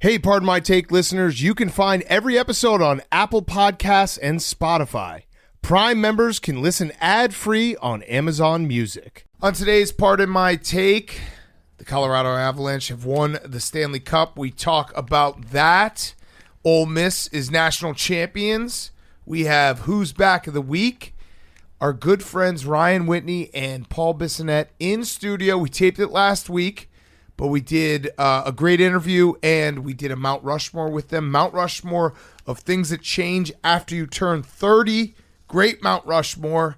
Hey, Pardon My Take listeners, you can find every episode on Apple Podcasts and Spotify. Prime members can listen ad-free on Amazon Music. On today's Pardon My Take, the Colorado Avalanche have won the Stanley Cup. We talk about that. Ole Miss is national champions. We have Who's Back of the Week. Our good friends Ryan Whitney and Paul Bissonnette in studio. We taped it last week. But we did a great interview, and we did a Mt Rushmore with them. Mt Rushmore of things that change after you turn 30. Great Mt Rushmore.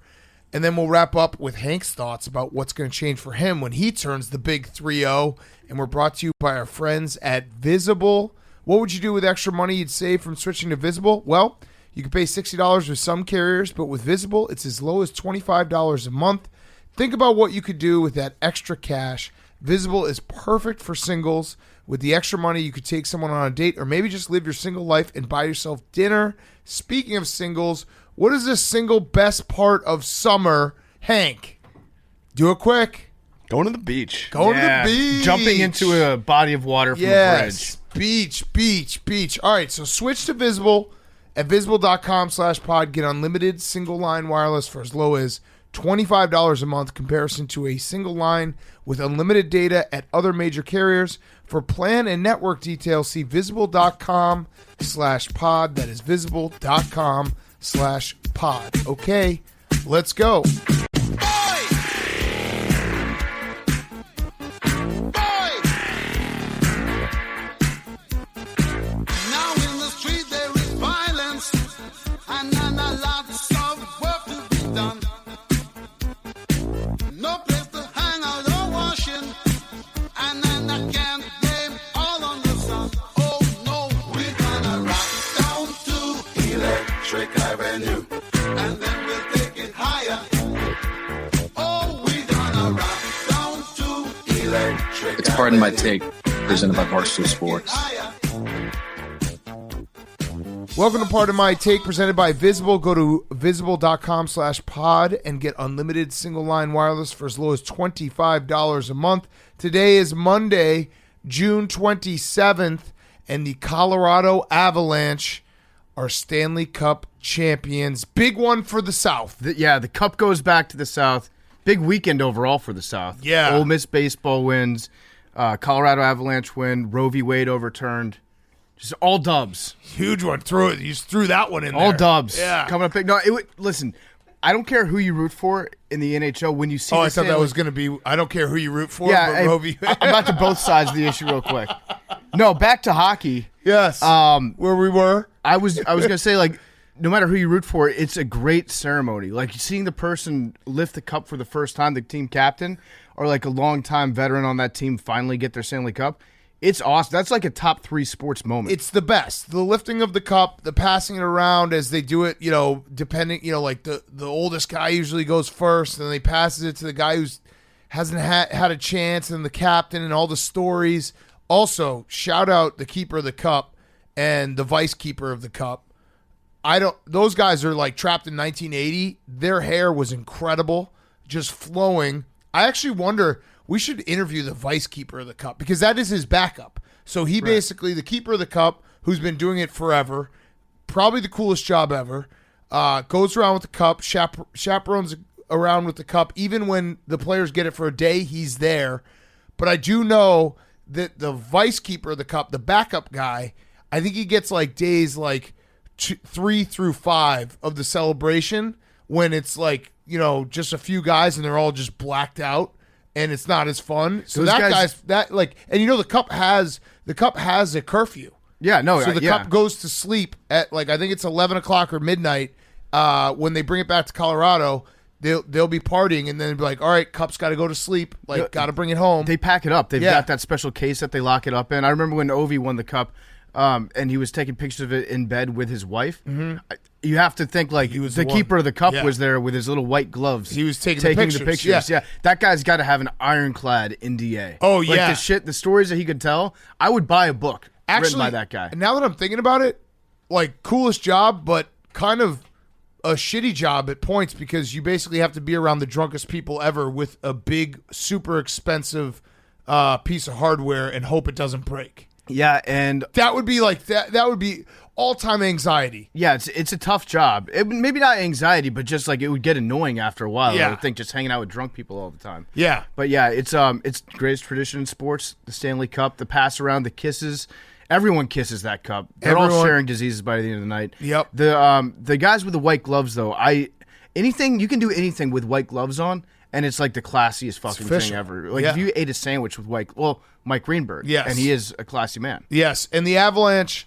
And then we'll wrap up with Hank's thoughts about what's going to change for him when he turns the big 3-0. And we're brought to you by our friends at Visible. What would you do with extra money you'd save from switching to Visible? Well, you can pay $60 with some carriers, but with Visible, it's as low as $25 a month. Think about what you could do with that extra cash. Visible is perfect for singles. With the extra money, you could take someone on a date or maybe just live your single life and buy yourself dinner. Speaking of singles, what is the single best part of summer? Hank, do it quick. Going to the beach. Going to the beach. Jumping into a body of water from a bridge. Beach. All right, so switch to Visible at visible.com/pod. Get unlimited single line wireless for as low as $25 a month comparison to a single line with unlimited data at other major carriers. For plan and network details, see visible.com/pod. That is visible.com/pod. Okay, let's go. Now in the street there is violence and lots of work to be done. No place to hang out or washing, and then I can't blame all on the sun. Oh no, we're gonna rock down to Electric Avenue, and then we'll take it higher. Oh, we're gonna rock down to Electric It's Pardon My Take, presented by Barstool Sports. Welcome to Pardon My Take, presented by Visible. Go to visible.com/pod and get unlimited single line wireless for as low as $25 a month. Today is Monday, June 27th, and the Colorado Avalanche are Stanley Cup champions. Big one for the South. The cup goes back to the South. Big weekend overall for the South. Yeah. Ole Miss baseball wins. Colorado Avalanche win. Roe v. Wade overturned. Just all dubs. Huge one. You just threw that one in there. All dubs. Yeah. Coming up big. No, listen, I don't care who you root for in the NHL when you see I thought that was going to be, I don't care who you root for. Yeah, but Roe v. I'm back to both sides of the issue real quick. No, back to hockey. Yes. Where we were. I was going to say, like, no matter who you root for, it's a great ceremony. Like, seeing the person lift the cup for the first time, the team captain, or like a longtime veteran on that team finally get their Stanley Cup. It's awesome. That's like a top 3 sports moment. It's the best. The lifting of the cup, the passing it around as they do it, depending, like the oldest guy usually goes first, and then they passes it to the guy who's hasn't had a chance, and the captain, and all the stories. Also, shout out the keeper of the cup and the vice keeper of the cup. Those guys are like trapped in 1980. Their hair was incredible, just flowing. I actually wonder, we should interview the vice keeper of the cup because that is his backup. So he basically, the keeper of the cup, who's been doing it forever, probably the coolest job ever, goes around with the cup, chaperones around with the cup. Even when the players get it for a day, he's there. But I do know that the vice keeper of the cup, the backup guy, I think he gets like days like 3 through 5 of the celebration when it's like, just a few guys and they're all just blacked out. And it's not as fun. So those guy's that like, and the cup has a curfew. Yeah, no. So the cup goes to sleep at like, I think it's 11 o'clock or midnight. When they bring it back to Colorado, they'll be partying and then be like, all right, cup's got to go to sleep. Like, got to bring it home. They pack it up. They've got that special case that they lock it up in. I remember when Ovi won the cup, and he was taking pictures of it in bed with his wife. Mm-hmm. You have to think like the keeper of the cup was there with his little white gloves. He was taking the pictures. Yeah. That guy's got to have an ironclad NDA. Oh, like yeah. The stories that he could tell, I would buy a book written by that guy. Now that I'm thinking about it, like, coolest job, but kind of a shitty job at points because you basically have to be around the drunkest people ever with a big, super expensive piece of hardware and hope it doesn't break. Yeah, and That would be like that would be all-time anxiety. yeah, it's a tough job. Maybe not anxiety, but just like it would get annoying after a while. Yeah. I would think just hanging out with drunk people all the time. Yeah. But yeah, it's greatest tradition in sports. The Stanley Cup, the pass around, the kisses. Everyone kisses that cup. They're all Everyone. sharing diseases by the end of the night. Yep. The guys with the white gloves though, you can do anything with white gloves on, and it's like the classiest fucking thing official. ever. Like Yeah. if you ate a sandwich with Mike Greenberg, Yes. and he is a classy man. Yes, and the Avalanche,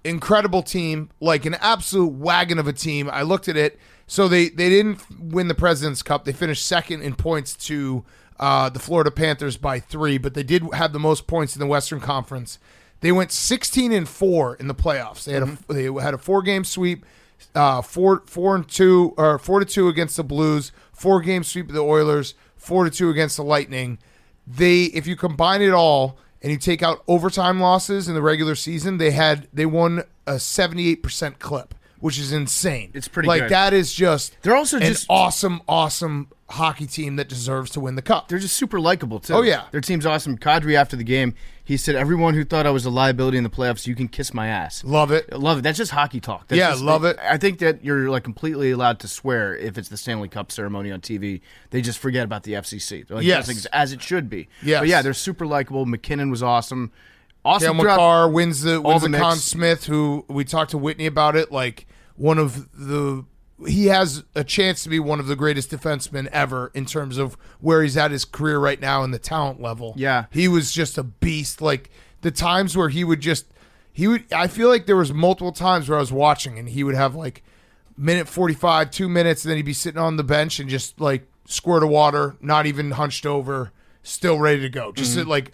incredible team, like an absolute wagon of a team. I looked at it. So they didn't win the President's Cup. They finished second in points to the Florida Panthers by 3, but they did have the most points in the Western Conference. They went 16-4 in the playoffs. They had they had a 4-game sweep, 4-2 against the Blues, 4-game sweep of the Oilers, 4-2 against the Lightning. If you combine it all and you take out overtime losses in the regular season, they won a 78% clip, which is insane. It's pretty like good. that is just They're also an just- awesome hockey team that deserves to win the cup. They're just super likable too. Oh, yeah. Their team's awesome. Kadri after the game, he said, "Everyone who thought I was a liability in the playoffs, you can kiss my ass." Love it. I love it. That's just hockey talk. That's Yeah, just, love it. I think that you're like completely allowed to swear if it's the Stanley Cup ceremony on TV. They just forget about the FCC. They're like, Yes. "Yes, as it should be." Yes. But yeah, they're super likable. McKinnon was awesome. Awesome Cale throughout- McCarr wins the the mix. Conn Smith, who we talked to Whitney about it. Like he has a chance to be one of the greatest defensemen ever in terms of where he's at his career right now and the talent level. Yeah. He was just a beast. Like the times where he would I feel like there was multiple times where I was watching and he would have like minute 45, 2 minutes, and then he'd be sitting on the bench and just like squirt of water, not even hunched over, still ready to go. Just like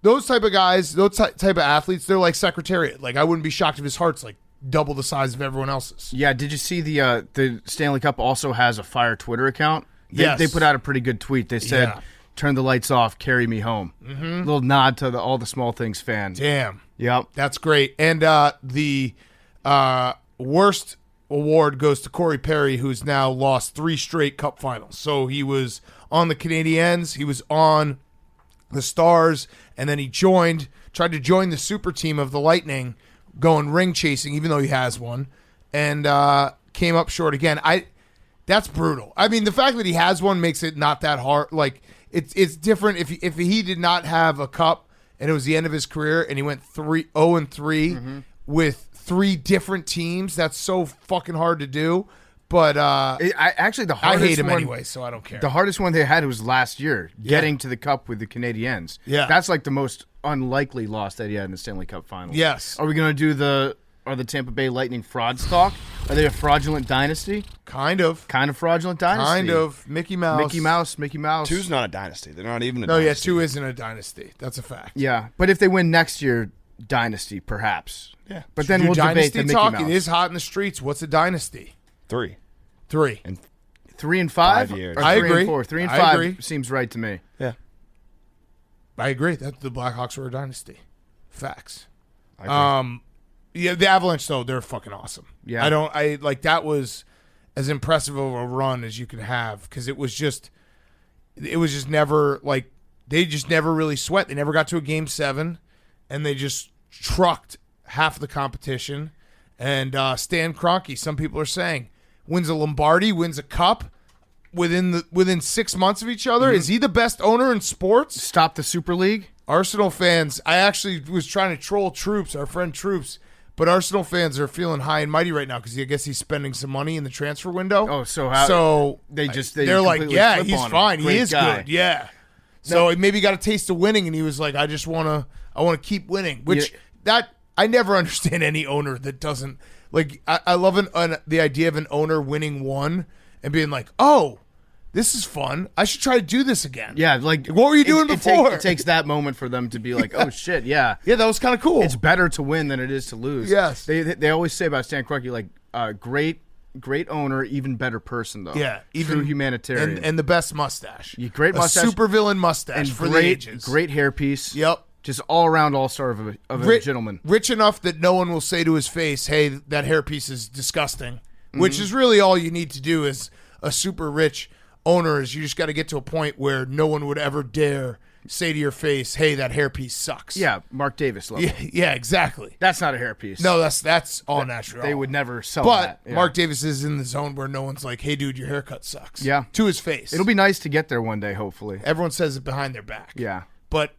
those type of guys, those type of athletes, they're like Secretariat. Like I wouldn't be shocked if his heart's like double the size of everyone else's. Yeah, did you see the Stanley Cup also has a Fire Twitter account? Yes. They put out a pretty good tweet. They said, Yeah. "Turn the lights off, carry me home." Mm-hmm. Little nod to all the small things fan. Damn. Yep. That's great. And the worst award goes to Corey Perry, who's now lost 3 straight Cup finals. So he was on the Canadiens, he was on the Stars, and then he tried to join the super team of the Lightning, going ring chasing, even though he has one, and came up short again. That's brutal. I mean, the fact that he has one makes it not that hard. Like it's different if he did not have a cup and it was the end of his career and he went 0-3 with 3 different teams. That's so fucking hard to do. But Actually, the I hardest hate him one, anyway, so I don't care. The hardest one they had was last year, getting to the Cup with the Canadiens. Yeah. That's like the most unlikely loss that he had in the Stanley Cup Finals. Yes. Are we going to do the Tampa Bay Lightning frauds talk? Are they a fraudulent dynasty? Kind of. Kind of fraudulent dynasty. Kind of. Mickey Mouse. Mickey Mouse. 2's not a dynasty. They're not even a No, dynasty. yeah, 2 isn't a dynasty. That's a fact. Yeah, but if they win next year, dynasty perhaps. Yeah. But Should then do we'll debate dynasty the Mickey talk. Mouse. It is hot in the streets. What's a dynasty? 3. 3. 3 and 5. 5 years. Or I 3 agree. And 4. 3 and I 5 agree. seems right to me. Yeah. I agree that the Blackhawks were a dynasty. Facts. I agree. Yeah, the Avalanche though, they're fucking awesome. Yeah. That was as impressive of a run as you could have because it was just never like they just never really sweat. They never got to a game 7, and they just trucked half the competition. And Stan Kroenke, some people are saying, wins a Lombardi, wins a cup within 6 months of each other. Is he the best owner in sports? Stop the Super League. Arsenal fans, I actually was trying to troll Troops, our friend Troops, but Arsenal fans are feeling high and mighty right now because I guess he's spending some money in the transfer window. Oh, so how? So they're like, like, yeah, he's on him. fine. He Great is guy. good. Yeah. So maybe he got a taste of winning, and he was like, I want to keep winning. Which I never understand any owner that doesn't like. I love the idea of an owner winning one and being like, oh, this is fun. I should try to do this again. Yeah, like what were you doing before? It takes that moment for them to be like, oh shit, yeah. Yeah, that was kind of cool. It's better to win than it is to lose. Yes. They always say about Stan Kroenke, like great owner, even better person though. Yeah, true humanitarian and the best mustache. Yeah, great a mustache. super villain mustache and for the great ages. great hairpiece. Yep. Just all around all star of a gentleman. Rich enough that no one will say to his face, "Hey, that hairpiece is disgusting," Mm-hmm. which is really all you need to do as a super rich owner. Is you just got to get to a point where no one would ever dare say to your face, "Hey, that hairpiece sucks." Yeah, Mark Davis level. Yeah, exactly. That's not a hairpiece. No, that's all natural. They would never sell But that. Yeah. Mark Davis is in the zone where no one's like, "Hey, dude, your haircut sucks." Yeah. To his face. It'll be nice to get there one day, hopefully. Everyone says it behind their back. Yeah. But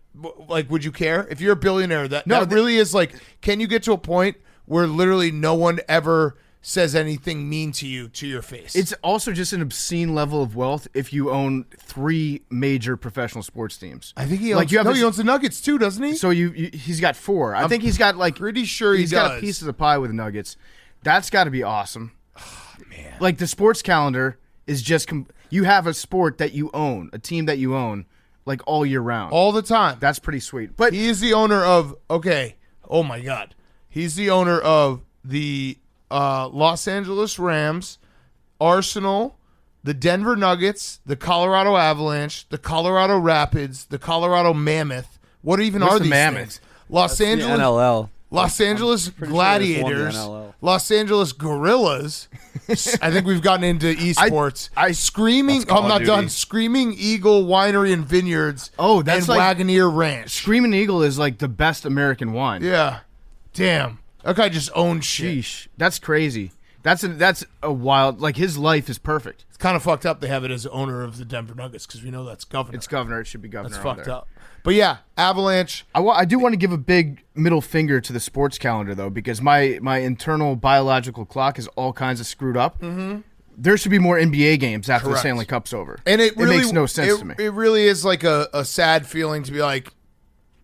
like, would you care if you're a billionaire? That No, really is like. Can you get to a point where literally no one ever says anything mean to you to your face? It's also just an obscene level of wealth if you own 3 major professional sports teams. I think he owns. you have he owns the Nuggets too, doesn't he? So he's got 4. I think he's got like pretty sure he's got a piece of the pie with the Nuggets. That's got to be awesome. Oh, man. Like the sports calendar is just you have a sport that you own, a team that you own, like all year round. All the time. That's pretty sweet. But He is the owner of. Okay. Oh my God. He's the owner of the Los Angeles Rams, Arsenal, the Denver Nuggets, the Colorado Avalanche, the Colorado Rapids, the Colorado Mammoth. What even What's are the these Mammoth? things? Los Angeles. NLL. Los Angeles pretty sure they just won the Gladiators, NLL. Los Angeles Gorillas. I think we've gotten into esports. Screaming. That's Call I'm of not Duty. done. Screaming Eagle Winery and Vineyards. Oh, that's and like- Wagoneer Ranch. Screaming Eagle is like the best American wine. Yeah. Damn. That guy just owns shit. Sheesh. That's crazy. That's a wild. Like his life is perfect. It's kind of fucked up. They have it as owner of the Denver Nuggets because we know that's governor. It's governor. It should be governor. That's on fucked there. up. But yeah, Avalanche. I do want to give a big middle finger to the sports calendar though, because my internal biological clock is all kinds of screwed up. Mm-hmm. There should be more NBA games after the Correct. Stanley Cup's over. And it really makes no sense to me. It really is like a sad feeling to be like,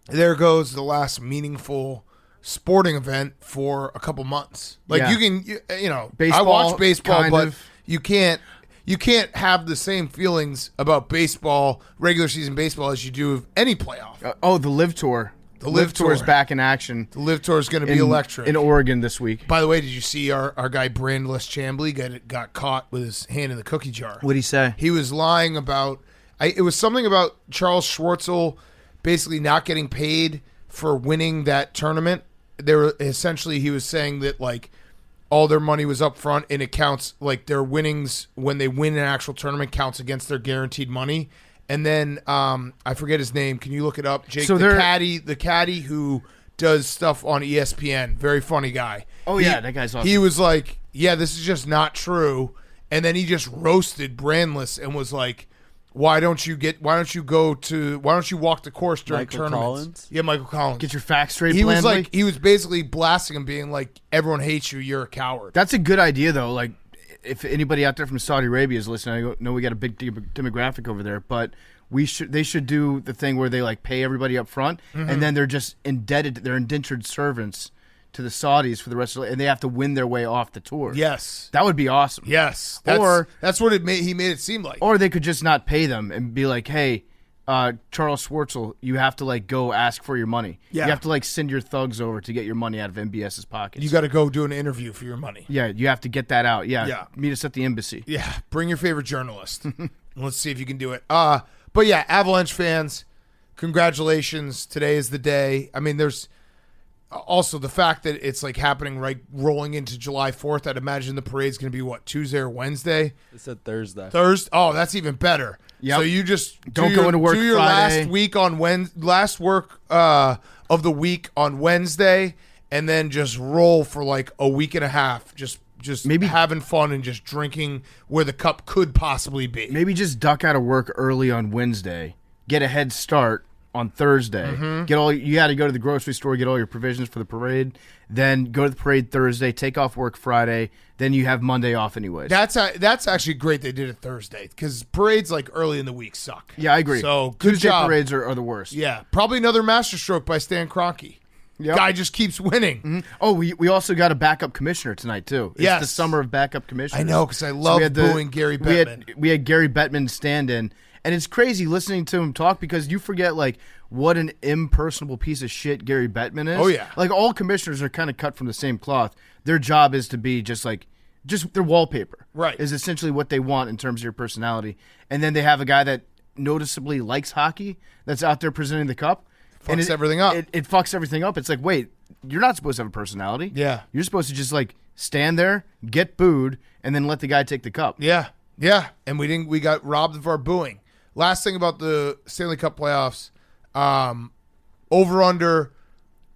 there goes the last meaningful sporting event for a couple months. Like Yeah. you know, I Baseball, watch baseball, kind but of. you can't have the same feelings about baseball, regular season baseball, as you do of any playoff. The Live Tour. The Live Tour is Tour. back in action. The Live Tour is going to be electric. in Oregon this week. By the way, did you see our guy Brandless Chambly got caught with his hand in the cookie jar? What'd he say? He was lying about. It was something about Charles Schwartzel basically not getting paid for winning that tournament. They were essentially, he was saying that like all their money was up front and it counts, like their winnings when they win an actual tournament counts against their guaranteed money. And then I forget his name. Can you look it up, Jake? So the caddy who does stuff on ESPN, very funny guy. Oh, yeah, that guy's awesome. He was like, "Yeah, this is just not true," and then he just roasted Brandless and was like, why don't you walk the course during Michael tournaments? Collins? Yeah, Michael Collins. Get your facts straight, he was Blandly. like, he was basically blasting him, being like, everyone hates you, you're a coward. That's a good idea, though. Like, if anybody out there from Saudi Arabia is listening, I know we got a big demographic over there, but they should do the thing where they like pay everybody up front, and then they're just indebted. They're indentured servants to the Saudis for the rest of the, and they have to win their way off the tour. Yes. That would be awesome. Yes. Or- that's what he made it seem like. Or they could just not pay them and be like, hey, Charles Schwartzel, you have to like go ask for your money. Yeah. You have to like send your thugs over to get your money out of MBS's pockets. You got to go do an interview for your money. Yeah, you have to get that out. Yeah. Yeah. Meet us at the embassy. Yeah, bring your favorite journalist. And let's see if you can do it. But yeah, Avalanche fans, congratulations. Today is the day. I mean, there's also the fact that it's like happening rolling into July 4th. I'd imagine the parade's going to be what, Tuesday or Wednesday? It said Thursday. Thursday. Oh, that's even better. Yep. So you just Don't go into work Do your Friday. last week on last work of the week on Wednesday, and then just roll for like a week and a half. Just Maybe- having fun and just drinking where the cup could possibly be. Maybe just duck out of work early on Wednesday. Get a head start on Thursday. You had to go to the grocery store, get all your provisions for the parade. Then go to the parade Thursday, take off work Friday. Then you have Monday off anyways. That's actually great they did it Thursday, because parades like early in the week suck. Yeah, I agree. So good Tuesday job. parades are the worst. Yeah, probably another masterstroke by Stan Kroenke. Yep. Guy just keeps winning. Oh, we also got a backup commissioner tonight too. It's Yes. the summer of backup commissioners. I know, because I love booing Gary Bettman. We had Gary Bettman stand in, and it's crazy listening to him talk because you forget like what an impersonable piece of shit Gary Bettman is. Oh, yeah. Like all commissioners are kind of cut from the same cloth. Their job is to be just their wallpaper. Right. Is essentially what they want in terms of your personality. And then they have a guy that noticeably likes hockey that's out there presenting the cup. And Fucks everything up. It fucks everything up. It's like, wait, you're not supposed to have a personality. Yeah. You're supposed to just like stand there, get booed, and then let the guy take the cup. Yeah, and we got robbed of our booing. Last thing about the Stanley Cup playoffs, Over under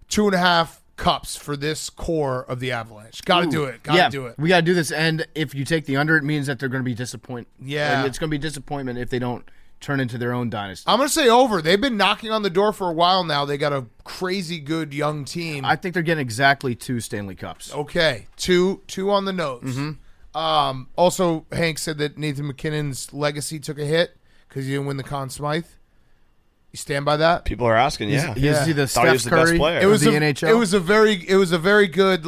2.5 cups for this core of the Avalanche. Got to do it. Got to do it. We got to do this. And if you take the under, it means that they're going to be disappointed. Yeah. Like, it's going to be disappointment if they don't turn into their own dynasty. I'm going to say over. They've been knocking on the door for a while now. They got a crazy good young team. I think they're getting exactly 2 Stanley Cups. Okay. Two on the nose. Mm-hmm. Also, Hank said that Nathan McKinnon's legacy took a hit because he didn't win the Conn Smythe. You stand by that? People are asking, yeah. Is he the Thought he was Steph the best Curry player. It was of a, the NHL? It was a very good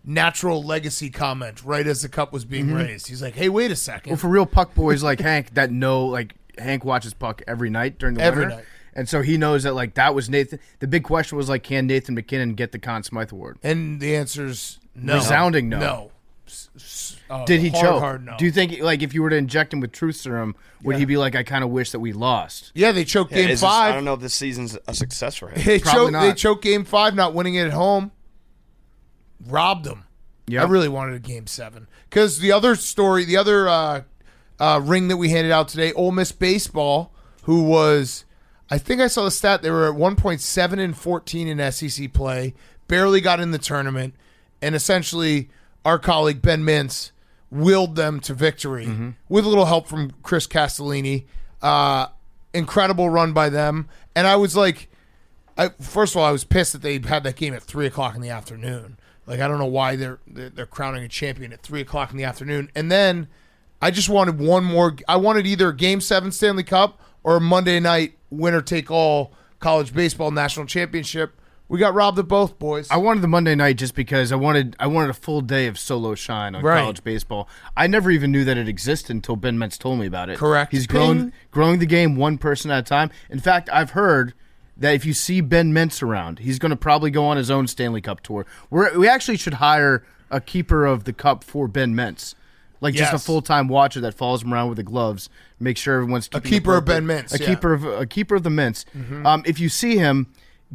natural legacy comment right as the cup was being raised. He's like, "Hey, wait a second." Well, for real puck boys like Hank that know, Hank watches puck every night during the Every winter. night. And so he knows that, that was Nathan. The big question was, can Nathan McKinnon get the Conn Smythe Award? And the answer's no. Resounding no. No. Did he choke? Hard no. Do you think, if you were to inject him with truth serum, would he be like, I kind of wish that we lost? Yeah, they choked game I 5. don't know if this season's a success for him. Probably not. They choked game 5, not winning it at home. Robbed them. Yeah. I really wanted a game 7 because the other story, the other ring that we handed out today, Ole Miss baseball, who was, I think I saw the stat, they were at 1.7-14 in SEC play, barely got in the tournament, and essentially our colleague Ben Mintz willed them to victory with a little help from Chris Castellini. Incredible run by them, and I was like, first of all, I was pissed that they had that game at 3:00 in the afternoon. I don't know why they're crowning a champion at 3:00 in the afternoon. And then I just wanted one more. I wanted either Game 7 Stanley Cup or a Monday night winner take all college baseball national championship. We got robbed of both, boys. I wanted the Monday night just because I wanted a full day of solo shine on college baseball. I never even knew that it existed until Ben Mintz told me about it. Correct. He's Ping. growing the game one person at a time. In fact, I've heard that if you see Ben Mintz around, he's going to probably go on his own Stanley Cup tour. We actually should hire a keeper of the cup for Ben Mintz. Just a full-time watcher that follows him around with the gloves, make sure everyone's keeping a keeper of Ben Mintz. A keeper of the Mintz. If you see him,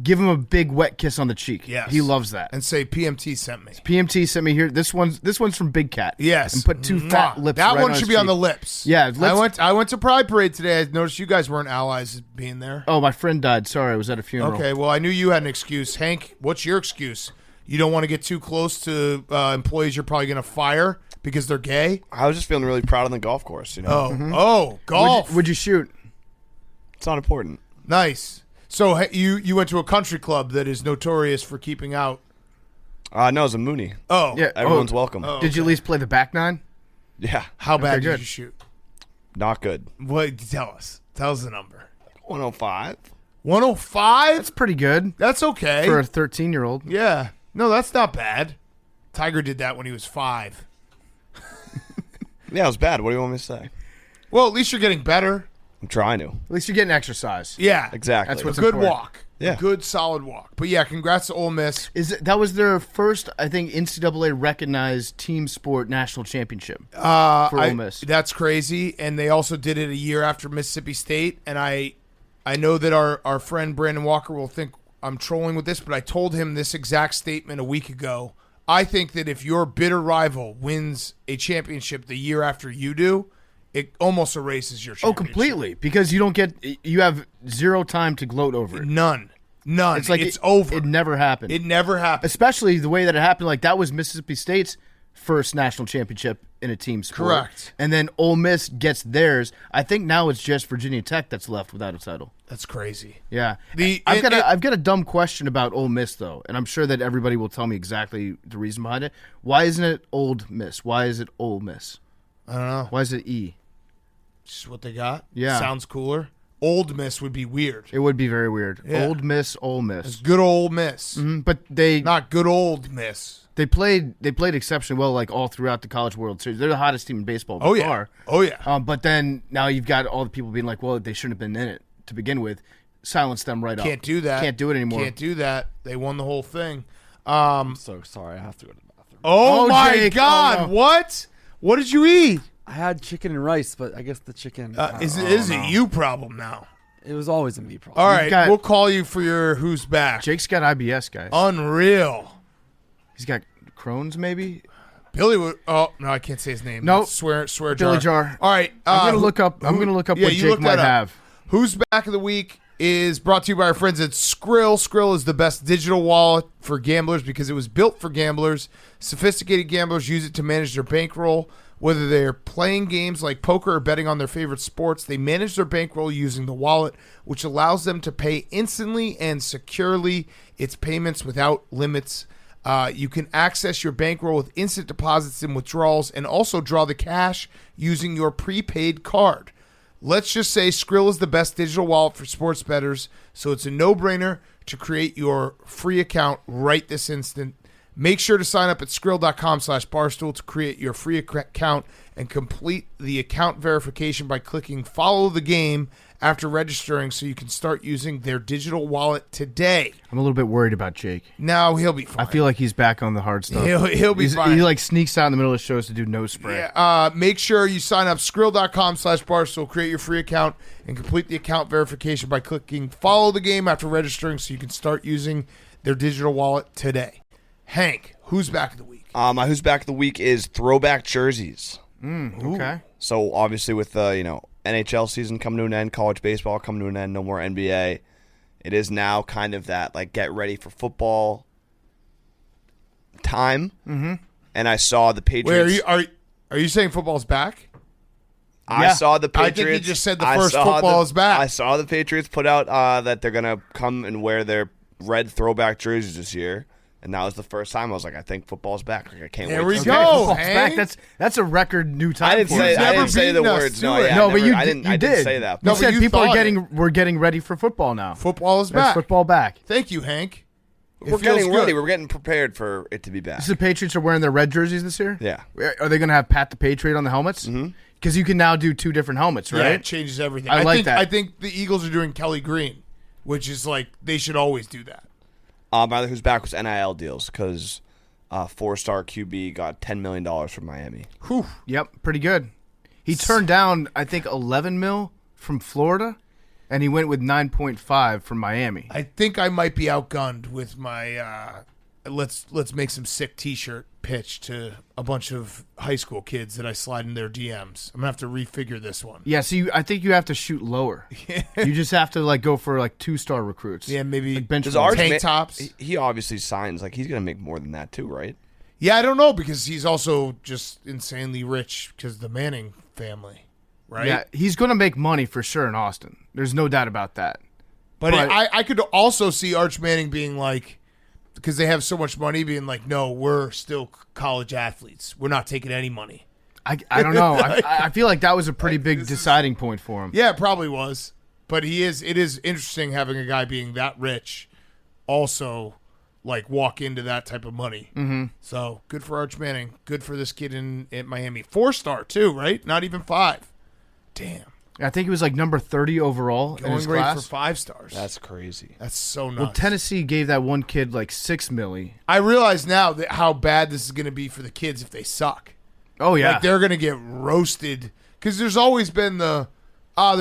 give him a big wet kiss on the cheek. Yes. He loves that. And say PMT sent me. PMT sent me here. This one's from Big Cat. Yes. And put 2 fat lips That right one on should his be on cheek. the lips. Yeah. I went to Pride Parade today. I noticed you guys weren't allies being there. Oh, my friend died. Sorry, I was at a funeral. Okay, well, I knew you had an excuse. Hank, what's your excuse? You don't want to get too close to employees you're probably going to fire because they're gay? I was just feeling really proud on the golf course, Oh, golf. Would you shoot? It's not important. Nice. So you went to a country club that is notorious for keeping out. No, it was a Mooney. Oh, Yeah. Everyone's welcome. Did you at least play the back nine? Yeah, how bad good. did you shoot? not good. What? Tell us. Tell us the number. 105. 105. That's pretty good That's okay. for a 13-year-old. Yeah. No, that's not bad. Tiger did that when he was 5. Yeah, it was bad. What do you want me to say? Well, at least you're getting better. I'm trying to. At least you're getting exercise. Yeah. Exactly. That's A what's good important. walk. Yeah. A good, solid walk. But yeah, congrats to Ole Miss. That was their first, I think, NCAA recognized team sport national championship for Ole Miss. That's crazy. And they also did it a year after Mississippi State. And I know that our friend Brandon Walker will think I'm trolling with this, but I told him this exact statement a week ago. I think that if your bitter rival wins a championship the year after you do, it almost erases your championship. Oh, completely. Because you have zero time to gloat over it. None. It's like it's over. It never happened. It never happened. Especially the way that it happened. Like, that was Mississippi State's first national championship in a team sport. Correct. And then Ole Miss gets theirs. I think now it's just Virginia Tech that's left without a title. That's crazy. Yeah. I've I've got a dumb question about Ole Miss, though, and I'm sure that everybody will tell me exactly the reason behind it. Why isn't it Old Miss? Why is it Ole Miss? I don't know. Why is it E? Just what they got. Yeah. Sounds cooler. Old Miss would be weird. It would be very weird. Yeah. Old Miss, Ole Miss. Good old Miss. But they Not good old Miss. They played exceptionally well, like all throughout the College World Series. They're the hottest team in baseball by Oh, yeah. far. Oh, yeah. But then now you've got all the people being like, well, they shouldn't have been in it to begin with. Silence them right up. Can't do that. Can't do it anymore. Can't do that. They won the whole thing. I'm so sorry. I have to go to the bathroom. Oh, Oh, my Jake. God. Oh, no. What? What did you eat? I had chicken and rice, but I guess the chicken. Is it a you problem now? It was always a me problem. All right. got- We'll call you for your who's back. Jake's got IBS, guys. Unreal. He's got Crohn's, maybe? Billy would. Oh, no, I can't say his name. Nope. Swear Billy jar. Jar. All right. I'm gonna look up what you Jake look might that up. have. Who's back of the week? is brought to you by our friends at Skrill. Skrill is the best digital wallet for gamblers because it was built for gamblers. Sophisticated gamblers use it to manage their bankroll. Whether they're playing games like poker or betting on their favorite sports, they manage their bankroll using the wallet, which allows them to pay instantly and securely. It's payments without limits. You can access your bankroll with instant deposits and withdrawals and also draw the cash using your prepaid card. Let's just say Skrill is the best digital wallet for sports bettors, so it's a no-brainer to create your free account right this instant. Make sure to sign up at Skrill.com/Barstool to create your free account and complete the account verification by clicking Follow the Game after registering so you can start using their digital wallet today. I'm a little bit worried about Jake. No, he'll be fine. I feel like he's back on the hard stuff. He'll be fine. He like sneaks out in the middle of shows to do nose spray. Yeah, make sure you sign up Skrill.com/Barstool, create your free account, and complete the account verification by clicking Follow the Game after registering so you can start using their digital wallet today. Hank, who's back of the week? My who's back of the week is throwback jerseys. Okay. So obviously with the NHL season coming to an end, college baseball coming to an end, no more NBA. It is now kind of that like get ready for football time. Mm-hmm. And I saw the Patriots. Wait, are you saying football's back? I saw the Patriots. I think he just said the first football is back. I saw the Patriots put out that they're gonna come and wear their red throwback jerseys this year. And that was the first time I was like, I think football's back. Like, I can't wait. There we to see go. it. Football's Hank. back. That's a record new time. I didn't for say. us. I didn't say the beaten us words. to No, it. yeah, No, but I didn't. you I did. didn't say that. You No, but said you people thought we're getting ready for football now. Football is There's back. football back. Thank you, Hank. It We're feels getting good. ready. We're getting prepared for it to be back. So the Patriots are wearing their red jerseys this year? Yeah. Are they going to have Pat the Patriot on the helmets? Because you can now do two different helmets, Yeah, right? it changes everything. I like think, that. I think the Eagles are doing Kelly Green, which is like they should always do that. My other who's back was NIL deals because 4-star QB got $10 million from Miami. Whew. Yep, pretty good. He turned down, I think, 11 mil from Florida, and he went with 9.5 from Miami. I think I might be outgunned with my let's make some sick T-shirt pitch to a bunch of high school kids that I slide in their DMs. I'm gonna have to refigure this one. Yeah, so I think you have to shoot lower. You just have to go for 2-star recruits. Yeah, maybe Like bench Does warmers. tank tops. He obviously signs like he's gonna make more than that too, right? Yeah, I don't know because he's also just insanely rich because the Manning family, right? Yeah, he's going to make money for sure in Austin. There's no doubt about that. But But- I could also see Arch Manning being like, because they have so much money, being like, no, we're still college athletes. We're not taking any money. I don't know. I feel like that was a pretty big deciding point for him. Yeah, it probably was. But it is interesting having a guy being that rich also walk into that type of money. Mm-hmm. So good for Arch Manning. Good for this kid in Miami. 4-star too, right? Not even 5. Damn. I think he was number 30 overall in Going his great class. for 5 stars. That's crazy. That's so nuts. Well, Tennessee gave that one kid $6 million. I realize now that how bad this is going to be for the kids if they suck. Oh yeah, They're going to get roasted because there's always been they're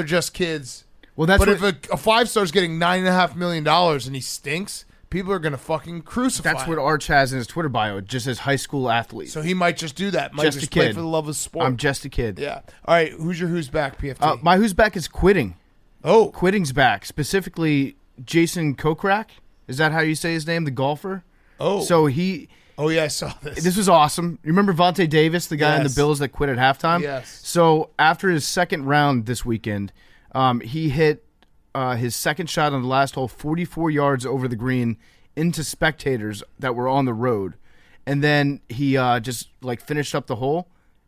just kids. well that's But what, if a 5-star's getting $9.5 million and he stinks, people are going to fucking crucify that's him. what Arch has in his Twitter bio. It just says high school athlete. So he might just do that. Might Just just a play kid. for the love of sport. I'm just a kid. Yeah. All right. Who's back, PFT? My who's back is quitting. oh, Quitting's back. Specifically, Jason Kokrak. Is that how you say his name? The golfer. oh. So he. Oh, yeah, I saw this. This was awesome. You remember Vontae Davis, the guy in the Yes. Bills that quit at halftime? Yes. So after his second round this weekend, he hit his second shot on the last hole 44 yards over the green into spectators that were on the road. And then he just finished up the hole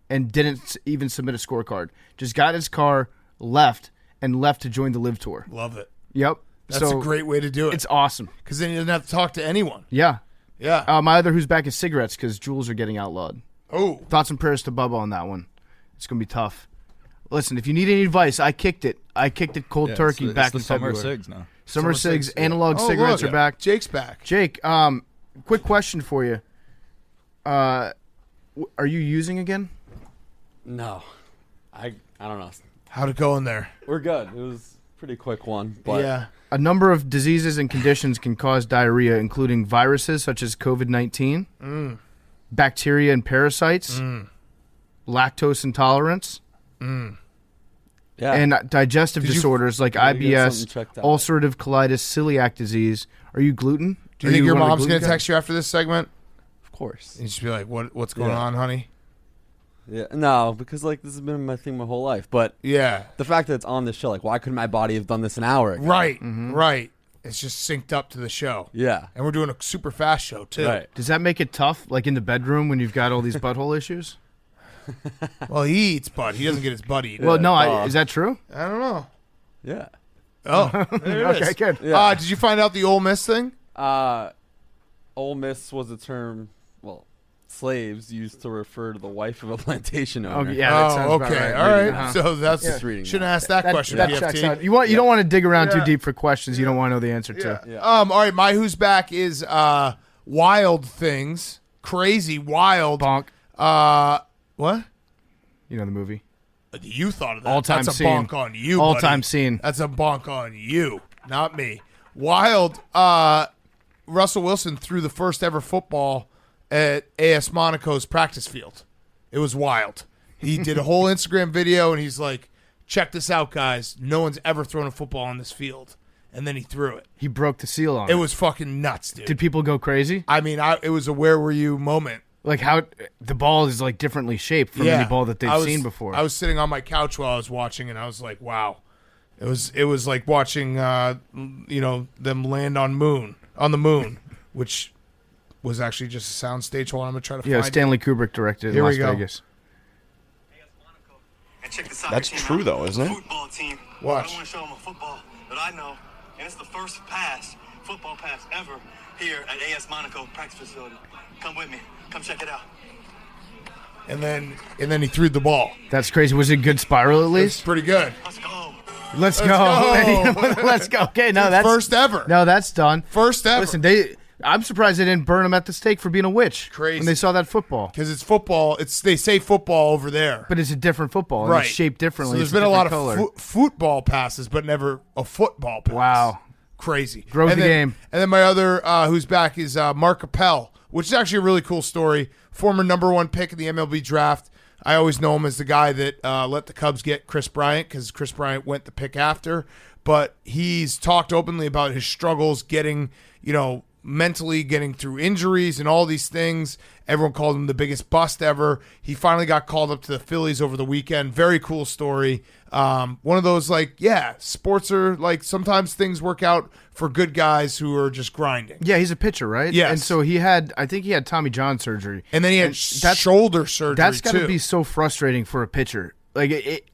and didn't even submit a scorecard. Just got his car, left to join the Live Tour. Love it. Yep. That's So a great way to do it. It's awesome. Because then he doesn't have to talk to anyone. Yeah. Yeah. My other who's back is cigarettes because Juuls are getting outlawed. oh. Thoughts and prayers to Bubba on that one. It's going to be tough. Listen, if you need any advice, I kicked it. I kicked it cold turkey back in the summer February. cigs now. Summer cigs, analog Oh, cigarettes look. are back. Jake's back. Jake, quick question for you. Are you using again? No, I don't know. How'd it go in there? We're good. It was a pretty quick one, but Yeah. A number of diseases and conditions can cause diarrhea, including viruses such as COVID-19, bacteria and parasites, lactose intolerance, Yeah. and digestive Did you- disorders like Gotta get IBS, something checked out. ulcerative colitis, celiac disease. Are you gluten? Do you think your mom's going to text you after this segment? Of course. And just be like, what's going Yeah. on, honey? Yeah. No, because like this has been my thing my whole life. But Yeah. the fact that it's on this show, like, why couldn't my body have done this an hour ago? Right. Right. It's just synced up to the show. Yeah. And we're doing a super fast show, too. Right. Does that make it tough, like in the bedroom when you've got all these butthole issues? Well, he eats butt. He doesn't get his butt eaten. Well, no, is that true? I don't know. Yeah. Oh, there it is. Okay, good. Yeah. Did you find out the Ole Miss thing? Ole Miss was a term, well, slaves used to refer to the wife of a plantation owner. Okay, yeah, that sounds Oh, about okay. right. All right. Uh-huh. So that's Just reading shouldn't that. ask that question. That PFT. checks out. You don't want to dig around too Yeah. deep for questions you don't want to know the answer to. Yeah. All right. My who's back is wild things, crazy wild. Bonk. What? You know the movie. You thought of that? All-time That's a scene. bonk on you. All-time buddy. scene. That's a bonk on you, not me. Wild. Russell Wilson threw the first ever football at AS Monaco's practice field. It was wild. He did a whole Instagram video, and he's like, check this out, guys. No one's ever thrown a football on this field. And then he threw it. He broke the seal on It it. was fucking nuts, dude. Did people go crazy? I mean, it was a where were you moment. Like how the ball is like differently shaped from any ball that they've seen before. I was sitting on my couch while I was watching, and I was like, wow. It was like watching, them land on the moon, which was actually just a soundstage. Hold on, I'm going to try to Yeah, find Stanley Kubrick directed Here in we Las go. Vegas. And check the soccer That's team true, out. though, isn't it? Football team. Watch. I want to show them a football that I know, and it's the first football pass ever here at AS Monaco practice facility. Come with me. Come check it out. And then he threw the ball. That's crazy. Was it a good spiral at It's least? pretty good. Let's go. Let's go. go. Let's go. Okay, no, that's First ever. No, that's done. First ever. Listen, I'm surprised they didn't burn him at the stake for being a witch. Crazy. When they saw that football. Because it's football. They say football over there. But it's a different football. And Right. It's shaped differently. So there's It's been a lot of different color. football passes, but never a football pass. Wow. Crazy. Grows And the then- game. And then my other who's back is Mark Appel, which is actually a really cool story. Former #1 pick in the MLB draft. I always know him as the guy that let the Cubs get Chris Bryant because Chris Bryant went the pick after. But he's talked openly about his struggles getting, mentally getting through injuries and all these things. Everyone called him the biggest bust ever. He finally got called up to the Phillies over the weekend. Very cool story. One of those, sports are sometimes things work out for good guys who are just grinding. Yeah, he's a pitcher, right? Yes. And so I think he had Tommy John surgery. And then he had shoulder surgery. That's got too. to be so frustrating for a pitcher.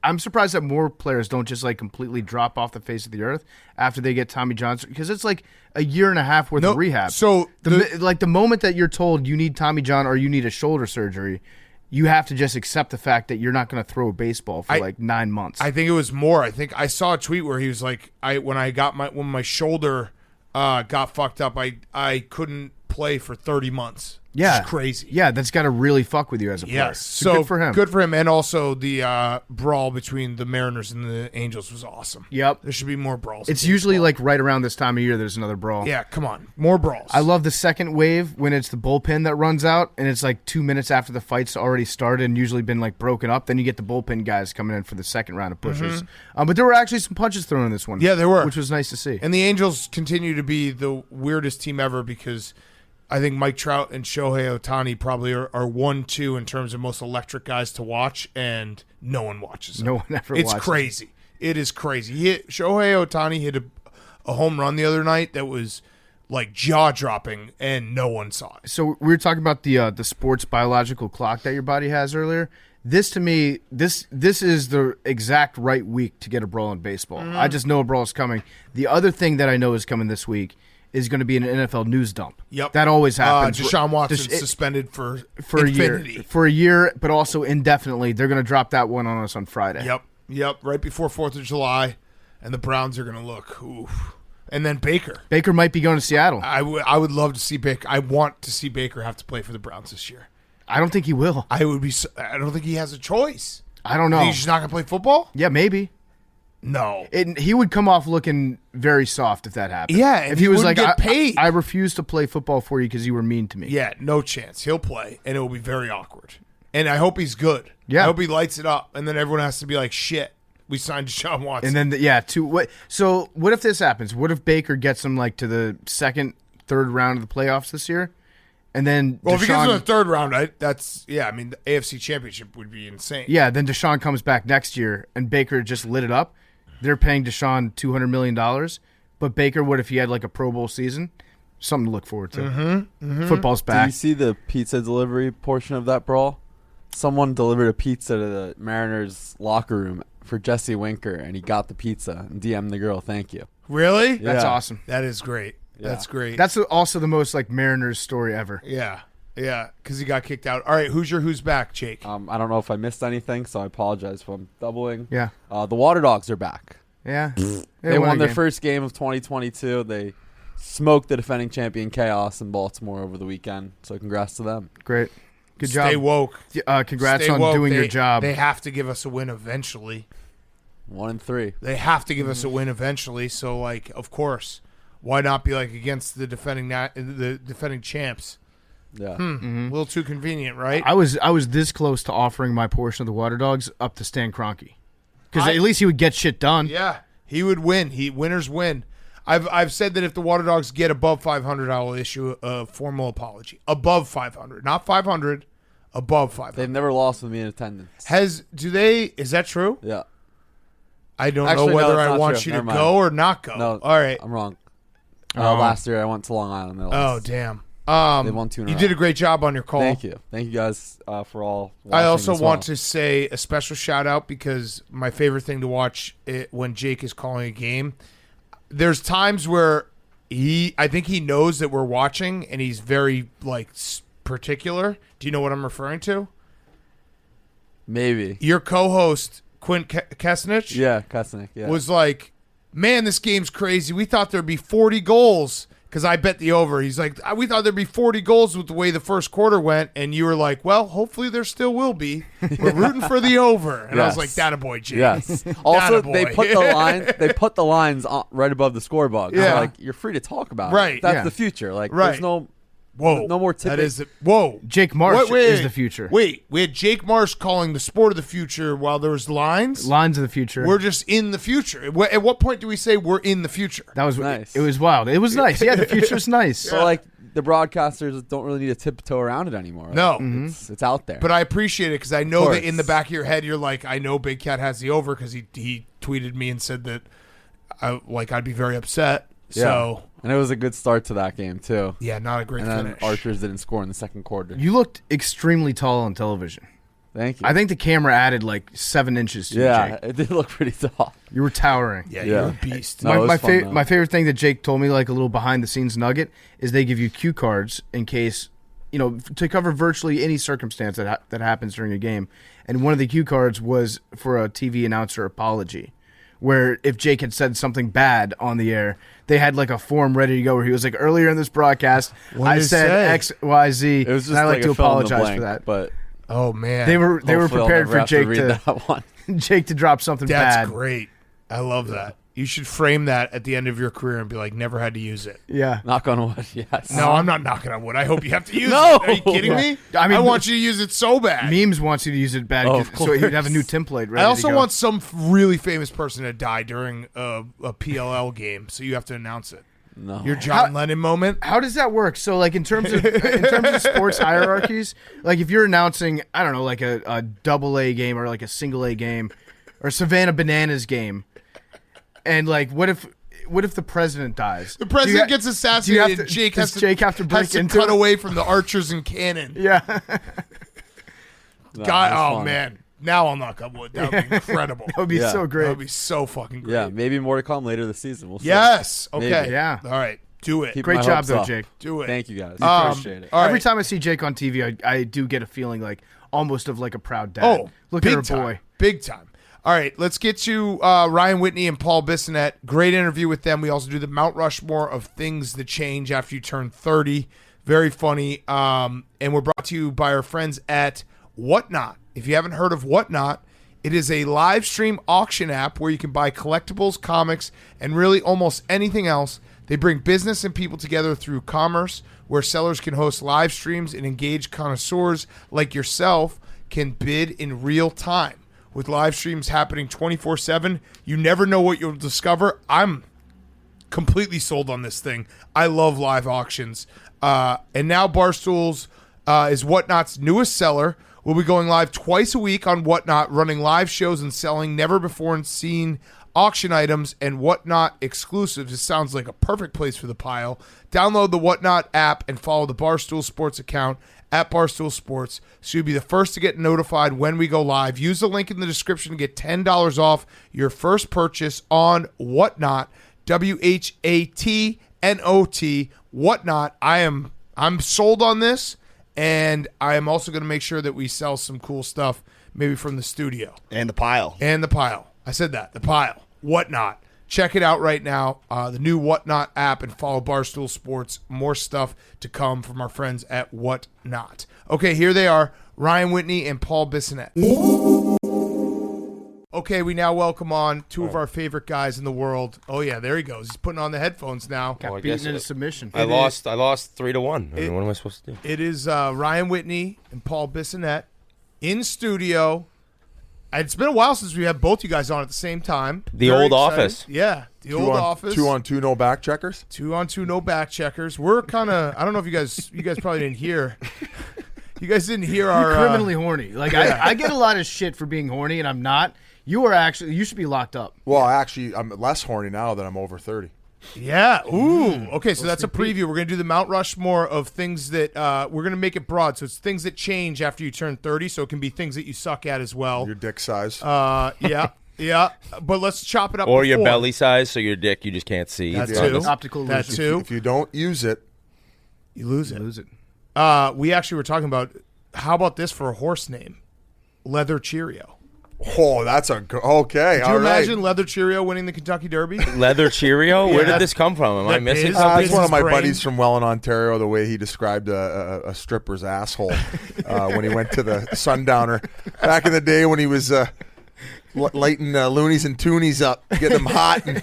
I'm surprised that more players don't just completely drop off the face of the earth after they get Tommy John surgery, because it's like a year and a half worth No, of rehab. so the moment that you're told you need Tommy John or you need a shoulder surgery, you have to just accept the fact that you're not going to throw a baseball for 9 months. I think it was more. I think I saw a tweet where he was like, when my shoulder got fucked up, I couldn't play for 30 months. Yeah, It's crazy. Yeah, that's got to really fuck with you as a player. Yes. So good for him. Good for him. And also the brawl between the Mariners and the Angels was awesome. Yep. There should be more brawls. It's in usually baseball. right around this time of year. There's another brawl. Yeah, come on. More brawls. I love the second wave when it's the bullpen that runs out and it's 2 minutes after the fight's already started and usually been broken up. Then you get the bullpen guys coming in for the second round of pushes. But there were actually some punches thrown in this one. Yeah, there were. Which was nice to see. And the Angels continue to be the weirdest team ever because I think Mike Trout and Shohei Ohtani probably are 1-2 in terms of most electric guys to watch, and no one watches them. No one ever It's watches crazy. It is crazy. Shohei Ohtani hit a home run the other night that was jaw-dropping, and no one saw it. So we were talking about the sports biological clock that your body has earlier. This to me, this is the exact right week to get a brawl in baseball. I just know a brawl is coming. The other thing that I know is coming this week is going to be an NFL news dump. Yep. That always happens. Deshaun Watson Just- suspended for for infinity. a year, but also indefinitely. They're going to drop that one on us on Friday. Yep. Right before 4th of July, and the Browns are going to look. Oof. And then Baker. Baker might be going to Seattle. I would love to see Baker. I want to see Baker have to play for the Browns this year. I don't think he will. I don't think he has a choice. I don't know. He's just not going to play football? Yeah, maybe. No. He would come off looking very soft if that happened. Yeah, and if he he was wouldn't like, get paid. I refuse to play football for you because you were mean to me. Yeah, no chance. He'll play, and it will be very awkward. And I hope he's good. Yeah. I hope he lights it up, and then everyone has to be like, shit. we signed Deshaun Watson. And then So what if this happens? What if Baker gets them like to the second, third round of the playoffs this year, and then well, if he gets Deshaun, to the third round, the AFC Championship would be insane. yeah, then Deshaun comes back next year, and Baker just lit it up. They're paying Deshaun $200 million, but Baker, what if he had like a Pro Bowl season? Something to look forward to. Football's Did back. you see the pizza delivery portion of that brawl? Someone delivered a pizza to the Mariners locker room for Jesse Winker, and he got the pizza and DM'd the girl, thank you. Really? That's Yeah. awesome. That is great. Yeah. That's great. That's also the most like Mariners story ever. yeah, because he got kicked out. All right, who's back, Jake? I don't know if I missed anything, so I apologize if I'm doubling. Yeah. The Water Dogs are back. Yeah. They won a their game. first game of 2022. They smoked the defending champion Chaos in Baltimore over the weekend, so congrats to them. Great. Good Stay job. woke. Congrats Stay on woke. doing your They- job. They have to give us a win eventually. 1-3. They have to give us a win eventually. So, like, of course, why not be like against the defending champs? Yeah. A little too convenient, right? I was this close to offering my portion of the Water Dogs up to Stan Kroenke. Because at least he would get shit done. Yeah, he would win. Winners win. I've said that if the Water Dogs get above 500, I will issue a formal apology. Above 500, not 500, above 500. They've never lost with me in attendance. Is that true? Yeah. I don't Actually, know no, whether that's I not want true. you to Never go mind. or not go. No. All right. I'm wrong. Oh. Last year I went to Long Island. They Oh, lost. damn. They won 2 in a You row. did a great job on your call. Thank you. Thank you guys for all watching I also as want well. to say a special shout out because my favorite thing to watch when Jake is calling a game, there's times where I think he knows that we're watching and he's very particular. Do you know what I'm referring to? Maybe. Your co-host Quint Kesnich Yeah, Kosnick. Yeah. was like, "Man, this game's crazy. We thought there'd be 40 goals." Because I bet the over. He's like, we thought there'd be 40 goals with the way the first quarter went. And you were like, well, hopefully there still will be. We're rooting for the over. And I was like, Yes. that a boy, Jake. Yes. Also, Attaboy. they put the line. They put the lines right above the scoreboard. Yeah. So, like, you're free to talk about Right. it. That's Yeah. the future. Like, Right. there's no Whoa. no more That tipping. is whoa. Jake Marsh is the future. Wait, we had Jake Marsh calling the sport of the future while there was lines. Lines of the future. We're just in the future. At what point do we say we're in the future? That was Nice. It was wild. It was nice. Yeah, the future's nice. So, like, the broadcasters don't really need to tiptoe around it anymore. No. It's out there. But I appreciate it because I know Of that course. in the back of your head, you're like, I know Big Cat has the over because he tweeted me and said that I'd be very upset. yeah. So, and it was a good start to that game too. yeah, not a great And then finish. Archers didn't score in the second quarter. You looked extremely tall on television. Thank you. I think the camera added like 7 inches to you, yeah, Jake. it did look pretty tall. You were towering. Yeah, Yeah. you're a beast. No, it was fun, though. My favorite thing that Jake told me, like a little behind the scenes nugget, is they give you cue cards in case, to cover virtually any circumstance that happens during a game. And one of the cue cards was for a TV announcer apology, where if Jake had said something bad on the air, they had like a form ready to go where he was like, earlier in this broadcast, What I did it said say? X, Y, Z, It was just and I like like to a fill in the apologize blank, for that. But Oh man, They were hopefully I'll prepared never for have Jake read to that one. Jake to drop something that's bad. great. I love that. You should frame that at the end of your career and be like, never had to use it. Yeah. Knock on wood. Yes. No, I'm not knocking on wood. I hope you have to use No! it. Are you kidding me? I mean, want you to use it so bad. Memes wants you to use it bad, Oh, of so you'd have a new course. template ready I also to go. want some really famous person to die during a PLL game, so you have to announce it. No. Your John Lennon moment. How does that work? So, like, in terms of sports hierarchies, like if you're announcing, I don't know, like a double A game or like a single A game or Savannah Bananas game, and like, what if the president dies? The president gets do you assassinated. have to- Jake does has to, Jake have to break into cut it? away from the archers and cannon. Yeah. No, God, it was oh fun. man. Now I'll knock on wood. That would be incredible. That would be Yeah. so That great. would be so fucking great. Yeah, maybe more to come later this season. We'll see. Yes. Okay. Maybe. Yeah. All right. Do it. Keep Great my job, hopes though, up. Jake. Do it. Thank you guys. All Appreciate it. right. Every time I see Jake on TV, I do get a feeling like almost of like a proud dad. Oh, look big at our time. boy. Big time. All right, let's get to Ryan Whitney and Paul Bissonnette. Great interview with them. We also do the Mt Rushmore of things that change after you turn 30. Very funny. And we're brought to you by our friends at Whatnot. If you haven't heard of Whatnot, it is a live stream auction app where you can buy collectibles, comics, and really almost anything else. They bring business and people together through commerce, where sellers can host live streams and engage connoisseurs like yourself can bid in real time. with live streams happening 24/7. You never know what you'll discover. I'm completely sold on this thing. I love live auctions. And now Barstool's is Whatnot's newest seller. We'll be going live twice a week on Whatnot, running live shows and selling never-before-seen auction items and Whatnot exclusives. It sounds like a perfect place for the pile. Download the Whatnot app and follow the Barstool Sports account at Barstool Sports so you'll be the first to get notified when we go live. Use the link in the description to get $10 off your first purchase on Whatnot. WHATNOT, Whatnot. I'm sold on this, and I am also going to make sure that we sell some cool stuff, maybe from the studio. And the pile. I said that. The pile. Whatnot. Check it out right now. The new Whatnot app, and follow Barstool Sports. More stuff to come from our friends at Whatnot. Okay, here they are. Ryan Whitney and Paul Bissonnette. Okay, we now welcome on two of our favorite guys in the world. Oh, yeah, there he goes. He's putting on the headphones now. Got beaten in a submission. I lost 3-1. I mean, what am I supposed to do? It is Ryan Whitney and Paul Bissonnette in studio. It's been a while since we had both you guys on at the same time. The Very old excited. office. Yeah, the old office. 2-on-2, no back checkers. 2-on-2, no back checkers. We're kind of, I don't know if you guys probably didn't hear. You guys didn't hear our criminally horny. Like I get a lot of shit for being horny, and I'm not. You should be locked up. Well, actually, I'm less horny now that I'm over 30. Yeah. Ooh. Okay, so that's a preview. We're going to do the Mount Rushmore of things that we're going to make it broad. So it's things that change after you turn 30. So it can be things that you suck at as well. Your dick size. Yeah. Yeah. But let's chop it up. Or your before. belly size, so your dick you just can't see. That Yeah, too. optical That illusion. too. If you don't use it, You lose it. Lose it. We actually were talking about, how about this for a horse name? Leather Cheerio. oh, that's okay. Could all you right. imagine Leather Cheerio winning the Kentucky Derby? Leather Cheerio? Where Yeah. did this come from? Am I That missing is- something? That's one of my Business buddies brain. from Welland, Ontario, the way he described a stripper's asshole when he went to the Sundowner back in the day when he was lighting loonies and toonies up, getting them hot. And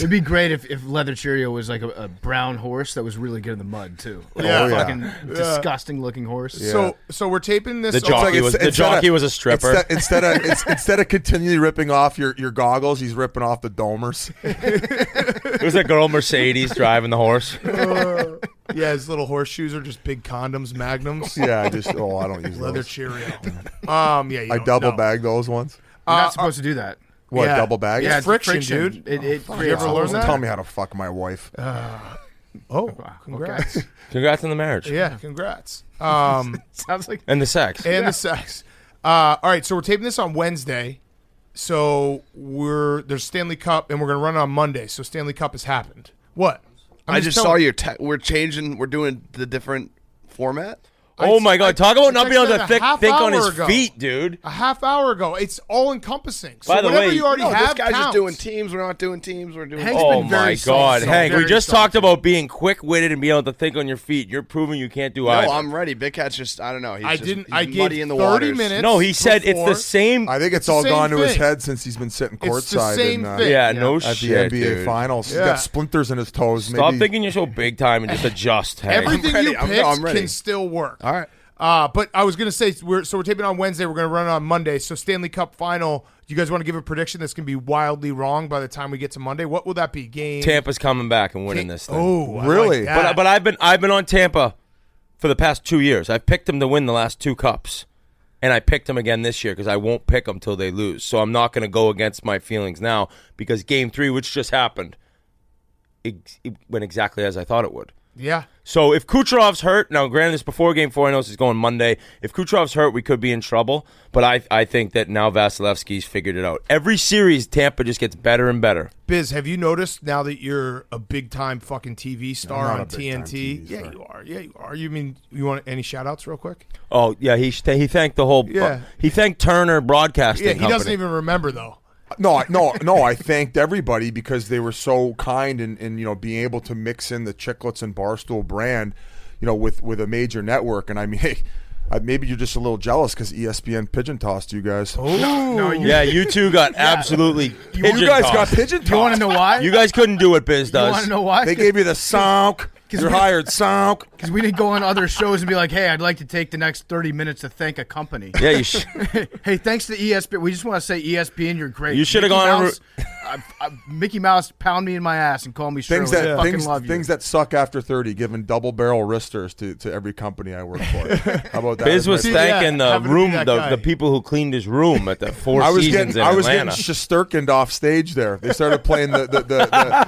It'd be great if Leather Cheerio was like a brown horse that was really good in the mud too. Like Yeah. a fucking disgusting looking horse. Yeah. So we're taping this. The jockey was a stripper. Instead of continually ripping off your goggles, he's ripping off the domers. It was a girl Mercedes driving the horse. Yeah, his little horseshoes are just big condoms, magnums. Yeah, I don't use Leather those. Cheerio. Yeah, you I don't double know. bag those ones. You're not supposed to do that. What, yeah. double bag? Yeah, it's friction, dude. It You creates ever learn holes. that? Tell me how to fuck my wife. Oh, congrats. Congrats on the marriage. Yeah, congrats. Sounds like And the sex. And the sex. All right, so we're taping this on Wednesday. So there's Stanley Cup, and we're going to run it on Monday. So Stanley Cup has happened. What? I just saw your we're doing the different format. Oh my God! Talk about I not being able to texted that a half think on hour his ago. feet, dude. A half hour ago. It's all encompassing. So By the whatever way, you already No, have this guy's just counts. doing teams. We're not doing teams. We're doing. Hank's Oh been very my salty. God, Hank! We Very just salty. talked about being quick-witted and being able to think on your feet. You're proving you can't do No, either. I'm ready. Big Cat's just. I don't know. He's I just, didn't. He's I gave muddy in the 30 waters. minutes. No, he said it's before. the same. I think it's the all same gone to his thing. head since he's been sitting It's the courtside same in, thing. Yeah, no at the shit, NBA dude. Finals. Yeah. He's got splinters in his toes. Stop Maybe thinking you're so big time and just adjust, Hank. Everything ready. you I'm picked ready. can still work. All right. But I was going to say, we're taping on Wednesday. We're going to run it on Monday. So Stanley Cup final, do you guys want to give a prediction that's going to be wildly wrong by the time we get to Monday? What will that be? Game? Tampa's coming back and winning this thing. Oh, I Really? like that. But I've been on Tampa for the past 2 years. I've picked them to win the last 2 cups, and I picked them again this year because I won't pick them till they lose. So I'm not going to go against my feelings now because Game 3, which just happened, it went exactly as I thought it would. Yeah. So if Kucherov's hurt, now granted this before Game 4, I know this is going Monday. If Kucherov's hurt, we could be in trouble. But I think that now Vasilevsky's figured it out. Every series, Tampa just gets better and better. Biz, have you noticed now that you're a big-time fucking TV star I'm on not a big-time TNT? TV Yeah, star. you are. Yeah, you are. You want any shout-outs real quick? Oh yeah, he thanked the whole. Yeah. He thanked Turner Broadcasting Yeah, he Company. doesn't even remember, though. No. I thanked everybody because they were so kind in being able to mix in the Chiclets and Barstool brand, with a major network. And I mean, hey, maybe you're just a little jealous because ESPN pigeon tossed you guys. No, Yeah, you two got absolutely. You guys got pigeon tossed. You want to know why? You guys couldn't do what Biz You want does. to know why? They gave you the sonk. You're hired, Sonk. Because we didn't go on other shows and be like, hey, I'd like to take the next 30 minutes to thank a company. Yeah, you should. Hey, thanks to ESPN. We just want to say ESPN, you're great. You should have gone Mouse, Mickey Mouse pound me in my ass and call me Shirley. Things that suck after 30, giving double barrel wristers to every company I work for. How about that? Biz was thanking the room, that guy. the people who cleaned his room at the Four Seasons in I was getting Atlanta. Shesterkined off stage there. They started playing the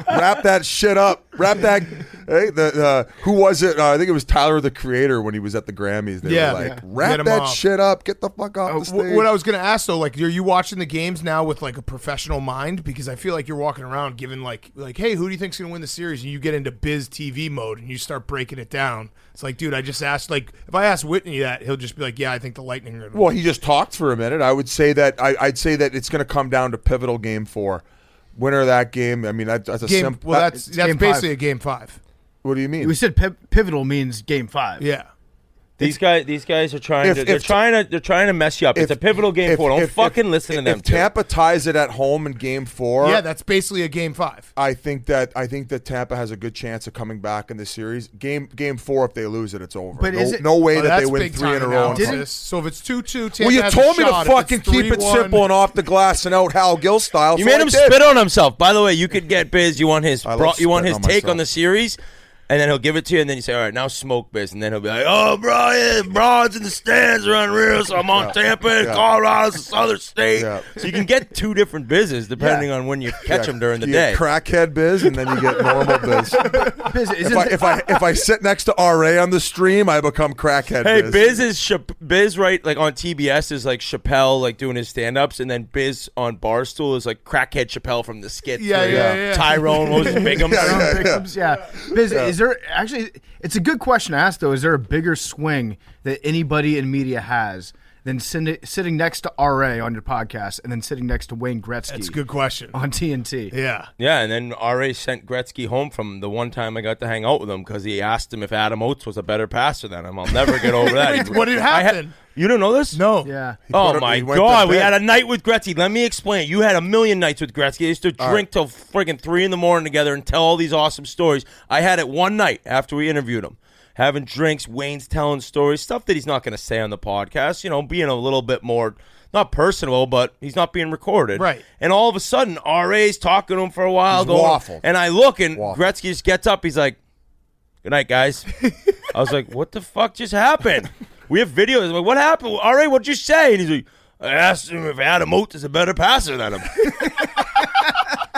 wrap that shit up. Wrap that. Hey, who was it? I think it was Tyler the Creator when he was at the Grammys. They were like, wrap Get him that off. shit up. Get the fuck off the stage. What I was going to ask though, like, are you watching the games now with like a professional mind? Because I feel like you're walking around giving like, hey, who do you think's going to win the series? And you get into Biz TV mode and you start breaking it down. It's like, dude, I just asked. Like, if I ask Whitney that, he'll just be like, yeah, I think the Lightning are going to win. Well, he just talked for a minute. I would say that I'd say that it's going to come down to pivotal game 4. Winner of that game. I mean, that's a simple. Well, that's game basically five. a game 5. What do you mean? We said pivotal means game 5. Yeah. These guys are trying to. They're trying to mess you up. It's a pivotal game 4. Don't fucking listen to them. If Tampa ties it at home in game 4, Yeah, that's basically a game 5. I think that Tampa has a good chance of coming back in the series. Game 4, if they lose it, it's over. But is it- no way Oh, that that's they win big 3 in a time row. analysis. So if it's 2-2, Tampa Well, you has told a me to shot. If fucking it's keep it 3-1 simple and off the glass and out Hal Gill style. You so made I him did. spit on himself. By the way, you could get Biz. You want his I love you want spitting his on take myself. on the series, and then he'll give it to you, and then you say, all right, now smoke Biz, and then he'll be like, oh, bro, yeah, broads in the stands are unreal, so I'm on Tampa, and Colorado's a southern state. Yeah. So you can get 2 different Bizes depending on when you catch them during the You day. get crackhead Biz, and then you get normal Biz. Biz, If I sit next to RA on the stream, I become crackhead Hey, Biz. Biz, right? Like on TBS is like Chappelle, like doing his stand-ups, and then Biz on Barstool is like crackhead Chappelle from the skit. Yeah, for, yeah. Tyrone Moses Bigham. Biz, is there actually? It's a good question to ask though. Is there a bigger swing that anybody in media has than sitting next to RA on your podcast and then sitting next to Wayne Gretzky? That's a good question. On TNT. Yeah. Yeah, and then RA sent Gretzky home from the one time I got to hang out with him because he asked him if Adam Oates was a better passer than him. I'll never get over that. Wait, what did happen? You don't know this? No. Yeah. Oh, put my he went to God. We bed. had a night with Gretzky. Let me explain. You had a million nights with Gretzky. They used to drink till friggin' 3 in the morning together and tell all these awesome stories. I had it one night after we interviewed him. Having drinks, Wayne's telling stories, stuff that he's not going to say on the podcast, being a little bit more, not personal, but he's not being recorded. Right. And all of a sudden, RA's talking to him for a while. He's waffled. And I look, and Waffled. Gretzky just gets up. He's like, good night, guys. I was like, what the fuck just happened? We have videos. I'm like, what happened? RA, what'd you say? And he's like, I asked him if Adam Oates is a better passer than him.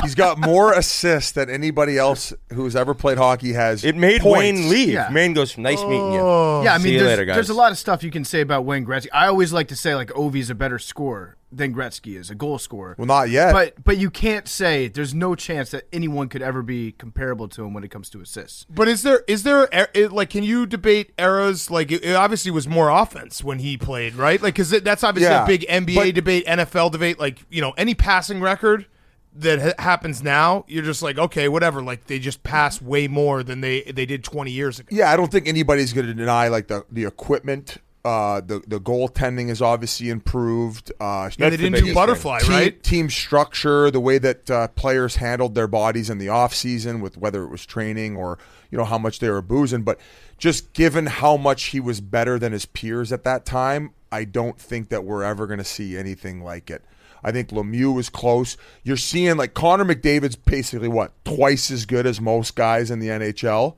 He's got more assists than anybody else who's ever played hockey has. It made points. Wayne leave. Yeah. Wayne goes, nice meeting you. Yeah, I See mean, you there's, later, guys. there's a lot of stuff you can say about Wayne Gretzky. I always like to say like Ovi's a better scorer than Gretzky is, a goal scorer. Well, not yet. But you can't say there's no chance that anyone could ever be comparable to him when it comes to assists. But is there like, can you debate eras? Like, it obviously was more offense when he played, right? Like, because that's obviously Yeah, a big NBA but- debate, NFL debate. Like, any passing record that happens now, you're just like, okay, whatever. Like, they just pass way more than they did 20 years ago. Yeah, I don't think anybody's going to deny like the equipment. The goaltending is obviously improved. Yeah, they didn't do butterfly, right? Team structure, the way that players handled their bodies in the off season, with whether it was training or how much they were boozing. But just given how much he was better than his peers at that time, I don't think that we're ever going to see anything like it. I think Lemieux was close. You're seeing like Connor McDavid's basically twice as good as most guys in the NHL,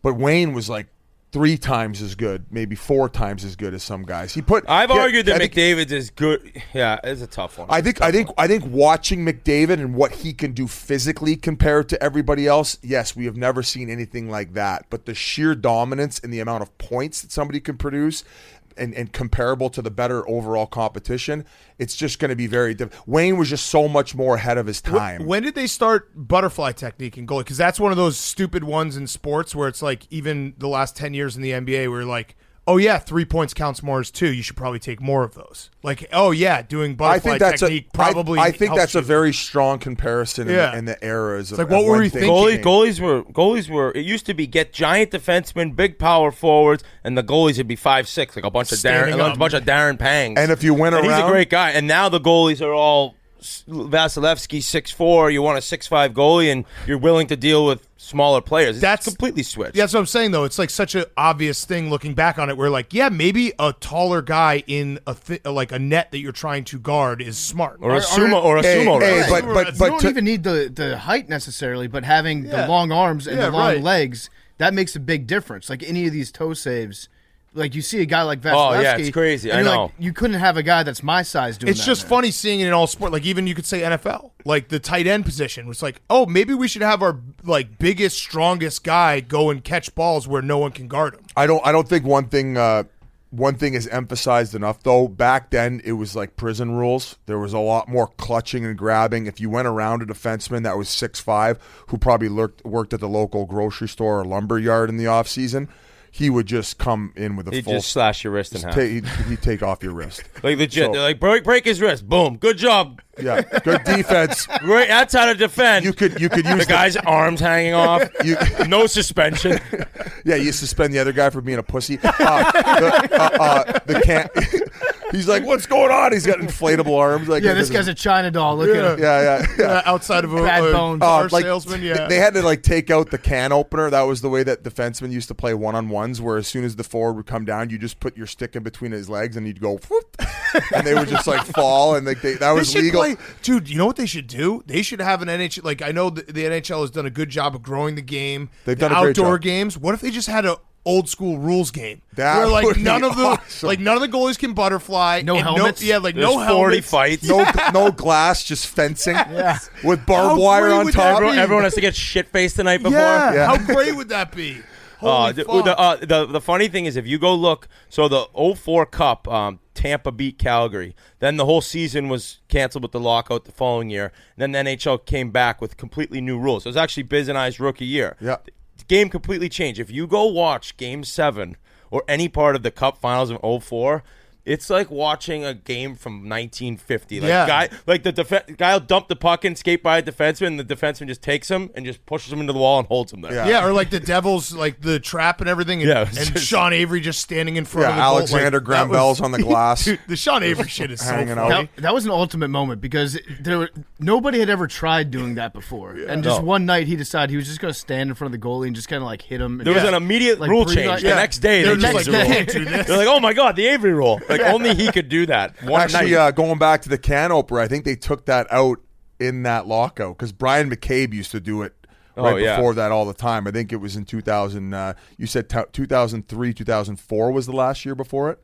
but Wayne was like 3 times as good, maybe 4 times as good as some guys. I've argued that McDavid's is good. Yeah, it's a tough one. I think watching McDavid and what he can do physically compared to everybody else, yes, we have never seen anything like that. But the sheer dominance and the amount of points that somebody can produce, and comparable to the better overall competition, it's just going to be very different. Wayne was just so much more ahead of his time. When did they start butterfly technique in goalie? Because that's one of those stupid ones in sports where it's like, even the last 10 years in the NBA, where like, oh yeah, 3 points counts more as 2. You should probably take more of those. Like, oh yeah, doing butterfly technique probably. I think helps that's you. a very strong comparison in the eras. It's like, what were we thinking? Goalies were. It used to be get giant defensemen, big power forwards, and the goalies would be 5'6", like a bunch of Standing up. Darren Pangs. And if you went and around, he's a great guy. And now the goalies are all Vasilevsky 6'4", you want a 6'5" goalie, and you're willing to deal with smaller players. That's completely switched. Yeah, that's what I'm saying, though. It's like such an obvious thing looking back on it. Where like, yeah, maybe a taller guy in like a net that you're trying to guard is smart, or a sumo. But you don't even need the height necessarily, but having the long arms and the long legs, that makes a big difference. Like any of these toe saves. Like, you see a guy like Vasilevsky. Oh, yeah, it's crazy. I know. Like, you couldn't have a guy that's my size doing that. It's just funny seeing it in all sport. Like, even you could say NFL. Like, the tight end position was like, oh, maybe we should have our, like, biggest, strongest guy go and catch balls where no one can guard him. I don't think one thing is emphasized enough, though. Back then, it was like prison rules. There was a lot more clutching and grabbing. If you went around a defenseman that was 6'5", who probably worked at the local grocery store or lumber yard in the offseason, he would just come in with a He'd full... just slash your wrist in half. He'd take off your wrist. Like legit. They're like, break his wrist. Boom. Good job. Yeah, good defense. Great. That's how to defend. You could use the guy's arms hanging off. No suspension. Yeah, you suspend the other guy for being a pussy. He's like, what's going on? He's got inflatable arms. Like, this guy's a China doll. Look at him. Yeah. Outside of a bad bones. car like, salesman, They had to like take out the can opener. That was the way that defensemen used to play one-on-ones, where as soon as the forward would come down, you just put your stick in between his legs and he'd go, whoop, and they would just like fall, and that was legal. Dude, you know what they should do? They should have an NHL. Like, I know the NHL has done a good job of growing the game. They've done a great outdoor job. games. What if they just had a old school rules game That where like would be none of the awesome. none of the goalies can butterfly, No and helmets? no There's helmets, 40 fights. No glass, just fencing. Yeah. With barbed How wire great on would top. that be? Everyone has to get shit-faced the night before. Yeah. How great would that be? Holy fuck. The funny thing is, if you go look, so the 04 Cup, Tampa beat Calgary. Then the whole season was canceled with the lockout the following year. And then the NHL came back with completely new rules. It was actually Biz and I's rookie year. Yeah. The game completely changed. If you go watch Game 7 or any part of the Cup Finals of 04, it's like watching a game from 1950. Like the guy will dump the puck and skate by a defenseman, and the defenseman just takes him and just pushes him into the wall and holds him there. Yeah, or like the Devils, like the trap and everything, and Sean Avery just standing in front of the goal. Alexander Graham Bell's on the glass. Dude, the Sean Avery shit is so Hanging funny. out. That was an ultimate moment because nobody had ever tried doing that before. And just one night he decided he was just going to stand in front of the goalie and just kind of like hit him. There was an immediate rule change. The next day, they changed the rule. They're like, oh my God, the Avery rule. Like only he could do that. Going back to the can opener, I think they took that out in that lockout because Brian McCabe used to do it before that all the time. I think it was in 2000. You said 2003, 2004 was the last year before it?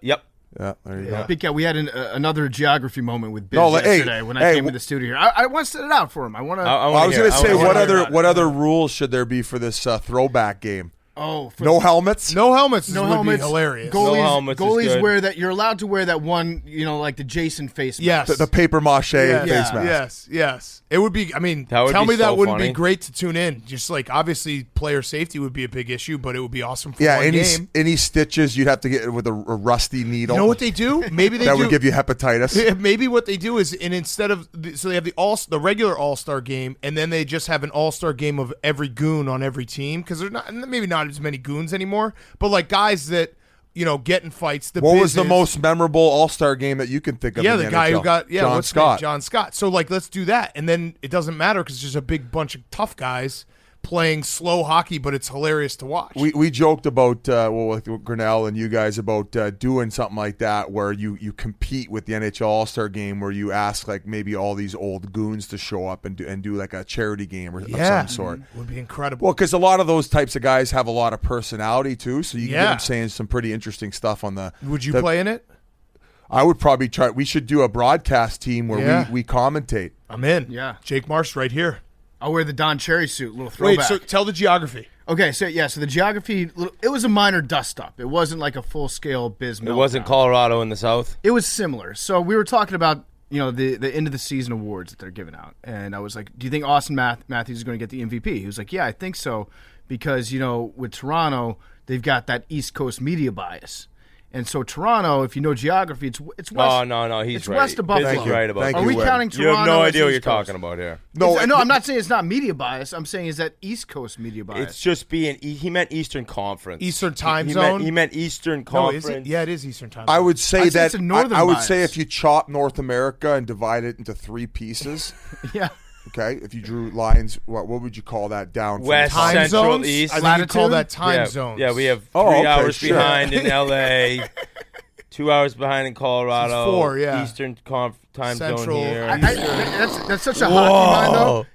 Yep. Yeah, there you go. Big Cat, we had another geography moment with Biz yesterday when I came to the studio here. I want to set it out for him. I was going to say, what other rules should there be for this throwback game? No helmets? No helmets. No would helmets. Be hilarious. Goalies, no helmets. Goalies wear that. You're allowed to wear that one. Like the Jason face mask. Yes. The paper mache face mask. Yes. It would be. I mean, tell me that so wouldn't funny. be great to tune in. Just like obviously, player safety would be a big issue, but it would be awesome for one game. Any stitches you'd have to get with a rusty needle. You know what they do? Maybe they that would give you hepatitis. Maybe what they do is, instead of so they have the regular All-Star game, and then they just have an All-Star game of every goon on every team because there's maybe not as many goons anymore, but like guys that get in fights. What was the most memorable All-Star game that you can think of? Yeah, in the NHL? guy who got John Scott. John Scott. So like, let's do that, and then it doesn't matter because it's just a big bunch of tough guys playing slow hockey, but it's hilarious to watch. We joked about with Grinnell and you guys about doing something like that where you compete with the NHL All-Star game where you ask like maybe all these old goons to show up and do like a charity game of some sort. Would be incredible. Well, because a lot of those types of guys have a lot of personality too, so you can get them saying some pretty interesting stuff on the. Would you play in it? I would probably try. We should do a broadcast team where we commentate. I'm in. Yeah, Jake Marsh right here. I'll wear the Don Cherry suit, little throwback. Wait, so tell the geography. Okay, so the geography, it was a minor dust-up. It wasn't like a full-scale biz meltdown. It wasn't Colorado in the South? It was similar. So we were talking about, the end-of-the-season awards that they're giving out. And I was like, do you think Austin Matthews is going to get the MVP? He was like, yeah, I think so. Because, with Toronto, they've got that East Coast media bias. And so Toronto, if you know geography, it's west. Oh, no, he's it's right. west of Buffalo. He's right about Thank that. Are we Whit. counting You Toronto? have no as idea what East you're Coast? talking about here. No, I'm not saying it's not media bias. I'm saying is that East Coast media bias. It's just he meant Eastern Conference. Eastern time He zone? He meant Eastern No, Conference. is it? Yeah, it is Eastern time. I zone. would say I'd say that it's a northern I would bias. say if you chop North America and divide it into 3 pieces, yeah. okay, if you drew lines, what would you call that down? from West, the top? time Central, zones. East. I think you call Latitude? that time yeah, zones. Yeah, we have 3 Oh, okay, hours sure. behind in LA, 2 hours behind in Colorado. It's 4, yeah. Eastern time zone Central. here. That's such a hockey mind, though.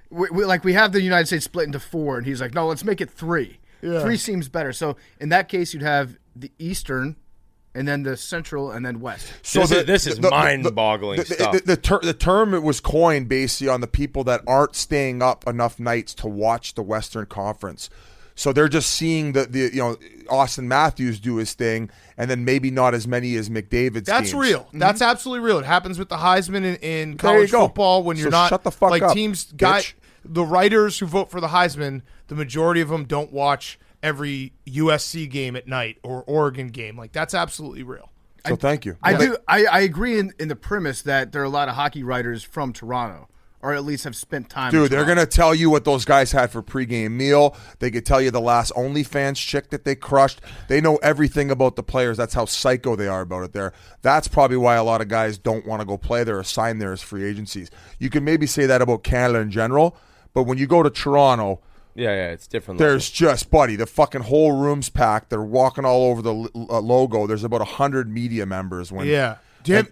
We have the United States split into 4, and he's like, no, let's make it 3. Yeah. 3 seems better. So in that case, you'd have the Eastern, and then the Central, and then West. So This is mind-boggling stuff. The term it was coined basically on the people that aren't staying up enough nights to watch the Western Conference. So they're just seeing the Austin Matthews do his thing, and then maybe not as many as McDavid's. That's teams. real. Mm-hmm. That's absolutely real. It happens with the Heisman in you college go. football when you're So not shut the fuck like up, teams. bitch. The writers who vote for the Heisman, the majority of them don't watch every USC game at night or Oregon game. Like that's absolutely real. So thank you. I agree in the premise that there are a lot of hockey writers from Toronto, or at least have spent time. in Dude, they're Toronto. going to tell you what those guys had for pregame meal. They could tell you the last OnlyFans chick that they crushed. They know everything about the players. That's how psycho they are about it there. That's probably why a lot of guys don't want to go play there or sign there as free agencies. You can maybe say that about Canada in general, but when you go to Toronto, yeah, it's different. there's just, buddy, the fucking whole room's packed. They're walking all over the logo. There's about 100 media members. Yeah.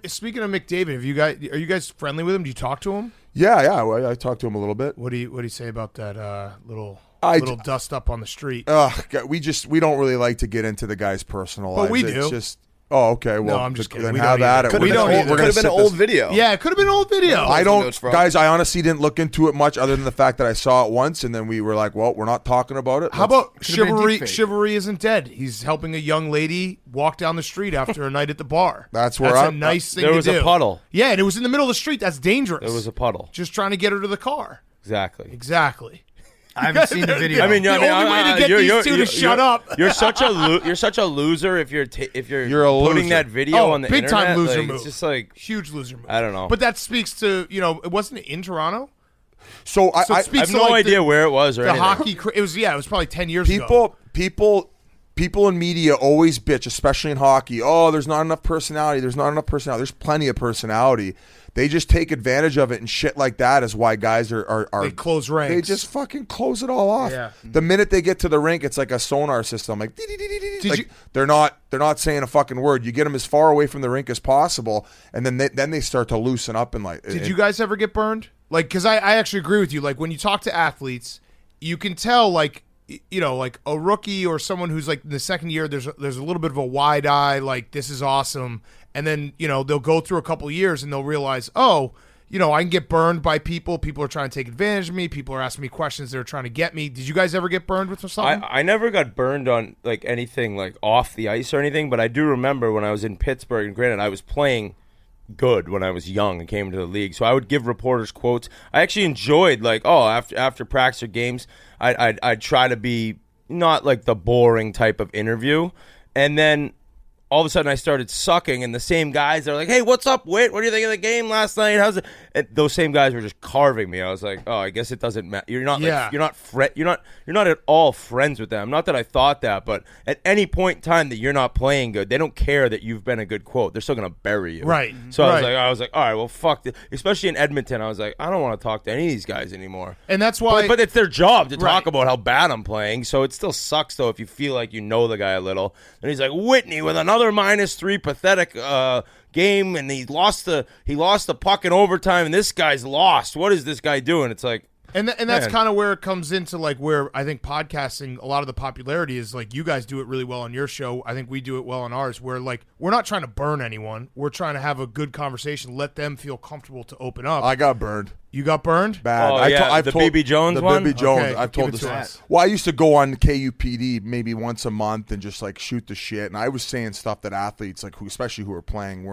Speaking of McDavid, are you guys friendly with him? Do you talk to him? Yeah. I talked to him a little bit. What do you say about that little I- dust up on the street? We don't really like to get into the guy's personal lives. But we It's do. just, oh, okay. Well, I'm just kidding. then We have don't at either. it. We don't either. Could have been an old video. Yeah, it could have been an old video. I notes don't, from. guys. I honestly didn't look into it much, other than the fact that I saw it once, and then we were like, "Well, we're not talking about it." How about Could've been a chivalry? deep fake. Chivalry isn't dead. He's helping a young lady walk down the street after a night at the bar. That's where a I'm- nice thing There to was do. a puddle. Yeah, and it was in the middle of the street. That's dangerous. There was a puddle. Just trying to get her to the car. Exactly. I haven't seen the video. I mean, The only way to get these two to shut up. You're such a loser if you're You're a putting loser. that video Oh, on the big internet. time loser like, move. It's just like Huge loser move. I don't know. But that speaks to it wasn't in Toronto. So So it I speaks have to no like idea where it was or the anything. hockey. It was probably 10 years ago. people in media always bitch, especially in hockey. Oh, there's not enough personality. There's not enough personality. There's plenty of personality. They just take advantage of it, and shit like that is why guys are They close ranks. They just fucking close it all off. Yeah. The minute they get to the rink, it's like a sonar system. Like, Did they're not saying a fucking word. You get them as far away from the rink as possible, and then they start to loosen up and like. Did you guys ever get burned? Like, because I actually agree with you. Like, when you talk to athletes, you can tell, like a rookie or someone who's like in the second year, there's a little bit of a wide eye, like, this is awesome. And then, they'll go through a couple of years and they'll realize, I can get burned by people. People are trying to take advantage of me. People are asking me questions. They're trying to get me. Did you guys ever get burned with something? I never got burned on like anything like off the ice or anything, but I do remember when I was in Pittsburgh, and granted I was playing good when I was young and came into the league, so I would give reporters quotes. I actually enjoyed after practice or games, I'd try to be not like the boring type of interview, and then all of a sudden I started sucking, and the same guys, they're like, "Hey, what's up, Whit? What do you think of the game last night? How's it?" And those same guys were just carving me. I was like, "Oh, I guess it doesn't matter. You're not you're not at all friends with them." Not that I thought that, but at any point in time that you're not playing good, they don't care that you've been a good quote. They're still gonna bury you. Right. So Right. I was like, all right, well, fuck this. Especially in Edmonton, I was like, I don't want to talk to any of these guys anymore. And that's why. But it's their job to talk Right. about how bad I'm playing, so it still sucks, though, if you feel like you know the guy a little. And he's like, Whitney with another -3 pathetic game, and he lost the puck in overtime, and this guy's lost. What is this guy doing? It's like, And that's Man. kind of where it comes into, like, where I think podcasting, a lot of the popularity is, like, you guys do it really well on your show. I think we do it well on ours, where, like, we're not trying to burn anyone. We're trying to have a good conversation, let them feel comfortable to open up. I got burned. You got burned? Bad. Oh, I've yeah, the told- BB Jones the one? BB Jones. Okay, I've give told it this. to us. Well, I used to go on KUPD maybe once a month and just like shoot the shit, and I was saying stuff that athletes, like especially who were playing,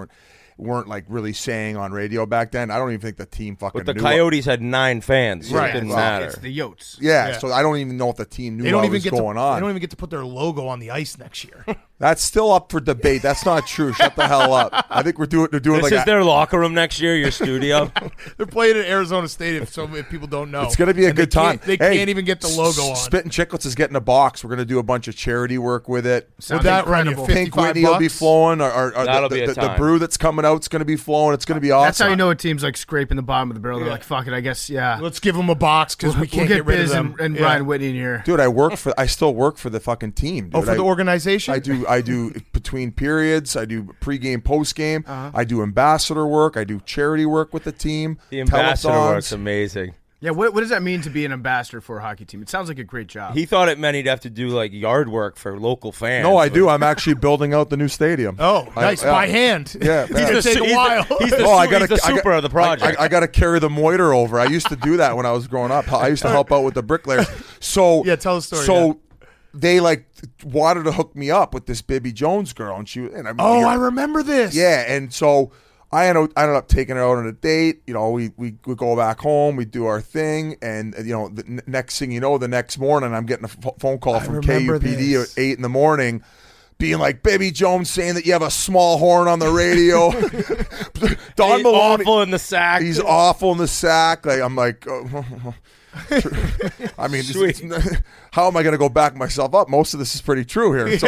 weren't like really saying on radio back then. I don't even think the team fucking but the knew. Coyotes had 9 fans, so Right. it didn't Well, matter. It's the Yotes. Yeah, Yeah. so I don't even know if the team knew They don't what even was get going to. on. They don't even get to put their logo on the ice next year. That's still up for debate. That's not true. Shut the hell up. I think they're doing This like is their locker room next year, your studio. They're playing at Arizona Stadium, so if people don't know. It's going to be a And good time. They can't even get the logo on. Spit and Chicklets is getting a box. We're going to do a bunch of charity work with it. Would that run you Pink 55 Whitney will be bucks? flowing. That'll be a The time. brew that's coming out is going to be flowing. It's going to be awesome. That's how you know a team's like scraping the bottom of the barrel. They're like, fuck it, I guess, yeah. Let's give them a box because we can't we'll get rid of Biz them. and Yeah. Ryan Whitney in here. Dude, I still work for the fucking team. Dude. Oh, for the organization? I do between periods. I do pregame, postgame. I do ambassador work. I do charity work with the team. The ambassador telethons. work's amazing. Yeah, what does that mean to be an ambassador for a hockey team? It sounds like a great job. He thought it meant he'd have to do like yard work for local fans. No, I do. I'm actually building out the new stadium. Oh, nice. By hand. Yeah. It's going to take a while. He's the, he's the super of the project. I got to carry the moiter over. I used to do that when I was growing up. I used to help out with the bricklayers. So Yeah, tell the story, So they like wanted to hook me up with this Bibby Jones girl, and I remember this. Yeah, and so I ended up taking her out on a date. You know, we go back home, we do our thing, and the next thing you know, the next morning I'm getting a phone call from remember KUPD this. at 8 in the morning, being like, Bibby Jones saying that you have a small horn on the radio. Don He's Maloney, awful in the sack. he's awful in the sack. Like I'm like. I mean, how am I going to go back myself up? Most of this is pretty true here.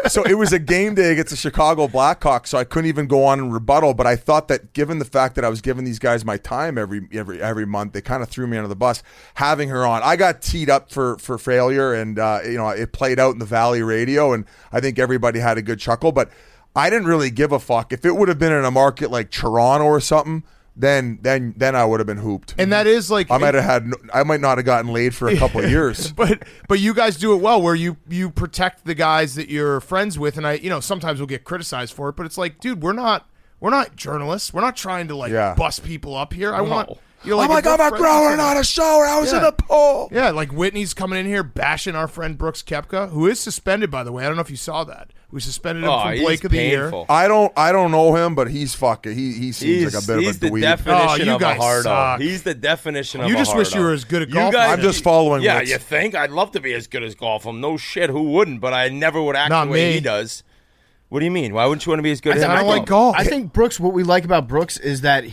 So it was a game day against the Chicago Blackhawks, so I couldn't even go on and rebuttal. But I thought that given the fact that I was giving these guys my time every month, they kind of threw me under the bus. Having her on, I got teed up for failure, and it played out in the Valley Radio, and I think everybody had a good chuckle. But I didn't really give a fuck if it would have been in a market like Toronto or something. Then I would have been hooped. And that is like I might not have gotten laid for a couple of years. But you guys do it well, where you protect the guys that you're friends with, and sometimes we'll get criticized for it, but it's like, dude, we're not journalists. We're not trying to bust people up here. I want. You're like, oh my God, I'm growling on a shower. I was in a pool. Yeah, like Whitney's coming in here bashing our friend Brooks Koepka, who is suspended, by the way. I don't know if you saw that. We suspended him from Blake of the Year. I don't know him, but he's fucking. He seems like a bit of a dweeb. He's the definition of a hardo. Suck. He's the definition of a hardo. You just wish you were as good at golf. I'm just following. Yeah, Wits. you think? I'd love to be as good as golf. No shit, who wouldn't? But I never would act Not the way me. he does. What do you mean? Why wouldn't you want to be as good as him? I don't like golf. I think Brooks. What we like about Brooks is that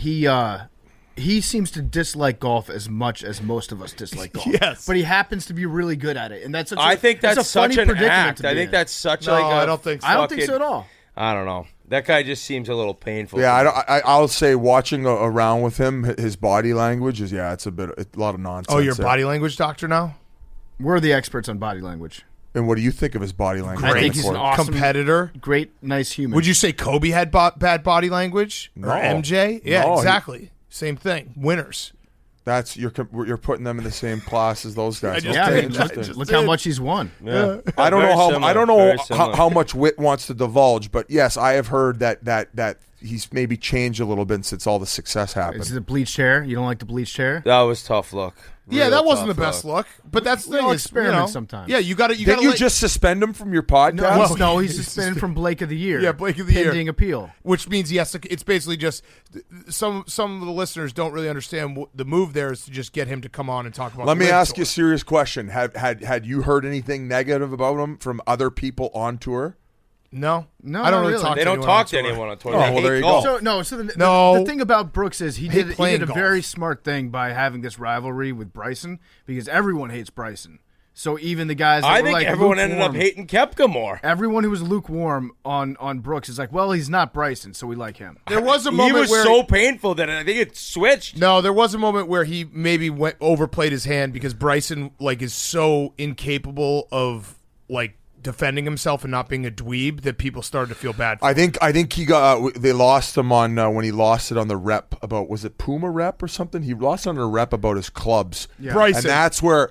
he seems to dislike golf as much as most of us dislike golf. Yes. But he happens to be really good at it. And that's I think that's a funny such an predicament act. to I be think in. that's such No, like I don't think so. I don't think so at all. I don't know. That guy just seems a little painful. Yeah, I'll say watching around with him, his body language is it's a lot of nonsense. Oh, you're a there. body language doctor now? We're the experts on body language. And what do you think of his body language? I think he's an awesome competitor. Great, nice human. Would you say Kobe had bad body language? No. Or MJ? Yeah, No, exactly. Same thing. Winners. That's you're putting them in the same class as those guys. Yeah, Okay, I mean, interesting. look how much he's won. Yeah. I don't Very know similar, I don't know very similar. how much Whit wants to divulge, but yes, I have heard that he's maybe changed a little bit since all the success happened. Is it the bleached hair? You don't like the bleached hair? That was tough look. Yeah, Real that wasn't the tough best look. But that's the We thing. all is, experiment sometimes. Yeah, you got to. Didn't you just suspend him from your podcast? No, he's suspended from Blake of the Year. Yeah, Blake of the Year. Pending appeal. Which means yes, it's basically just some of the listeners don't really understand the move. There is to just get him to come on and talk about. Let me the ask tour. you a serious question. Had you heard anything negative about him from other people on tour? No, No, I don't not really really. talk. They to don't anyone talk on to tour. anyone on tour. Oh, They well, there hate you golf. go. So the No. thing about Brooks is he Hate did playing a golf. very smart thing by having this rivalry with Bryson because everyone hates Bryson. So even the guys that I were think like everyone ended up lukewarm- hating Koepka more. Everyone who was lukewarm on Brooks is like, well, he's not Bryson, so we like him. There was a He moment was where so painful that I think it switched. No, there was a moment where he maybe overplayed his hand because Bryson is so incapable of defending himself and not being a dweeb that people started to feel bad for him. I think he got they lost him on when he lost it on the rep about, was it Puma rep or something? He lost on a rep about his clubs. Yeah. Bryson. And that's where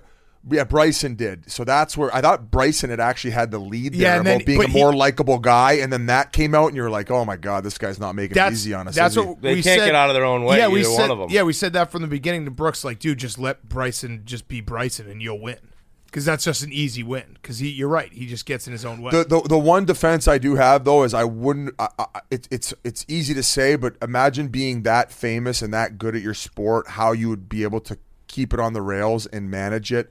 Bryson did. So that's where I thought Bryson had actually had the lead there Yeah, and then- about being but a more likable guy, and then that came out and you're like, oh my God, this guy's not making it easy on us. That's is he? what They we can't said, get out of their own way, Yeah, we either said, one of them. Yeah, we said that from the beginning to Brooks, dude, just let Bryson just be Bryson and you'll win. Because that's just an easy win. Because you're right, he just gets in his own way. The one defense I do have though is I wouldn't. It's easy to say, but imagine being that famous and that good at your sport, how you would be able to keep it on the rails and manage it,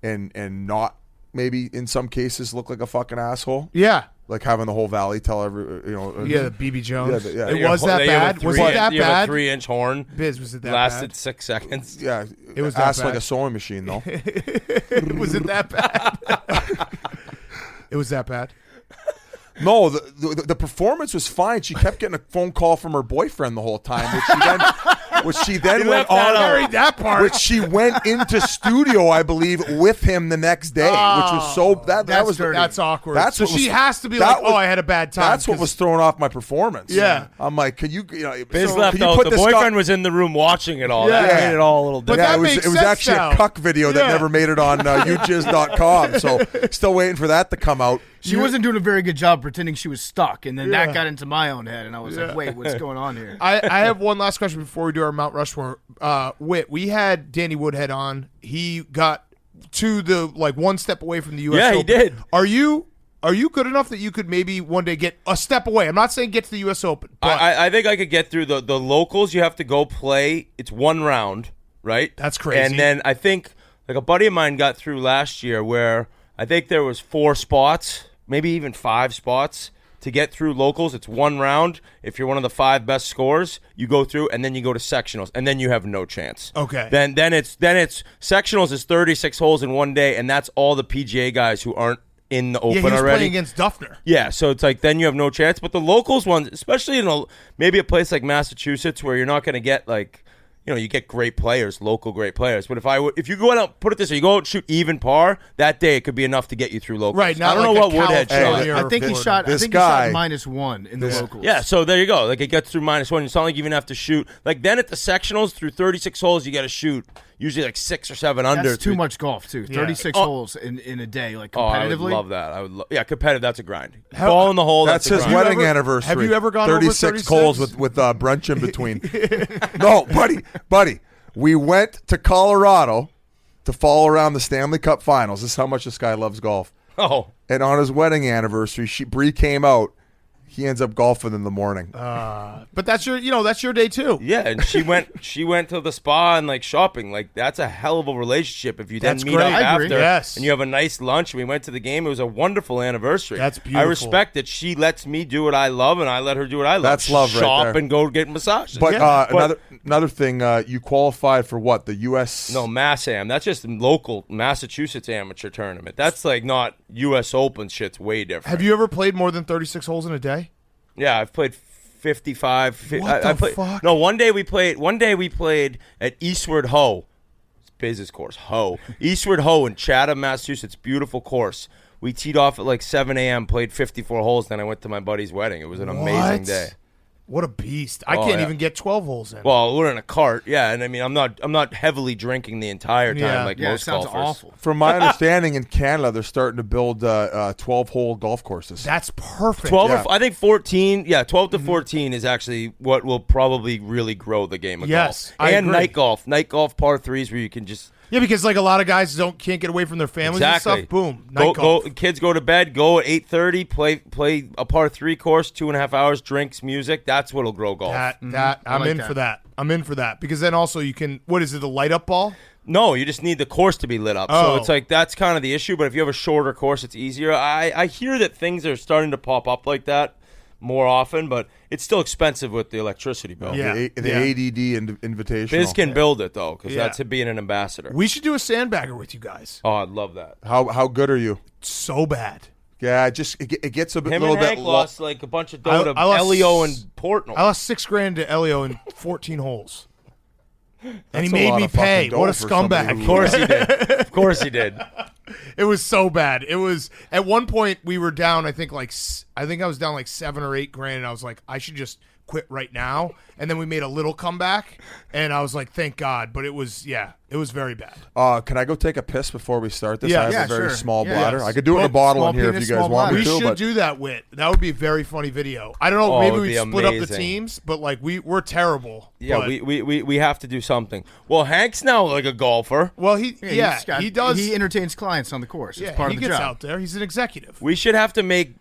and not maybe in some cases look like a fucking asshole. Yeah. Like having the whole valley tell Yeah, BB Jones. Yeah, It was that bad. Was it that You have bad? a 3-inch horn. Biz, was it that Lasted bad? 6 seconds. Yeah, It was that ass like bad. a sewing machine though. Was it that bad? It was that bad. No, the performance was fine. She kept getting a phone call from her boyfriend the whole time, which she then went on. Buried that part. Which she went into studio, I believe, with him the next day, which was so that's awkward. That's so what she was- has to be that like, was- I had a bad time. That's what 'cause- was throwing off my performance. Yeah. I'm like, can you? Biz so left can you out. put The this boyfriend guy- was in the room watching it all. Yeah. That made it all a little But different. that it was makes it was sense actually now. a cuck video that Yeah. never made it on youjizz.com. So still waiting for that to come out. She wasn't doing a very good job pretending she was stuck, and then Yeah. that got into my own head, and I was like, wait, what's going on here? I have one last question before we do our Mount Rushmore. Whit, we had Danny Woodhead on. He got to the one step away from the U.S. Yeah, he Open. did. Are you good enough that you could maybe one day get a step away? I'm not saying get to the U.S. Open, but I think I could get through the locals. You have to go play. It's one round, right? That's crazy. And then I think a buddy of mine got through last year where I think there was 4 spots, maybe even 5 spots to get through locals. It's one round. If you're one of the 5 best scorers, you go through, and then you go to sectionals, and then you have no chance. Okay. Then it's sectionals is 36 holes in one day, and that's all the PGA guys who aren't in the yeah, Open he was already. playing against Duffner. Yeah, so it's like then you have no chance. But the locals ones, especially in maybe a place like Massachusetts where you're not going to get you get great players, local great players. But if you go out, put it this way, you go out and shoot even par that day, it could be enough to get you through locals. Right. I don't know what Woodhead shot. I think he shot. I This think guy- he shot -1 in the locals. Yeah, so there you go. Like it gets through -1. It's not like you even have to shoot. Like then at the sectionals through 36 holes, you got to shoot usually like 6 or 7 under. That's too much golf too. 36 holes in a day, like Oh, I competitively. would love that. Yeah, competitive. That's a grind. Ball in the hole. That's That's his a grind. wedding anniversary. have you ever gone over 36 holes with brunch in between? No, buddy. We went to Colorado to follow around the Stanley Cup Finals. This is how much this guy loves golf. Oh, And on his wedding anniversary, Bree came out. He ends up golfing in the morning. But that's your day too. yeah, and she went to the spa and shopping. Like that's a hell of a relationship. If you then That's meet great. up I agree. after, Yes. and you have a nice lunch. We went to the game. It was a wonderful anniversary. That's I beautiful. respect that she lets me do what I love, and I let her do what I love. That's love right Shop there. and go get massages. But, Yeah. another thing, you qualified for what? The U.S. No, Mass Am. That's just local Massachusetts amateur tournament. That's not U.S. Open shit's way different. Have you ever played more than 36 holes in a day? Yeah, I've played 55. What I the played, fuck? No, one day we played at Eastward Ho. It's Biz's course, Ho. Eastward Ho in Chatham, Massachusetts. Beautiful course. We teed off at 7 a.m., played 54 holes, then I went to my buddy's wedding. It was an amazing What? day. What a beast! I Oh, can't yeah. even get 12 holes in. Well, we're in a cart, yeah, and I mean, I'm not heavily drinking the entire time Yeah. like Yeah, it most sounds golfers. awful. From my understanding, in Canada, they're starting to build 12-hole golf courses. That's perfect. 12 Yeah. I think 14, 12 to 14 is actually what will probably really grow the game of Yes, golf. I And agree. night golf par 3s where you can just Yeah, because a lot of guys can't get away from their families exactly and stuff. Boom, night go, golf. kids go to bed, go at 8:30, play a par 3 course, 2.5 hours, drinks, music. That's what'll grow golf. That I'm like in that. for that. I'm in for that because then also you can. What is it? The light up ball? No, you just need the course to be lit up. Oh. So it's that's kind of the issue. But if you have a shorter course, it's easier. I hear that things are starting to pop up like that more often, but it's still expensive with the electricity bill. Yeah. The ADD Invitational. Biz can build it though, because Yeah. that's being an ambassador. We should do a sandbagger with you guys. Oh, I'd love that. How good are you? So bad. Yeah, it gets a Him little and bit Hank lost a bunch of dough to I lost Elio and Portnoy. I lost $6,000 to Elio in 14 holes, and That's he a made lot me of fucking pay. dough What a for somebody scumbag! who- Of course he did. Of course he did. It was so bad. It was at one point we were down. I think I was down like $7 or $8,000, and I was like, I should just quit right now. And then we made a little comeback, and I was like, thank God. But it was very bad. Can I go take a piss before we start this? Yeah. I have Yeah, a very sure. small Yeah, bladder. yes. I could do it in a Well, bottle small in here if penis, you guys small want me We to. should But do that, Whit. That would be a very funny video. I don't know. Oh, maybe it would we be split up the amazing. teams, but we're terrible. Yeah, but, we have to do something. Well, Hank's now like a golfer. Well, he's got- he does. He entertains clients on the course. yeah, it's part he of the gets job. out there. He's an executive. We should have to make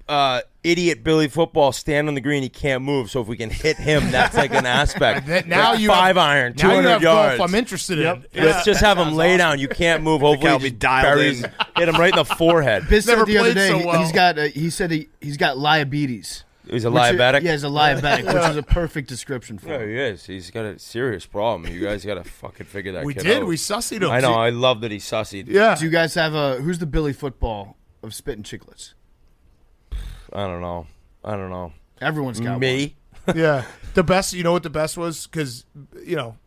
idiot Billy Football stand on the green. He can't move. So if we can hit him, that's like an aspect. Now Like you 5-iron, now you 200 have yards. golf I'm interested in. Let's just have him lay down. You can't move. Hopefully, Cal he be just dialed buries, in. hit him right in the forehead. Biz Never said the other played day so well. he said he's got diabetes. He's a Which is- diabetic. Yeah, he's a diabetic, which is a perfect description for Yeah, him. he is. He's got a serious problem. You guys got to fucking figure that We kid did. out. We sussied him. I know. I love that he sussied. Yeah. Do you guys have who's the Billy Football of Spit and Chicklets? I don't know. Everyone's got Me? Yeah. The best, you know what the best was? Because,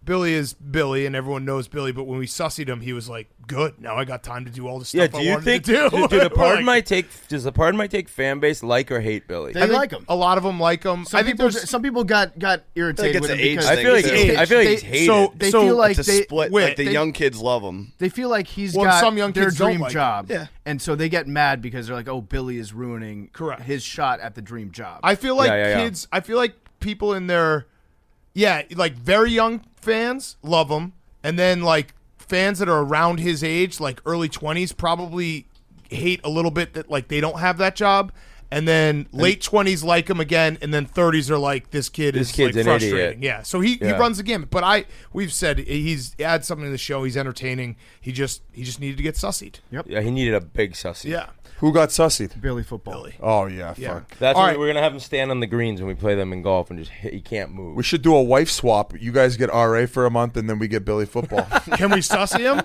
Billy is Billy and everyone knows Billy, but when we sussied him, he was like, good. Now I got time to do all the stuff Yeah. Do I you wanted think? to do. Do the pardon Like, does the pardon my take fan base like or hate Billy? They I think like him. A lot of them like him. Some I think people, there's some people got irritated it's with him an age because I thing. feel like It's I feel like they- he's hated. so- they feel like It's a they split. Whit, Like the they- young kids love him. they feel like he's Well, got some young their kids don't dream like him. job. Yeah. And so they get mad because they're like, oh, Billy is ruining Correct. his shot at the dream job. I feel like Yeah. kids, I feel like people in their, like very young fans love him. And then like fans that are around his age, like early 20s, probably hate a little bit that like they don't have that job. And then late 20s like him again, and then 30s are like this kid's kid's like an frustrating. idiot. Yeah, so he runs the gamut. But we've said he's adds something to the show. He's entertaining. He just needed to get sussied. Yeah, he needed a big sussy. Yeah, Who got sussied? Billy Football. Oh yeah, yeah. fuck. That's All what right. we're gonna have him stand on the greens when we play them in golf and just hit. He can't move. We should do a wife swap. You guys get RA for a month, and then we get Billy football. Can we sussy him?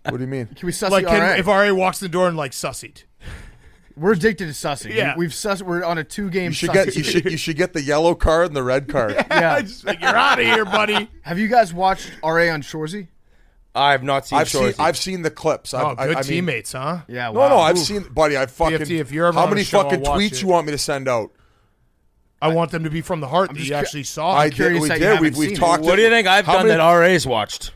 What do you mean? Can we suss Like, RA? if RA walks in the door and like sussied? We're addicted to sussing. Yeah. We're on a 2-game You should sussing. get you should get the yellow card and the red card. Yeah. Just like, you're out of here, buddy. Have you guys watched RA on Shoresy? I have not seen Shoresy. I've seen the clips. Oh, I good mean, teammates, huh? Yeah. No, wow. no, I've Oof. seen, buddy. I fucking. BFT, if you're ever how on many a show, fucking I'll watch tweets it. you want me to send out? I want them to be from the heart that just you cu- actually saw. I curious did. We that you did. haven't We've seen it. talked. What do you think I've how done many- that RA's watched?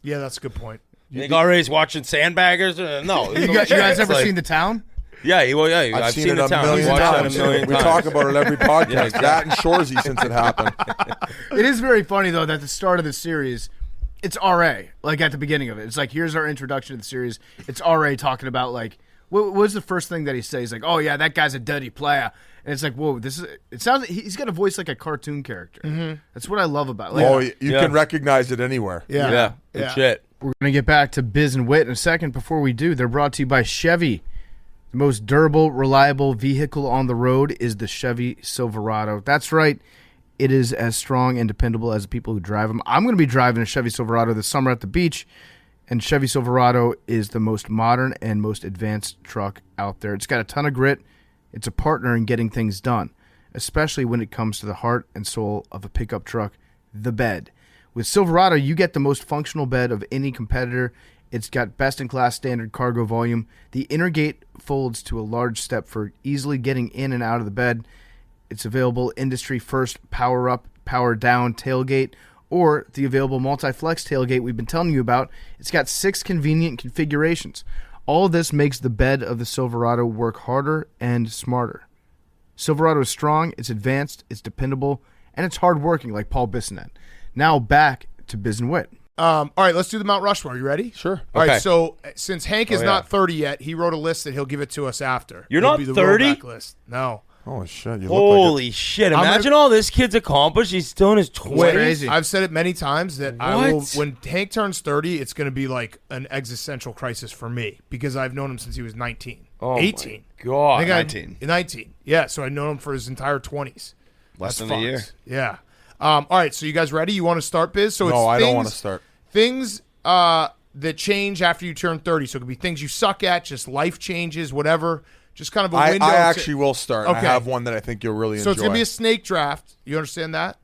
Yeah, that's a good point. You think RA's watching Sandbaggers? No. You guys ever seen The Town? Yeah, yeah. I've seen it the a town. million I've watched times. that a million We times. talk about it every podcast. Yeah, exactly. That and Shoresy since it happened. It is very funny, though, that at the start of the series, it's RA, like at the beginning of it. It's like, here's our introduction to the series. It's RA talking about, like, what was the first thing that he says? Like, oh, yeah, that guy's a dirty player. And it's like, whoa, it sounds like he's got a voice like a cartoon character. Mm-hmm. That's what I love about it. Like, Oh, you Yeah. can recognize it anywhere. Yeah, legit. We're going to get back to Biz and Whit in a second. Before we do, they're brought to you by Chevy. The most durable, reliable vehicle on the road is the Chevy Silverado. That's right. It is as strong and dependable as the people who drive them. I'm going to be driving a Chevy Silverado this summer at the beach, and Chevy Silverado is the most modern and most advanced truck out there. It's got a ton of grit. It's a partner in getting things done, especially when it comes to the heart and soul of a pickup truck, the bed. With Silverado, you get the most functional bed of any competitor. It's got best-in-class standard cargo volume. The inner gate folds to a large step for easily getting in and out of the bed. It's available industry-first power-up, power-down tailgate, or the available multi-flex tailgate we've been telling you about. It's got 6 convenient configurations. All this makes the bed of the Silverado work harder and smarter. Silverado is strong, it's advanced, it's dependable, and it's hard-working like Paul Bissonnette. Now back to Biz and Whit. All right, let's do the Mount Rushmore. You ready? Sure. All right, Okay. so since Hank is yeah. not 30 yet, he wrote a list that he'll give it to us after. You're It'll not be the 30? rollback list. No. Holy shit! You look Holy shit! I'm Imagine gonna- all this kid's accomplished. He's still in his 20s. crazy. I've said it many times that I will. What? When Hank turns 30, it's going to be like an existential crisis for me because I've known him since he was 19, Oh 18. my God. I think 19. 19. Yeah, so I've known him for his entire 20s. Less That's than a year. fucked. Yeah. All right, so you guys ready? You want to start, Biz? So No, it's I don't things- wanna start. Things that change after you turn 30. So it could be things you suck at, just life changes, whatever. Just kind of a I window. actually will start. Okay. I have one that I think you'll really So enjoy. it's going to be a snake draft. You understand that?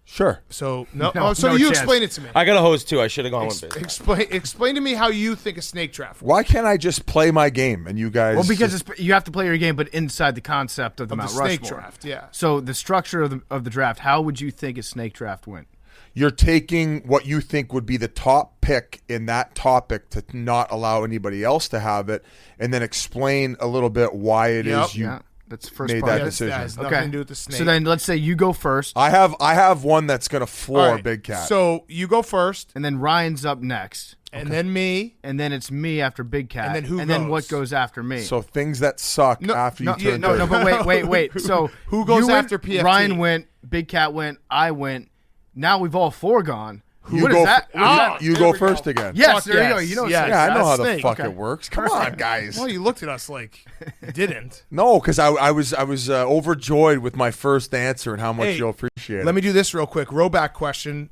Sure. So no, No, so no you chance. explain it to me. I got a hose too. I should have gone with it. Explain to me how you think a snake draft works. Why can't I just play my game and you guys? Well, because just- you have to play your game, but inside the concept of the Of the Mount snake Rushmore. draft, yeah. So the structure of the draft, how would you think a snake draft went? you're taking what you think would be the top pick in that topic to not allow anybody else to have it, and then explain a little bit why it Yep. is you. Yeah, that's the first made part. that That decision. has nothing to do with the snake. So then let's say you go first, I have one that's gonna floor All right, Big Cat. So you go first. and then Ryan's up next. and then me, and then it's me after Big Cat, And then who then goes? what goes after me. So things that suck after you turn 30. No, but wait. So Who goes you went, after PFT? Ryan went, Big Cat went, I went. Now we've all four gone. You What go is that? f- What is that? You go first again. Yes, Fuck there you go. yes. You know, Yes. Yeah, I know how the Snake. fuck Okay. it works. Come on, guys. Well, you looked at us like you didn't. No, because I was overjoyed with my first answer and how much Hey, you'll appreciate Let it. me do this real quick. Roback question.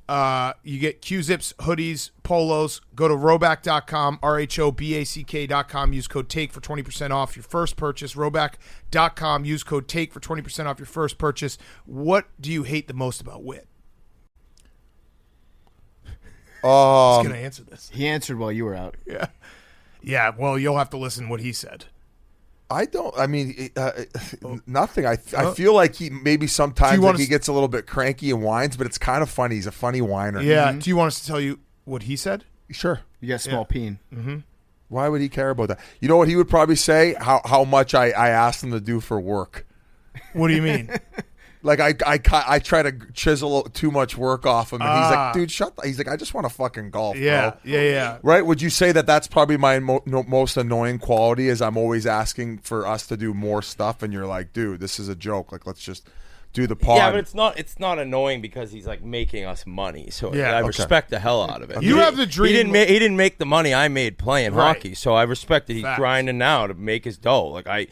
You get Q-Zips, hoodies, polos. Go to roback.com, RHOBACK.com. Use code TAKE for 20% off your first purchase. Roback.com. Use code TAKE for 20% off your first purchase. What do you hate the most about Whit? He's going to answer this. He answered while you were out. Yeah, well, you'll have to listen to what he said. I don't. I mean, nothing. I feel like he maybe sometimes want he us- gets a little bit cranky and whines, but it's kind of funny. He's a funny whiner. Yeah. Do you want us to tell you what he said? Sure. You got small peen. Why would he care about that? You know what he would probably say? How much I asked him to do for work. What do you mean? Like I try to chisel too much work off him, and he's like, "Dude, shut." He's like, "I just want to fucking golf, Yeah, bro." yeah. Right? Would you say that that's probably my most annoying quality? Is I'm always asking for us to do more stuff, and you're like, "Dude, this is a joke. Like, let's just do the pod." Yeah, but it's not annoying because he's like making us money. So Yeah, I okay. respect the hell out of it. You have the dream- He didn't make the money I made playing Right. hockey. So I respect that he's Facts. grinding now to make his dough. Like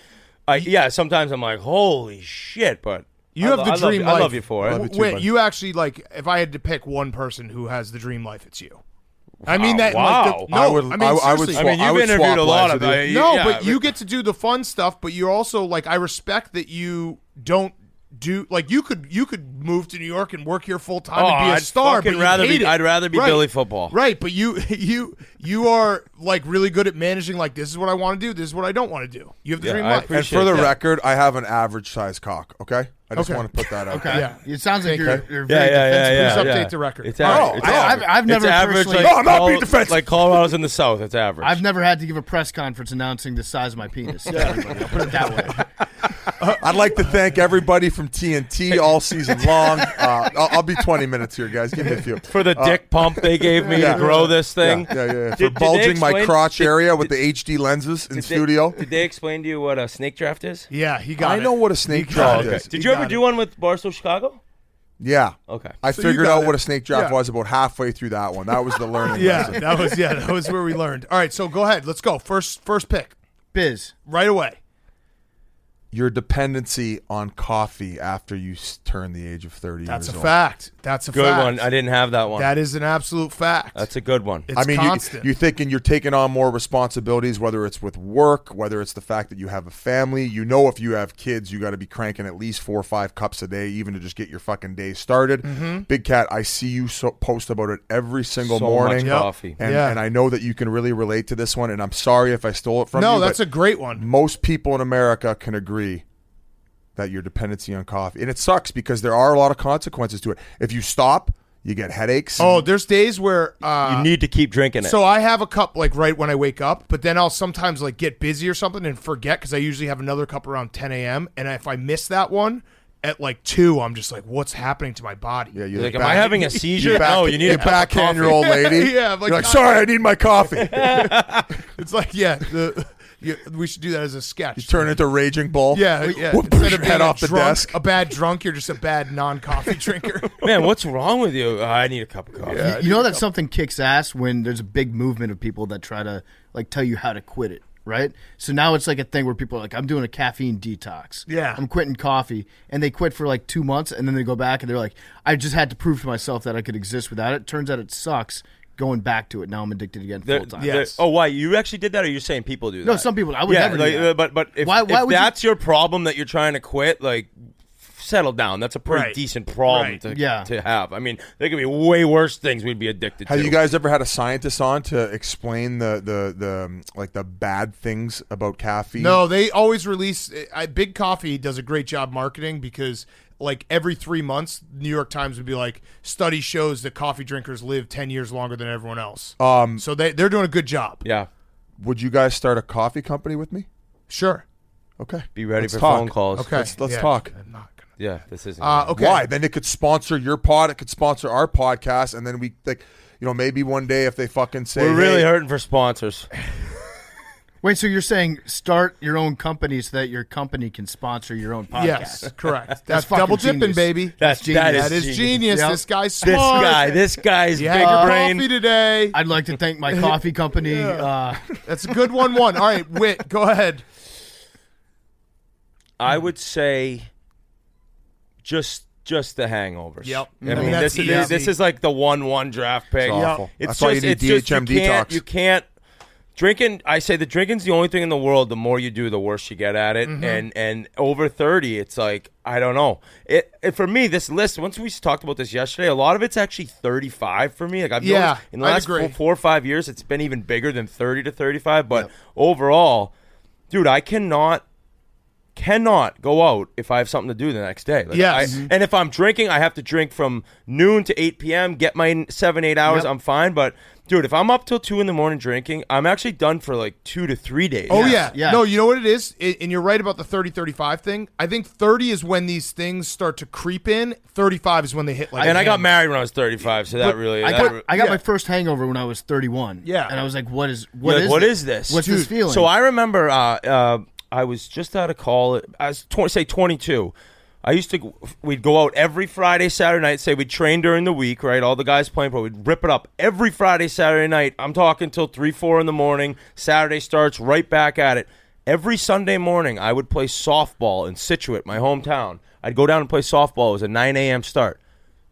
yeah, sometimes I'm like, holy shit, but You have the dream life. I love you for it. Wait, you actually like. If I had to pick one person who has the dream life, it's you. I mean that. Wow. Like, no, I would seriously. I mean, I you've would interviewed swap a lot lives of. with you. No, yeah, but you get to do the fun stuff. But you're also like, I respect that you don't do like you could move to New York and work here full time and be a I'd star. fucking But I'd rather be Right. Billy Football. Right, but you are like really good at managing. Like, this is what I want to do. This is what I don't want to do. You have the Yeah, dream I life. appreciate And for the that. record, I have an average size cock. Okay, I just Okay. want to put that out. Okay. Yeah. It sounds like Okay. you're very Yeah. Please update the record. It's Oh, average. It's I've average. never It's average. personally- Like, No, I'm not being defensive. Like Colorado's in the South. It's average. I've never had to give a press conference announcing the size of my penis. To everybody. I'll put it that way. I'd like to thank everybody from TNT all season long. I'll be 20 minutes here, guys. Give me a few. for the dick pump they gave me yeah. to grow this thing. Yeah. For Did they bulging my explain- crotch area with the HD lenses in studio. Did they explain to you what a snake draft is? Yeah, he got I it. know what a snake He got draft it. is. Did He you ever got do it. one with Barstool Chicago? Yeah. Okay. I So you figured got out it. what a snake draft Yeah. was about halfway through that one. That was the learning Yeah, lesson. that was where we learned. All right, so go ahead. Let's go. First pick Biz. right away. Your dependency on coffee after you turn the age of 30 That's a years old. fact. That's a Good fact. one. I didn't have that one. That is an absolute fact. That's a good one. It's I mean, constant. you're thinking you're taking on more responsibilities, whether it's with work, whether it's the fact that you have a family. You know, if you have kids, you got to be cranking at least 4 or 5 cups a day, even to just get your fucking day started. Mm-hmm. Big Cat, I see you post about it every single So morning. much coffee. And, Yeah. and I know that you can really relate to this one, and I'm sorry if I stole it from you. no, that's but a great one. most people in America can agree that your dependency on coffee. And it sucks because there are a lot of consequences to it. If you stop, you get headaches. Oh, there's days where You need to keep drinking it. so I have a cup like right when I wake up, but then I'll sometimes like get busy or something and forget because I usually have another cup around 10 a.m. And if I miss that one at like 2, I'm just like, what's happening to my body? Yeah, You're like, am I having a seizure? No, you need a cup of backhand coffee. your old lady. Yeah, I'm like, You're like, sorry, I need my coffee. It's like, yeah, we should do that as a sketch. You turn into Raging Bull. Yeah. Whoop, Instead your of head being off the drunk, desk. a bad drunk, you're just a bad non-coffee drinker. Man, what's wrong with you? I need a cup of coffee. You know that something kicks ass when there's a big movement of people that try to like tell you how to quit it, right? So now it's like a thing where people are like, I'm doing a caffeine detox. Yeah. I'm quitting coffee. And they quit for like 2 months and then they go back and they're like, I just had to prove to myself that I could exist without it. Turns out it sucks. Going back to it. Now I'm addicted again full time. Yes. Oh, why? You actually did that, or you're saying people do that? No, some people. I would never do that. But if, Why if would you- that's your problem that you're trying to quit, like, settle down. That's a pretty Right. decent problem Right. to have. I mean, there could be way worse things we'd be addicted Have to. you guys ever had a scientist on to explain the like the bad things about caffeine? No, they always release. Big Coffee does a great job marketing because, like, every 3 months, New York Times would be like, study shows that coffee drinkers live 10 years longer than everyone else. So they're doing a good job. Yeah. Would you guys start a coffee company with me? Sure. Okay. Be ready Let's for talk. phone calls. Okay. Let's Yeah. talk. I'm not gonna. Yeah, this isn't. Okay. Why? Then it could sponsor your pod. It could sponsor our podcast, and then we like. maybe one day if they fucking say, We're really hey, hurting for sponsors. Wait, so you're saying start your own company so that your company can sponsor your own podcast? Yes, correct. That's fucking double dipping, genius. baby. That That is is genius. Yep. This guy's smart. This guy's You big had your brain. coffee today. I'd like to thank my coffee company. That's a good 1-1. All right, Whit, go ahead. I would say just the hangovers. Yep. I I mean, mean, that's this is like the 1-1 draft pick. It's awful. It's That's why you need DHM detox. You can't drinking. I say the drinking's the only thing in the world. The more you do, the worse you get at it. And over 30, it's like I don't know. It for me, this list. Once we talked about this yesterday, a lot of it's actually 35 for me. Like I've noticed in the I'd last agree. 4 or 5 years, it's been even bigger than 30 to 35. But overall, dude, I cannot go out if I have something to do the next day. Like and if I'm drinking, I have to drink from noon to 8 p.m., get my 7-8 hours, I'm fine. But, dude, if I'm up till 2 in the morning drinking, I'm actually done for like 2 to 3 days. Oh, yeah. Yeah. No, you know what it is? And you're right about the 30-35 thing. I think 30 is when these things start to creep in. 35 is when they hit like And I got hammer. married when I was 35, so that really... I got my first hangover when I was 31. Yeah. And I was like, what is this? What's this feeling? So I remember I was just out of college. I was 22. We'd go out every Friday, Saturday night. Say we'd train during the week, right? All the guys playing pro. We'd rip it up every Friday, Saturday night. I'm talking till 3, 4 in the morning. Saturday starts, right back at it. Every Sunday morning, I would play softball in Scituate, my hometown. I'd go down and play softball. It was a 9 a.m. start.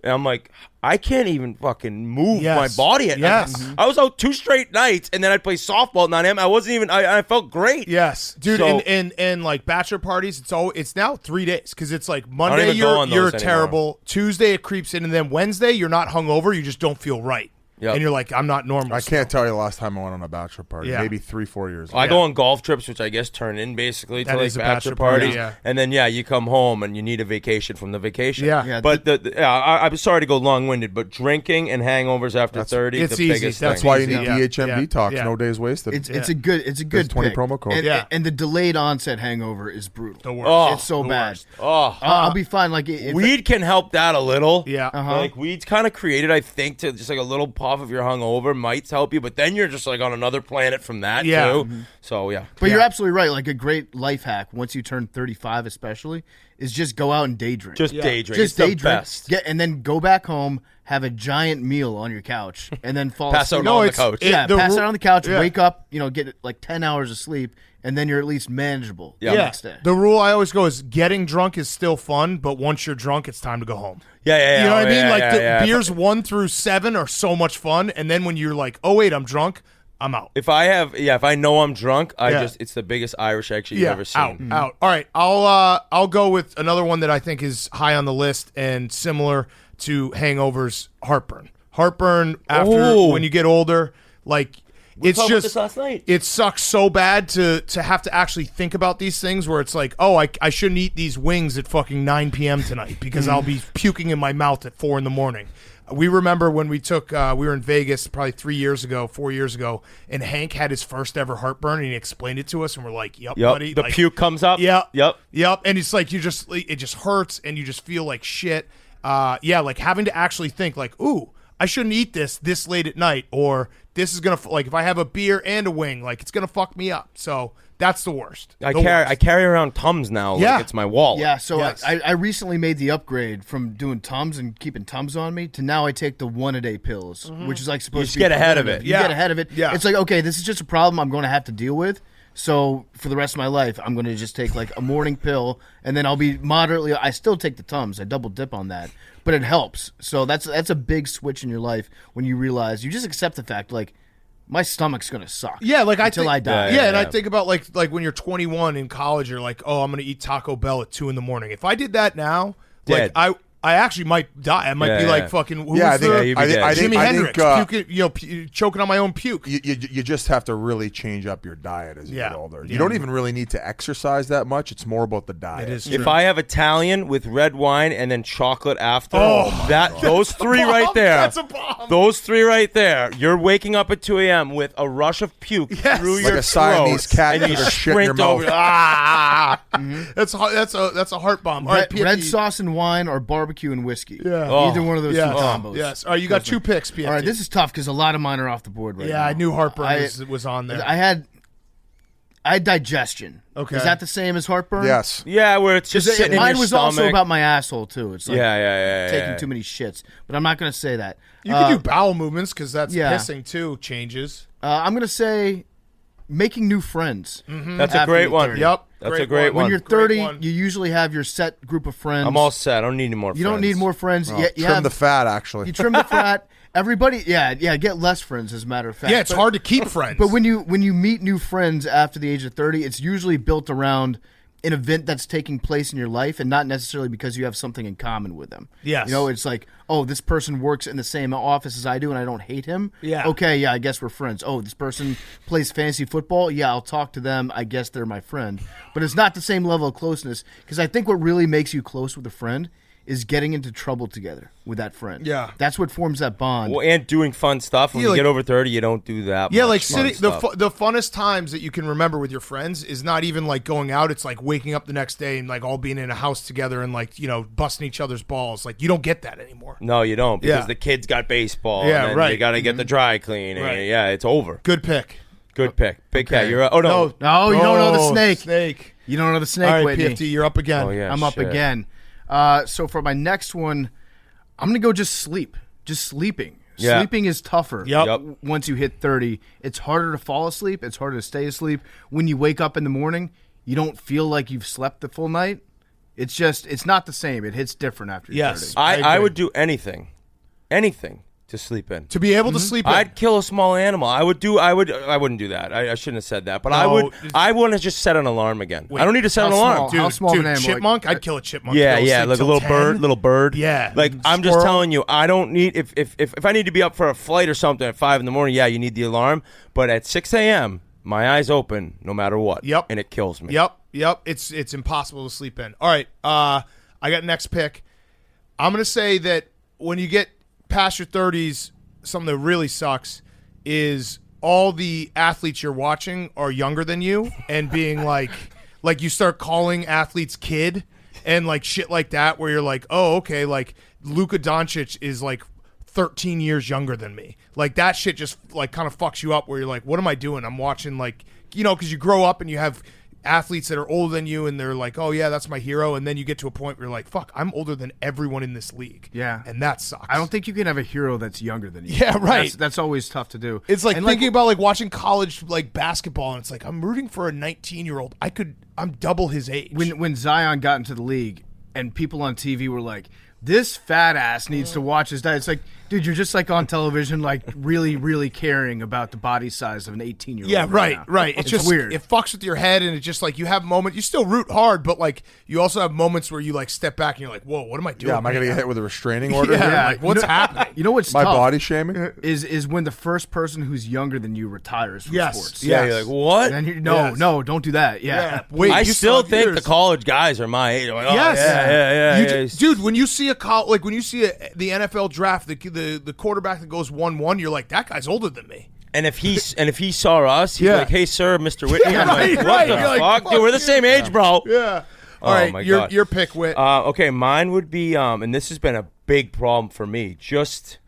And I'm like, I can't even fucking move my body at night. I was out 2 straight nights, and then I'd play softball at 9 a.m. I wasn't even. I felt great. Yes, dude, So- and like bachelor parties, it's now 3 days because it's like don't Monday even go on you're those terrible, Tuesday it creeps in, and then Wednesday you're not hungover, you just don't feel right, and you're like, I'm not normal. I can't tell you the last time I went on a bachelor party. Yeah. Maybe 3-4 years ago. I go on golf trips, which I guess turn in basically That to like is a bachelor bachelor party, parties, yeah. and then you come home and you need a vacation from the vacation. Yeah. But I'm sorry to go long-winded, but drinking and hangovers after 30, it's the easy. biggest That's thing. Why you need Yeah. DHM Yeah. detox. Yeah. No days wasted. it's a good There's 20 pick. promo code. And the delayed onset hangover is brutal. The worst. Oh, It's so the bad. worst. Oh, I'll be fine. Like if weed can help that a little. Yeah. Like weed's kind of created, I think, to just like a little puff of your hungover might help you, but then you're just like on another planet from that Yeah. too. So yeah. But you're absolutely right. Like a great life hack, once you turn 35 especially, is just go out and day drink. Just day drink. Just It's the day drink. best. And then go back home, have a giant meal on your couch, and then fall Pass out asleep. No, on the it's- couch. Yeah, the pass ru- out on the couch, yeah. wake up, get like 10 hours of sleep, and then you're at least manageable the next day. The rule I always go is getting drunk is still fun, but once you're drunk, it's time to go home. Yeah. You know what I mean? Yeah, Like yeah, the yeah. beers 1 through 7 are so much fun, and then when you're like, oh wait, I'm drunk, I'm out. If I know I'm drunk, Yeah. it's the biggest Irish exit you've ever seen. Out. All right, I'll go with another one that I think is high on the list and similar to hangovers. Heartburn after Oh. when you get older, like it's talked about just this last night. it sucks so bad to have to actually think about these things where it's like, oh, I shouldn't eat these wings at fucking 9 p.m. tonight because I'll be puking in my mouth at 4 in the morning. We remember when we were in Vegas probably 4 years ago, and Hank had his first ever heartburn, and he explained it to us, and we're like, "Yep, buddy." The like, puke comes up. Yep. Yep. And it's like it just hurts, and you just feel like shit. Like having to actually think like, ooh, I shouldn't eat this late at night, or this is gonna like if I have a beer and a wing, like it's gonna fuck me up. So that's the worst. I The worst. carry around Tums now. Yeah. Like it's my wallet. Yeah, so Yes. I recently made the upgrade from doing Tums and keeping Tums on me to now I take the 1-a-day pills, which is like supposed just to be get ahead of preventative. it. You Yeah. get ahead of it. Yeah. It's like, okay, this is just a problem I'm going to have to deal with. So for the rest of my life, I'm going to just take like a morning pill, and then I'll be moderately. I still take the Tums. I double dip on that, but it helps. So that's a big switch in your life when you realize you just accept the fact like my stomach's going to suck. Yeah, like until I die. Yeah, and I think about like when you're 21 in college, you're like, oh, I'm gonna eat Taco Bell at 2 in the morning. If I did that now, Dead. like I actually might die. I might Yeah, be like yeah. fucking who's Yeah, I the think, I think, Jimi I Hendrix, think puking, choking on my own puke. you just have to really change up your diet as you Yeah. get older. Yeah. You don't even really need to exercise that much. It's more about the diet. It is If true. I have Italian with red wine and then chocolate after, Oh, those three right there. That's a bomb. Those three right there. You're waking up at 2 a.m. with a rush of puke Yes. through Like your a Siamese throat, cat and you with a shit in your sprint over. mouth. Ah! That's a heart bomb. All right, Red PFT. sauce and wine or barbecue barbecue and whiskey. Yeah. Oh. Either one of those two combos. Yes. All right, you got 2 picks, PFT. All right, this is tough because a lot of mine are off the board right now. Yeah, I knew heartburn was on there. I had digestion. Okay. Is that the same as heartburn? Yes. Yeah, where it's just sitting in Mine your was stomach. also about my asshole too. It's like yeah. taking too many shits. But I'm not going to say that. You can do bowel movements because that's yeah. pissing too. Changes. I'm going to say making new friends. That's a after great you're one. 30. Yep. That's a great When one. you're Great 30, one. you usually have your set group of friends. I'm all set. I don't need any more friends. You don't need more friends. Oh, you trim have, the fat, actually. You trim the fat. Everybody, get less friends. As a matter of fact, Yeah, it's hard to keep friends. But when you meet new friends after the age of 30, it's usually built around an event that's taking place in your life, and not necessarily because you have something in common with them. Yes. You know, it's like, oh, this person works in the same office as I do, and I don't hate him. Yeah. Okay, yeah, I guess we're friends. Oh, this person plays fantasy football. Yeah, I'll talk to them. I guess they're my friend. But it's not the same level of closeness, because I think what really makes you close with a friend is getting into trouble together with that friend. Yeah. That's what forms that bond. Well, and doing fun stuff. When Yeah, you like- get over 30, you don't do that. Yeah, much like fun sitting. stuff. The funnest times that you can remember with your friends is not even like going out. It's like waking up the next day and like all being in a house together and like busting each other's balls. Like you don't get that anymore. No, you don't because Yeah. the kids got baseball. Yeah, and then right. You got to get the dry clean. And Right. yeah, it's over. Good pick. Good pick. Big cat. You're. Oh no. No, you don't know the snake. Snake. You don't know the snake, All right, Whitney. PFT, you're up again. Oh yeah. I'm up shit. again. So for my next one, I'm going to go just sleep. Just sleeping. Yeah. Sleeping is tougher. Yep. Once you hit 30, it's harder to fall asleep. It's harder to stay asleep. When you wake up in the morning, you don't feel like you've slept the full night. It's not the same. It hits different after you're Yes. 30. I agree. would do anything to sleep in. To be able to sleep in. I'd kill a small animal. I wouldn't do that. I shouldn't have said that. But No. I want to just set an alarm again. Wait, I don't need to set an how alarm. small? Dude, How small of dude, an animal? chipmunk? I'd kill a chipmunk. Yeah, Go yeah, sleep like a till little 10. bird. Yeah. Like I'm just Squirrel. telling you, I don't need if I need to be up for a flight or something at 5 a.m. Yeah, you need the alarm. But at 6 a.m., my eyes open no matter what. Yep. And it kills me. Yep. It's impossible to sleep in. All right. I got next pick. I'm gonna say that when you get past your 30s, something that really sucks is all the athletes you're watching are younger than you and being like you start calling athletes kid and like shit like that where you're like, oh, okay, like Luka Doncic is like 13 years younger than me. Like that shit just like kind of fucks you up where you're like, what am I doing? I'm watching like, because you grow up and you have athletes that are older than you and they're like, oh yeah, that's my hero. And then you get to a point where you're like, fuck, I'm older than everyone in this league. Yeah. And that sucks. I don't think you can have a hero that's younger than you. Yeah, right. That's always tough to do. It's like And, thinking about like watching college like basketball and it's like, I'm rooting for a 19-year-old. I'm double his age. when Zion got into the league and people on TV were like, this fat ass needs to watch his diet. It's like, dude, you're just like on television, like really, really caring about the body size of an 18-year-old. Yeah, right. now. It's just weird. It fucks with your head, and it's just like you have moments. You still root hard, but like you also have moments where you like step back and you're like, "Whoa, what am I doing?" Yeah, am I going to get hit with a restraining order? Yeah, here? like, what's happening? You know what's My tough body shaming? is when the first person who's younger than you retires from Yes. sports. Yeah, Yes. you're like, what? And then Yes. no, don't do that. Yeah. Wait, I you still have think years. the college guys are my age. I'm like, oh, Yes. yeah. You dude, when you see the NFL draft, the quarterback that goes 1-1, you're like, that guy's older than me. And if he saw us, he's Yeah. like, "Hey, sir, Mr. Whitney." Yeah, I'm like, right, what right. the You're like, fuck? fuck Dude, we're the you. same age, bro. Yeah. All Oh, right, my your God. pick, Whit. Okay, mine would be, and this has been a big problem for me, just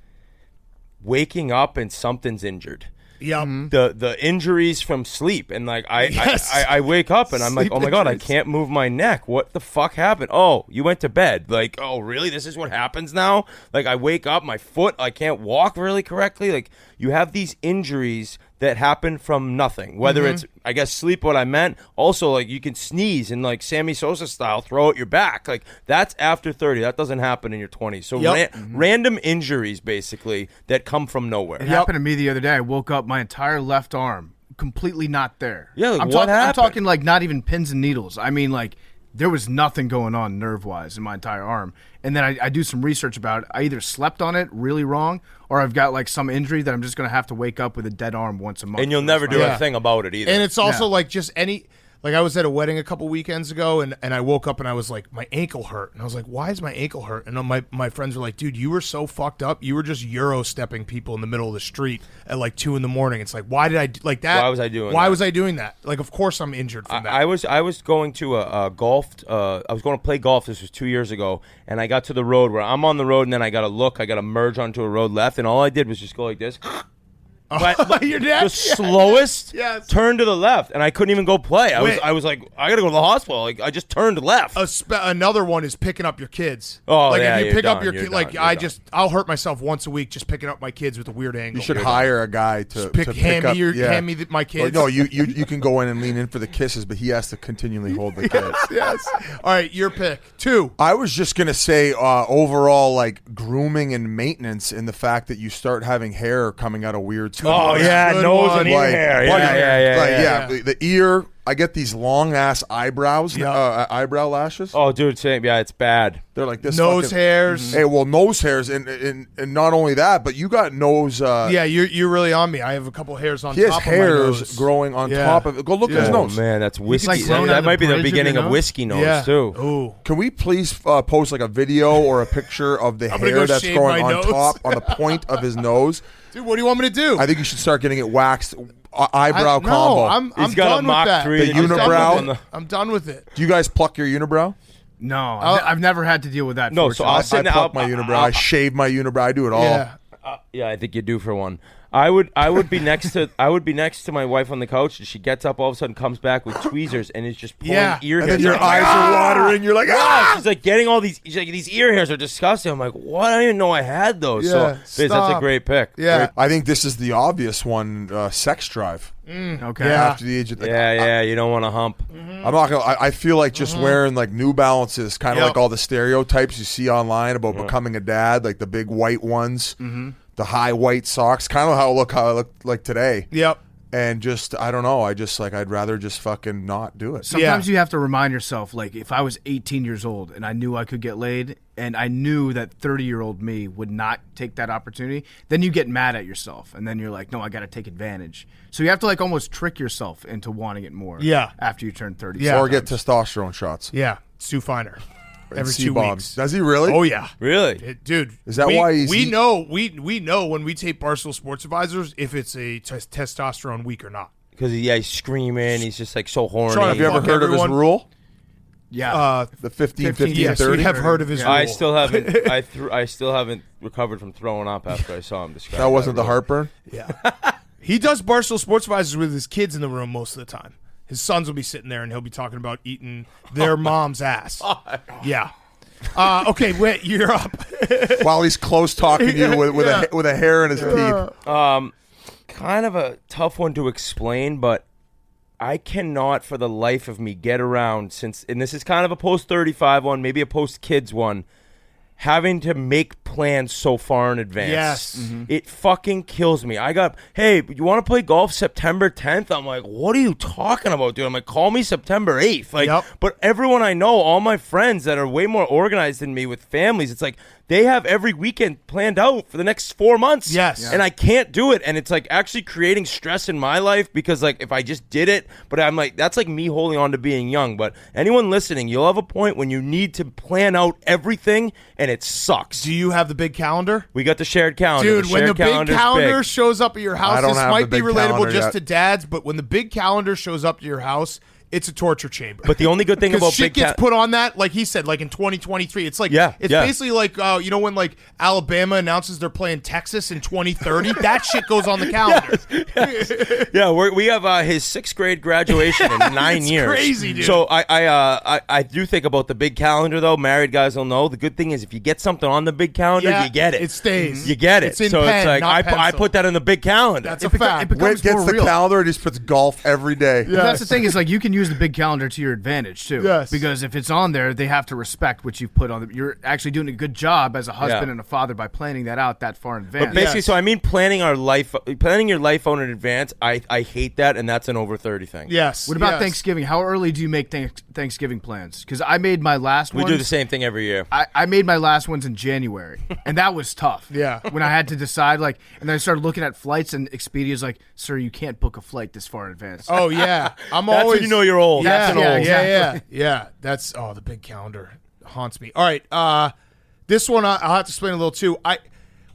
waking up and something's injured. Yep. The injuries from sleep, and like Yes. I wake up and I'm like, Sleep oh my God, I injuries. can't move my neck. What the fuck happened? Oh, you went to bed. Like, oh really? This is what happens now? Like I wake up, my foot, I can't walk really correctly. Like you have these injuries that happen from nothing. Whether it's, I guess, sleep, what I meant. Also, like, you can sneeze and, like, Sammy Sosa style, throw out your back. Like, that's after 30. That doesn't happen in your 20s. So Yep. random injuries, basically, that come from nowhere. It happened to me the other day. I woke up, my entire left arm completely not there. Yeah, like, I'm what happened? I'm talking like not even pins and needles. I mean, like there was nothing going on nerve-wise in my entire arm. And then I do some research about it. I either slept on it really wrong, or I've got like some injury that I'm just going to have to wake up with a dead arm once a month. And you'll for the never rest do of my a life. thing about it either. And it's also Yeah. like just Like I was at a wedding a couple weekends ago, and I woke up and I was like, my ankle hurt, and I was like, why is my ankle hurt? And my friends were like, dude, you were so fucked up. You were just Euro stepping people in the middle of the street at like 2 a.m. It's like, why did I like that? Why was I doing? Why that? was I doing that? Like, of course I'm injured from that. I was going to a golf. I was going to play golf. This was 2 years ago, and I got to the road where I'm on the road, and then I got to merge onto a road left, and all I did was just go like this. But You're dead? the slowest Yes. turn to the left, and I couldn't even go play. I was like, I gotta go to the hospital. Like I just turned left. Another one is picking up your kids. Oh, like yeah, if you you're pick up done, your you're kid, done, like you're done. I'll hurt myself once a week just picking up my kids with a weird angle. You should hire a guy to hand pick me up. hand me my kids. No, you can go in and lean in for the kisses, but he has to continually hold the kids. Yes. All right, your pick. 2. I was just gonna say overall, like grooming and maintenance, and the fact that you start having hair coming out of weird spots. Oh yeah, Good nose one. and ear hair. Yeah. The ear. I get these long ass eyebrows, eyebrow lashes. Oh, dude, same. Yeah, it's bad. They're like this. Nose fucking, hairs. Hey, well, nose hairs, and not only that, but you got nose. Yeah, you're really on me. I have a couple hairs on He has top of my hairs nose. growing on Yeah. top of it. Go look at his Oh nose. man, that's whiskey. like growing out that of might the be the bridge of beginning your of nose? whiskey nose Yeah. too. Ooh. Can we please post like a video or a picture of the I'm gonna hair go that's shave growing my on nose. top, on the point of his nose? Dude, what do you want me to do? I think you should start getting it waxed. Eyebrow combo. No, I'm He's got a done with Mach that. 3 The and he's done unibrow. with it. I'm done with it. Do you guys pluck your unibrow? No, I've never had to deal with that. No, so fortunately. I'll I sit down. pluck my unibrow. I shave my unibrow. I do it all. Yeah. Yeah, I think you're due for one. I would be next to my wife on the couch, and she gets up all of a sudden, comes back with tweezers, and is just pulling Yeah. ear And hairs. then your eyes are watering. You're like, ah! She's like getting all these. She's like, these ear hairs are disgusting. I'm like, what? I didn't even know I had those. Yeah, So Biz, that's a stop. great pick. Yeah. I think this is the obvious one. Sex drive. Okay. Yeah. After the age of Yeah. You don't want to hump. I'm not gonna. I feel like just wearing like New Balances, kind of Yep. like all the stereotypes you see online about becoming a dad, like the big white ones, the high white socks, kind of how I look like today. Yep. And just I don't know. I just like I'd rather just fucking not do it. Sometimes you have to remind yourself, like, if I was 18 years old and I knew I could get laid and I knew that 30-year-old me would not take that opportunity, then you get mad at yourself. And then you're like, no, I got to take advantage. So you have to, like, almost trick yourself into wanting it more after you turn 30. Yeah. Or get testosterone shots. Yeah. Stu Feiner. Every 2 C-bombs. weeks. Does he really? Oh yeah. Really? Dude, Is that why he's- we know when we tape Barstool Sports Advisors if it's a testosterone week or not. Because he's screaming. He's just like so horny. Sean, Have you ever Fuck heard of everyone. his rule? Yeah. The 15, 15, 15, Yes, 30? we have heard of his rule. I still haven't. I still haven't recovered from throwing up after I saw him describe. That wasn't the rule. heartburn? Yeah. He does Barstool Sports Advisors with his kids in the room most of the time. His sons will be sitting there and he'll be talking about eating their mom's ass. Yeah. Okay, Whit, you're up. While he's close talking to you with a hair in his teeth. Kind of a tough one to explain, but I cannot for the life of me get around and this is kind of a post-35 one, maybe a post-kids one, having to make plans so far in advance. Yes. It fucking kills me. Hey, you want to play golf September 10th? I'm like, what are you talking about, dude? I'm like, call me September 8th. Like, But everyone I know, all my friends that are way more organized than me with families, it's like, they have every weekend planned out for the next 4 months. Yes. And I can't do it. And it's like actually creating stress in my life because like if I just did it, but I'm like, that's like me holding on to being young. But anyone listening, you'll have a point when you need to plan out everything and it sucks. Do you have the big calendar? We got the shared calendar. Dude, when the big calendar's calendar big. shows up at your house, I don't this have might the be big relatable calendar just yet. to dads, but when the big calendar shows up to your house, it's a torture chamber. But the only good thing Because about shit big gets put on that, like he said, like in 2023. It's like it's yeah. basically like you know when like Alabama announces they're playing Texas in 2030. That shit goes on the calendar. Yeah, we have his 6th grade graduation in 9 It's years. crazy, dude. So I do think about the big calendar though. Married guys will know. The good thing is if you get something on the big calendar, Yeah, you get it. it stays. You get it. It's in so pen, it's like not I pencil. put that in the big calendar. That's a fact. it becomes Whit gets more the real. calendar and he just puts golf every day. But that's the thing is like you can use the big calendar to your advantage too. Yes. Because if it's on there, they have to respect what you've put on. You're actually doing a good job as a husband and a father by planning that out that far in advance. But basically, so I mean, planning your life out in advance. I hate that, and that's an over 30 thing. Yes. What about yes. Thanksgiving? How early do you make Thanksgiving plans? Because I made my last We ones. do the same thing every year. I made my last ones in January, and that was tough. Yeah. When I had to decide, like, and then I started looking at flights, and Expedia's like, "Sir, you can't book a flight this far in advance." Oh yeah, I'm That's always. when you know you're old. Yeah, That's an yeah, old. exactly. Yeah. That's the big calendar haunts me. All right, this one I'll have to explain a little too.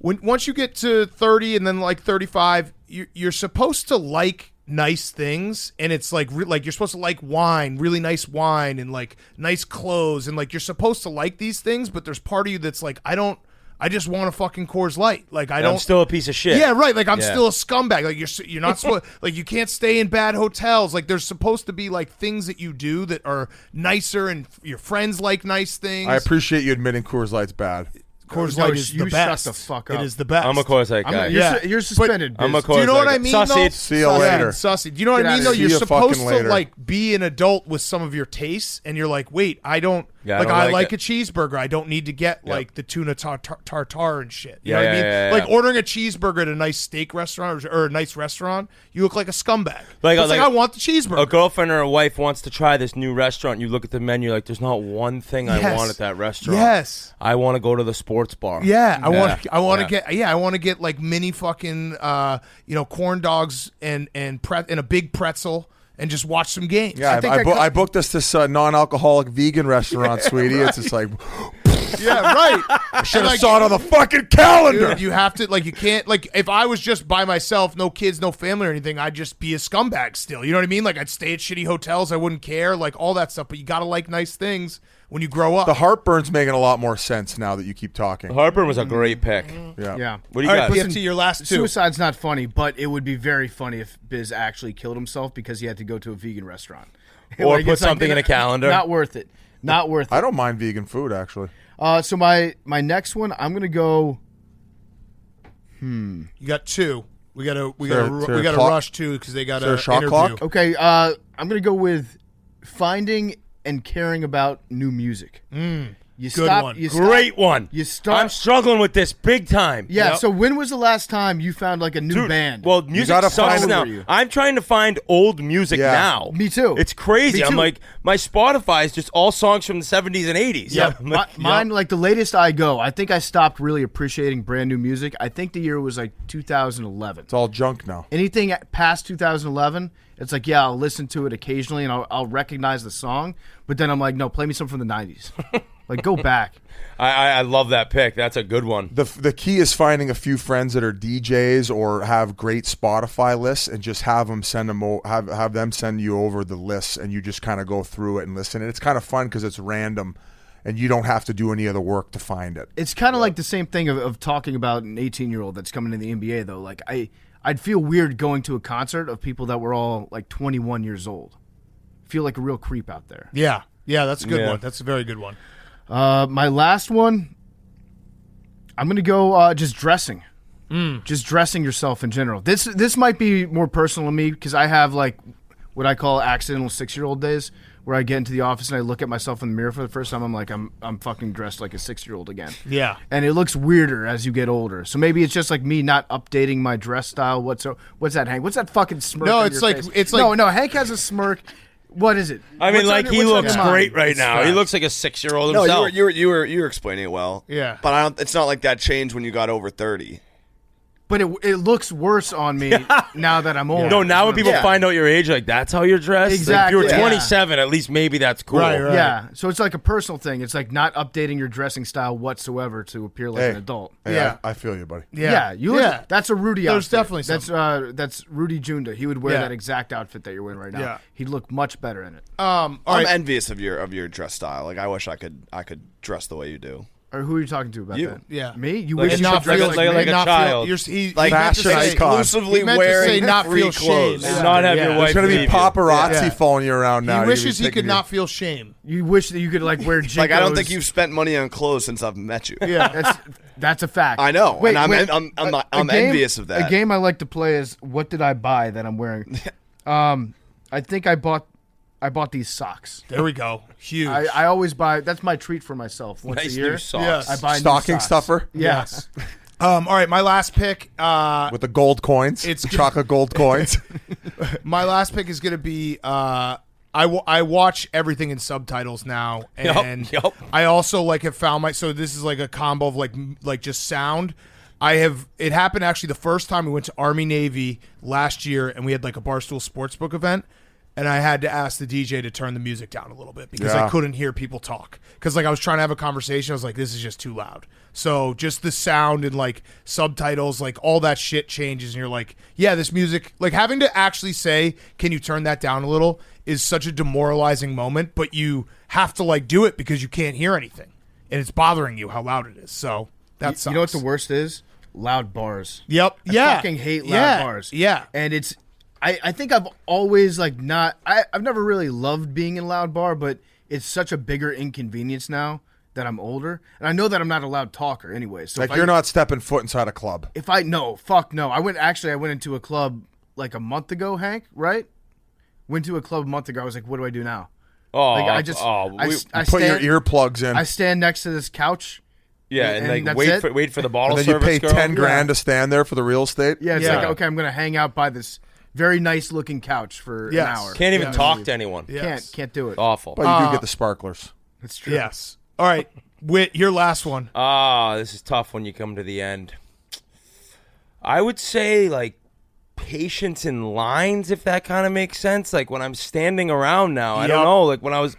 Once you get to 30 and then like 35, you're supposed to like nice things, and it's like you're supposed to like wine, really nice wine, and like nice clothes, and like you're supposed to like these things. But there's part of you that's like, I just want a fucking Coors Light. Like I'm still a piece of shit. Yeah, right. Like I'm still a scumbag. Like you're not supposed. Like you can't stay in bad hotels. Like there's supposed to be like things that you do that are nicer, and your friends like nice things. I appreciate you admitting Coors Light's bad. Coors No, Light is you the shut best. the fuck up. It is the best. I'm a Coors Light guy. You're suspended. I'm a Biz. Coors Do you know what Light I guy. mean? Sausage. See you later. Sussy. Do you know what Get I mean? outta Though here. you're See you supposed fucking to later. like be an adult with some of your tastes, and you're like, wait, I don't. Yeah, I like don't I like like it. a cheeseburger. I don't need to get like the tuna tartare and shit. You Yeah, know what I yeah, mean? yeah, Like yeah. ordering a cheeseburger at a nice steak restaurant or a nice restaurant, you look like a scumbag. Like- It's like like- I want the cheeseburger. A girlfriend or a wife wants to try this new restaurant. You look at the menu, like, there's not one thing I Yes. want at that restaurant. Yes. I want to go to the sports bar. Yeah, I want to Yeah. I want to get like mini fucking corn dogs and a big pretzel and just watch some games. Yeah, I booked us this non-alcoholic vegan restaurant, sweetie. It's just like, Yeah, right. I should have Like, saw it on the fucking calendar. dude, you have to you can't if I was just by myself, no kids, no family or anything, I'd just be a scumbag still. You know what I mean? Like I'd stay at shitty hotels, I wouldn't care, like all that stuff. But you gotta like nice things when you grow up. The heartburn's making a lot more sense now that you keep talking. Harper was a great pick. Yeah. Yeah. What do you all got? right, get to your last two. Suicide's not funny, but it would be very funny if Biz actually killed himself because he had to go to a vegan restaurant. Or Like, put it's like, something in a calendar. Not worth it. Not worth it. I don't mind vegan food, actually. So my next one, I'm gonna go. You got two. We gotta there a clock? rush two because they got there an a shot interview. clock? Okay, I'm gonna go with finding and caring about new music. You Good stop. one. You stop- Great one. You start. I'm struggling with this big time. Yeah. Yep. So when was the last time you found like a new Dude, band? Well, music gotta sucks find- now. you. I'm trying to find old music Yeah. now. Me too. It's crazy. Me I'm too. like, my Spotify is just all songs from the 70s and 80s. Yeah, I'm like, mine like the latest I go. I think I stopped really appreciating brand new music. I think the year was like 2011. It's all junk now. Anything past 2011, it's like I'll listen to it occasionally and I'll recognize the song, but then I'm like, no, play me something from the 90s. Like go back. I love that pick. That's a good one. The key is finding a few friends that are DJs or have great Spotify lists and just have them send have them send you over the lists and you just kind of go through it and listen. And it's kind of fun because it's random and you don't have to do any of the work to find it. It's kind of like the same thing of talking about an 18-year-old that's coming to the NBA though. Like I'd feel weird going to a concert of people that were all like 21 years old. Feel like a real creep out there. Yeah, that's a good Yeah. one. That's a very good one. My last one, I'm gonna go just dressing. Just dressing yourself in general. This might be more personal to me because I have like what I call accidental 6-year-old days where I get into the office and I look at myself in the mirror for the first time. I'm like, I'm fucking dressed like a 6-year-old again. Yeah. And it looks weirder as you get older. So maybe it's just like me not updating my dress style. What's that, Hank? What's that fucking smirk? No, on it's your like- face? it's like- no. Hank has a smirk. What is it? I mean, What's like on- he what's on looks your mind? great right now. He facts. looks like a 6-year-old No, himself. you were explaining it well. Yeah. But I don't. It's not like that changed when you got over 30. But it looks worse on me now that I'm older. No, now when people Yeah. find out your age, like that's how you're dressed. Exactly, Like, if you're yeah. 27, at least maybe that's cool. Right. Yeah, so it's like a personal thing. It's like not updating your dressing style whatsoever to appear like an adult. Hey, Yeah. I feel you, buddy. Yeah, you look. That's a Rudy There's outfit. definitely that's Rudy Junda. He would wear Yeah. that exact outfit that you're wearing right now. Yeah. He'd look much better in it. All I'm right. envious of your dress style. Like I wish I could dress the way you do. Or who are you talking to about You. that? Yeah. Me? You Like wish and you not could dress feel like, like me? a not child. He Like meant to fashion say- icon. Exclusively he meant to wearing say not free feel clothes. shame. Not have your Yeah. wife There's going to be leave you. paparazzi Yeah. following you around now. He You're wishes gonna he be could taking not feel shame. You wish that you could like wear Jinkos. Like I don't think you've spent money on clothes since I've met you. Yeah. That's a fact. I know, Wait, and wait, I'm a game- envious of that. A game I like to play is what did I buy that I'm wearing? I think I bought these socks. There we go. Huge. I always buy. That's my treat for myself once Nice a year. new socks. Yes. I buy new Stocking socks. stuffer Yes. All right, my last pick. with the gold coins. It's the chocolate gold coins. My last pick is going to be. I watch everything in subtitles now, and Yep. I also have found so this is like a combo of like just sound. It happened actually the first time we went to Army Navy last year, and we had like a Barstool Sportsbook event. and I had to ask the DJ to turn the music down a little bit because I Yeah. couldn't hear people talk. Because like I was trying to have a conversation, I was like, this is just too loud. So just the sound and like subtitles, like all that shit changes, and you're like, yeah, this music, like having to actually say, can you turn that down a little, is such a demoralizing moment. But you have to like do it because you can't hear anything, and it's bothering you how loud it is. So that sucks. You know what the worst is? Loud bars. Yep. I Yeah. fucking hate loud Yeah. bars. Yeah. And it's I think I've always like I've never really loved being in a loud bar, but it's such a bigger inconvenience now that I'm older. And I know that I'm not a loud talker anyway. So Like if you're not stepping foot inside a club. Fuck no. I went into a club like a month ago, Hank, right? Went to a club a month ago. I was like, what do I do now? Oh, Like I just I Put stand, your earplugs in. I stand next to this couch. yeah, and and like that's it? wait for the bottle and then you service pay girl. 10 grand to stand there for the real estate. Yeah, it's Yeah. like, okay, I'm going to hang out by this very nice looking couch for Yes. an hour. Can't even Yeah. talk to anyone. Yes. Can't do it. Awful. But you do get the sparklers. That's true. Yes. All right, Whit, your last one. This is tough when you come to the end. I would say like patience in lines, if that kind of makes sense. Like when I'm standing around now, I don't Yep. know. Like when I was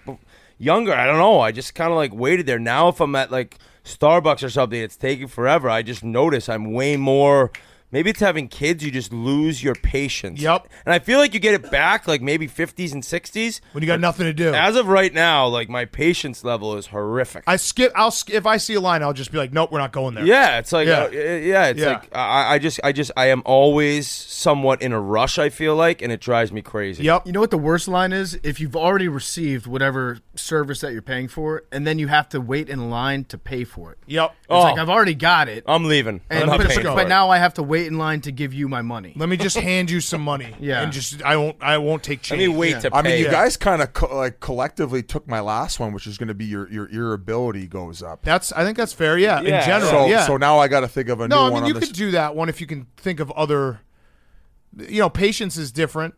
younger, I don't know. I just kind of like waited there. Now, if I'm at like Starbucks or something, it's taking forever. I just notice I'm way more. Maybe it's having kids. You just lose your patience. Yep. And I feel like you get it back, like maybe 50s and 60s. When you got nothing to do. As of right now, like my patience level is horrific. I'll skip if I see a line, I'll just be like, nope, we're not going there. Yeah, it's like, Yeah. it's Yeah. like I am always somewhat in a rush. I feel like, and it drives me crazy. Yep. You know what the worst line is? If you've already received whatever service that you're paying for, and then you have to wait in line to pay for it. Yep. It's like I've already got it, I'm leaving. and I'm not but, paying but for it. now I have to wait in line to give you my money. Let me just hand you some money. Yeah. And just I won't take Let change. me wait to pay. I mean, you Yeah. guys kind of like collectively took my last one, which is going to be your irritability goes up. I think that's fair. Yeah. Yeah. In general. So yeah. so now I got to think of a new no, I one. mean on you this. could do that one if you can think of other. Patience is different.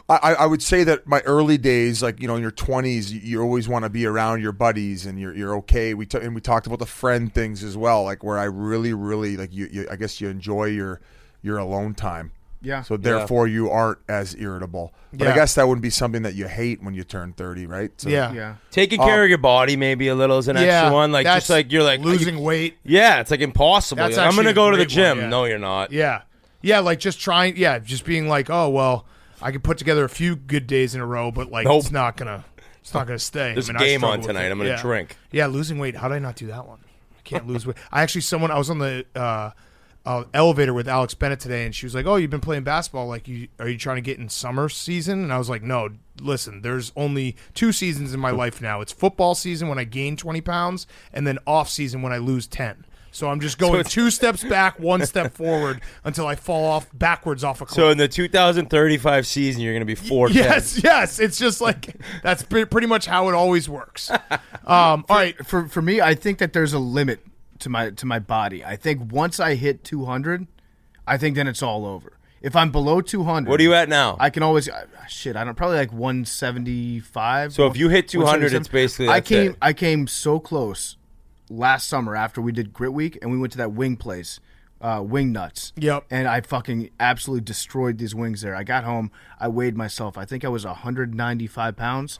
I would say that my early days, like in your 20s, you always want to be around your buddies and you're okay. We talked about the friend things as well, like where I really like you I guess you enjoy your alone time. Yeah. So therefore you aren't as irritable. But Yeah. I guess that wouldn't be something that you hate when you turn 30, right? So, Yeah. Yeah. Taking care of your body maybe a little is an extra one. Like that's just like you're like losing weight. Yeah, it's like impossible. That's You're like, I'm actually gonna a go to the great one, gym. yeah. No, you're not. Yeah. Yeah, like just trying. Yeah, just being like, oh well, I could put together a few good days in a row, but like Nope. it's not gonna stay. There's I a mean, I game struggle on with tonight. it. I'm gonna Yeah. drink. Yeah, losing weight. How did I not do that one? I can't lose weight. I was on the elevator with Alex Bennett today, and she was like, "Oh, you've been playing basketball. Like, are you trying to get in summer season?" And I was like, "No, listen. There's only 2 seasons in my life now. It's football season when I gain 20 pounds, and then off season when I lose 10." So I'm just going 2 steps back, 1 step forward until I fall backwards off a cliff. So in the 2035 season, you're gonna be 4'10". Yes. It's just like that's pretty much how it always works. All right. For me, I think that there's a limit to my body. I think once I hit 200, I think then it's all over. If I'm below 200, What are you at now? I can always I don't probably like 175. So if you hit 200, it's 177. basically I came so close last summer after we did Grit Week and we went to that wing place, Wing Nuts. Yep. And I fucking absolutely destroyed these wings there. I got home, I weighed myself. I think I was 195 pounds.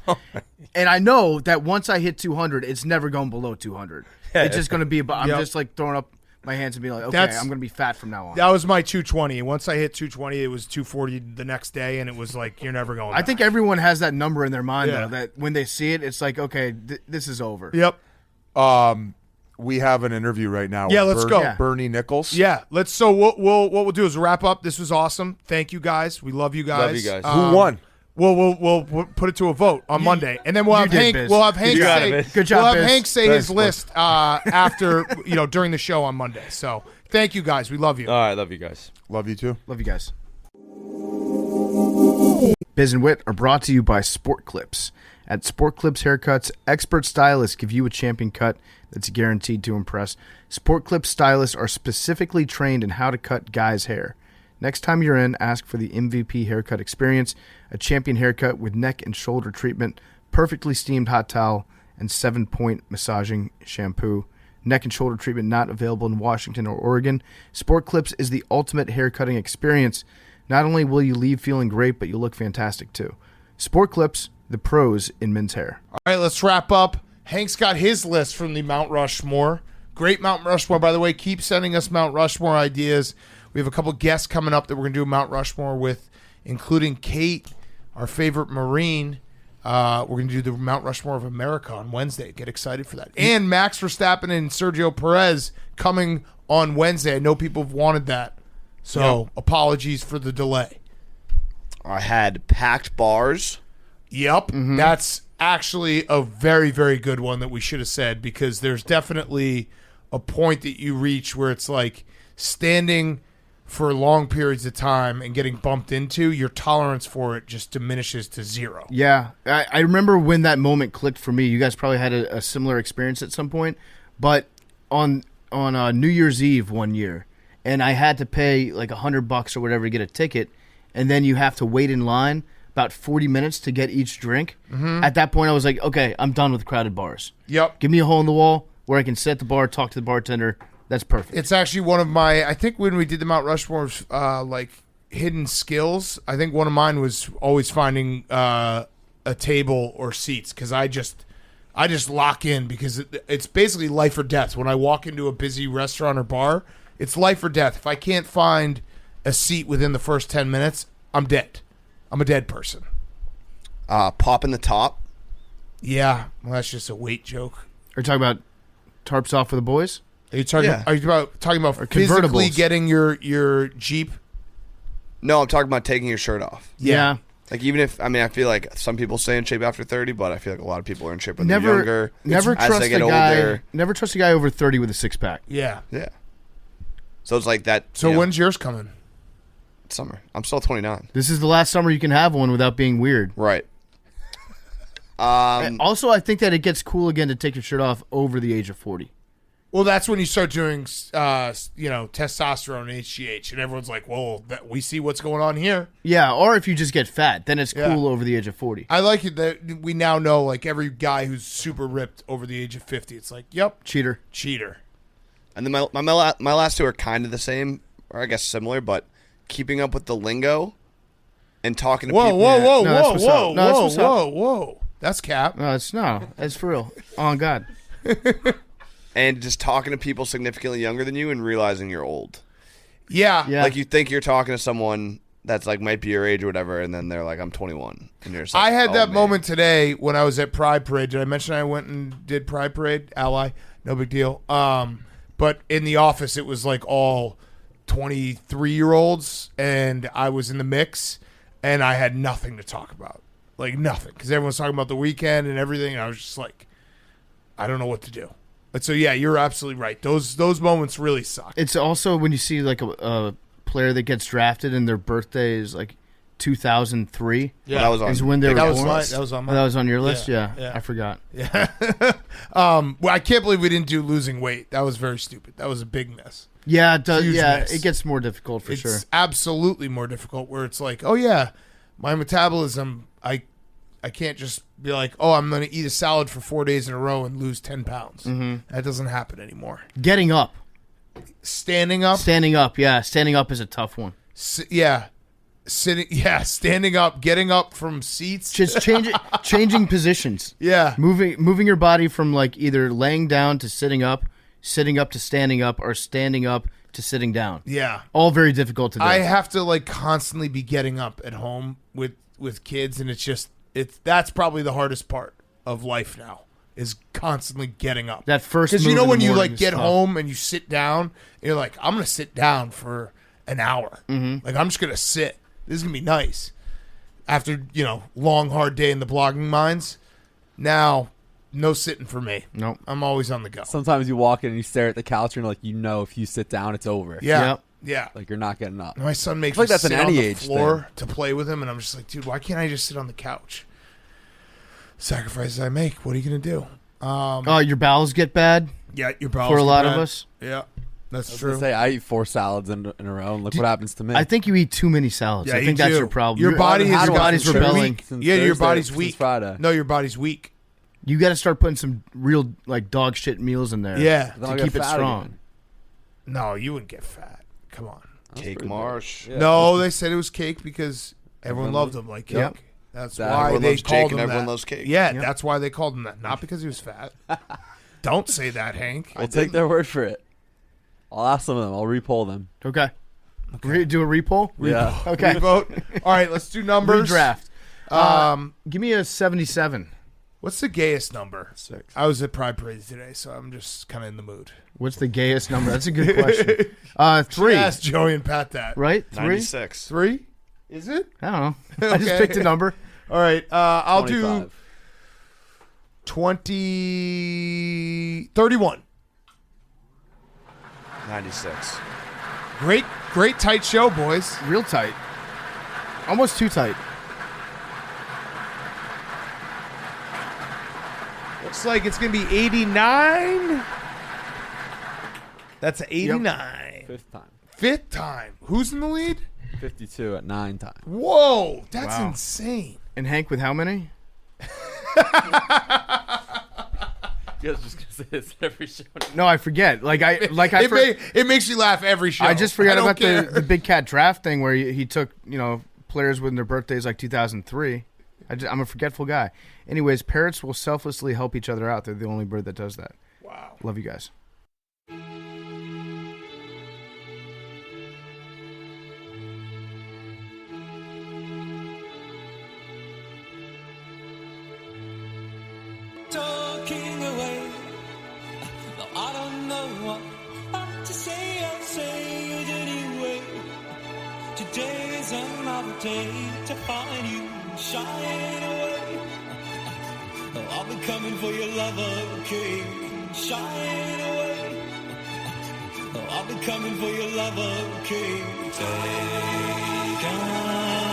And I know that once I hit 200, it's never going below 200. It's just going to be about. I'm Yep. just like throwing up my hands and being like, okay, That's- I'm going to be fat from now on. That was my 220. Once I hit 220, it was 240 the next day, and it was like you're never going I back. think everyone has that number in their mind, Yeah. though, that when they see it, it's like, okay, this is over. Yep. We have an interview right now. Yeah, with let's go. Yeah. Bernie Nichols. Yeah. So what we'll do is wrap up. This was awesome. Thank you guys. We love you guys. Love you guys. Who won? We'll put it to a vote on Monday, and then we'll you have did, Hank. Biz. We'll have Hank You got say. it, Biz. Good job, We'll have Biz. Hank say Thanks, his list after during the show on Monday. So thank you guys. We love you. All right, love you guys. Love you too. Love you guys. Biz and Whit are brought to you by Sport Clips. At Sport Clips Haircuts, expert stylists give you a champion cut that's guaranteed to impress. Sport Clips stylists are specifically trained in how to cut guys' hair. Next time you're in, ask for the MVP haircut experience, a champion haircut with neck and shoulder treatment, perfectly steamed hot towel, and 7-point massaging shampoo. Neck and shoulder treatment not available in Washington or Oregon. Sport Clips is the ultimate haircutting experience. Not only will you leave feeling great, but you'll look fantastic too. Sport Clips, the pros in men's hair. All right, let's wrap up. Hank's got his list from the Mount Rushmore. Great Mount Rushmore, by the way. Keep sending us Mount Rushmore ideas. We have a couple guests coming up that we're going to do Mount Rushmore with, including Kate, our favorite Marine. We're going to do the Mount Rushmore of America on Wednesday. Get excited for that. And Max Verstappen and Sergio Perez coming on Wednesday. I know people have wanted that. So apologies for the delay. I had packed bars. Yep. That's actually a very, very good one that we should have said, because there's definitely a point that you reach where it's like standing for long periods of time and getting bumped into, your tolerance for it just diminishes to zero. Yeah. I remember when that moment clicked for me. You guys probably had a similar experience at some point. But on New Year's Eve one year, and I had to pay like $100 or whatever to get a ticket, and then you have to wait in line about 40 minutes to get each drink. At that point, I was like, okay, I'm done with crowded bars. Yep. Give me a hole in the wall where I can sit at the bar, talk to the bartender. That's perfect. It's actually one of my, I think when we did the Mount Rushmore, like hidden skills, I think one of mine was always finding a table or seats, because I just lock in, because it's basically life or death. When I walk into a busy restaurant or bar, it's life or death. If I can't find a seat within the first 10 minutes, I'm dead. I'm a dead person. Popping the top. Yeah, well, that's just a weight joke. Are you talking about tarps off for the boys? Are you talking? Yeah. Are you talking about Or physically convertibles? getting your Jeep? No, I'm talking about taking your shirt off. Yeah. Like, even if, I mean, I feel like some people stay in shape after 30, but I feel like a lot of people are in shape when they're Never, younger. never As trust they a get guy. older. Never trust a guy over 30 with a six pack. Yeah. Yeah. So it's like that. So you know, when's yours coming? summer? I'm still 29. This is the last summer you can have one without being weird. Right. Also, I think that it gets cool again to take your shirt off over the age of 40. Well, that's when you start doing, testosterone and HGH, and everyone's like, "Well, we see what's going on here." Yeah, or if you just get fat, then it's Yeah. cool over the age of 40. I like it that we now know, like, every guy who's super ripped over the age of 50, it's like, "Yep, Cheater. cheater." And then my last two are kind of the same, or I guess similar, but keeping up with the lingo and talking to Whoa, people. whoa, whoa, No, that's whoa, what's whoa, up. No, that's whoa, what's up. whoa, whoa! That's cap. No, it's for real. Oh, God. And just talking to people significantly younger than you and realizing you're old. Yeah, Yeah. Like, you think you're talking to someone that's like might be your age or whatever, and then they're like, I'm 21. And you're just like, I had oh, that man. moment today when I was at Pride Parade. Did I mention I went and did Pride Parade? Ally, no big deal. But in the office, it was like all 23-year-olds, and I was in the mix, and I had nothing to talk about, like nothing, because everyone's talking about the weekend and everything, and I was just like, I don't know what to do. But so yeah, you're absolutely right. Those moments really suck. It's also when you see like a player that gets drafted and their birthday is like 2003. Yeah, Well, that was on. Is when they that were was born. mine. That was on Oh, mine. that was on your list? Yeah, Yeah, yeah. I forgot. Well, I can't believe we didn't do losing weight. That was very stupid. That was a big miss. Yeah, it does. Huge Yeah, miss. it gets more difficult for It's sure. absolutely more difficult, where it's like, oh yeah, my metabolism, I can't just be like, oh, I'm going to eat a salad for 4 days in a row and lose 10 pounds. That doesn't happen anymore. Getting up. Standing up, Standing up, yeah. Standing up is a tough one. standing up, getting up from seats. Just changing positions. Yeah. Moving your body from like either laying down to sitting up to standing up, or standing up to sitting down. Yeah. All very difficult to do. I have to like constantly be getting up at home with kids, and that's probably the hardest part of life now, is constantly getting up. That first because you move know in when the you morning like is get tough. home and you sit down, and you're like, I'm gonna sit down for an hour. Like, I'm just gonna sit. This is gonna be nice. After long hard day in the blogging mines. Now, no sitting for me. Nope. I'm always on the go. Sometimes you walk in and you stare at the couch and you're like, if you sit down, it's over. Yeah, Yep. yeah. Like, you're not getting up. My son makes I feel like me that's sit an on any the age floor to play with him, and I'm just like, dude, why can't I just sit on the couch? Sacrifices I make. What are you gonna do? Oh, your bowels get bad Yeah, your bowels for a get lot bad. of us. Yeah, that's I was true. gonna say, I eat 4 salads in a row, and look what happens to me. I think you eat too many salads. Yeah, I think you that's do. your problem. Your body your has body's gotten rebelling. weak. Since Yeah, your Thursday, body's since weak. Friday. No, your body's weak. You got to start putting some real like dog shit meals in there. Yeah. Then I'll to get keep it fat strong. again. No, you wouldn't get fat. Come on. Cake Marsh. Yeah. No, they said it was cake because everyone loved them like cake. Yep. That's That- why Everyone they loves Jake called and him everyone that. loves cake. Yeah, that's why they called him that. Not because he was fat. Don't say that, Hank. We'll take their word for it. I'll ask some of them. I'll repoll them. Okay. Do a repoll? Yeah. Okay. Vote. All right, let's do numbers. Redraft. Give me a 77. What's the gayest number? 6. I was at Pride Parade today, so I'm just kind of in the mood. What's the gayest number? That's a good question. 3. Ask Joey and Pat that. Right? 3? 96. 3? Is it? I don't know. I just Okay. picked a number. All right, I'll 25. do 31. 96. Great tight show, boys. Real tight. Almost too tight. Looks like it's going to be 89. That's 89. Fifth time. Who's in the lead? 52 at 9 times. Whoa, that's Wow. insane. And Hank with how many? You guys just gonna say this every show. No, I forget. It makes you laugh every show. I just forgot don't about care. the Big Cat draft thing where he took, players when their birthdays like 2003. I'm a forgetful guy. Anyways, parrots will selflessly help each other out. They're the only bird that does that. Wow. Love you guys. Talking away. No, I don't know what to say. I'll say it anyway. Today is another day to find you shining away. Oh, I'll be coming for your love, okay? Shining away. Oh, I'll be coming for your love, okay? Take on.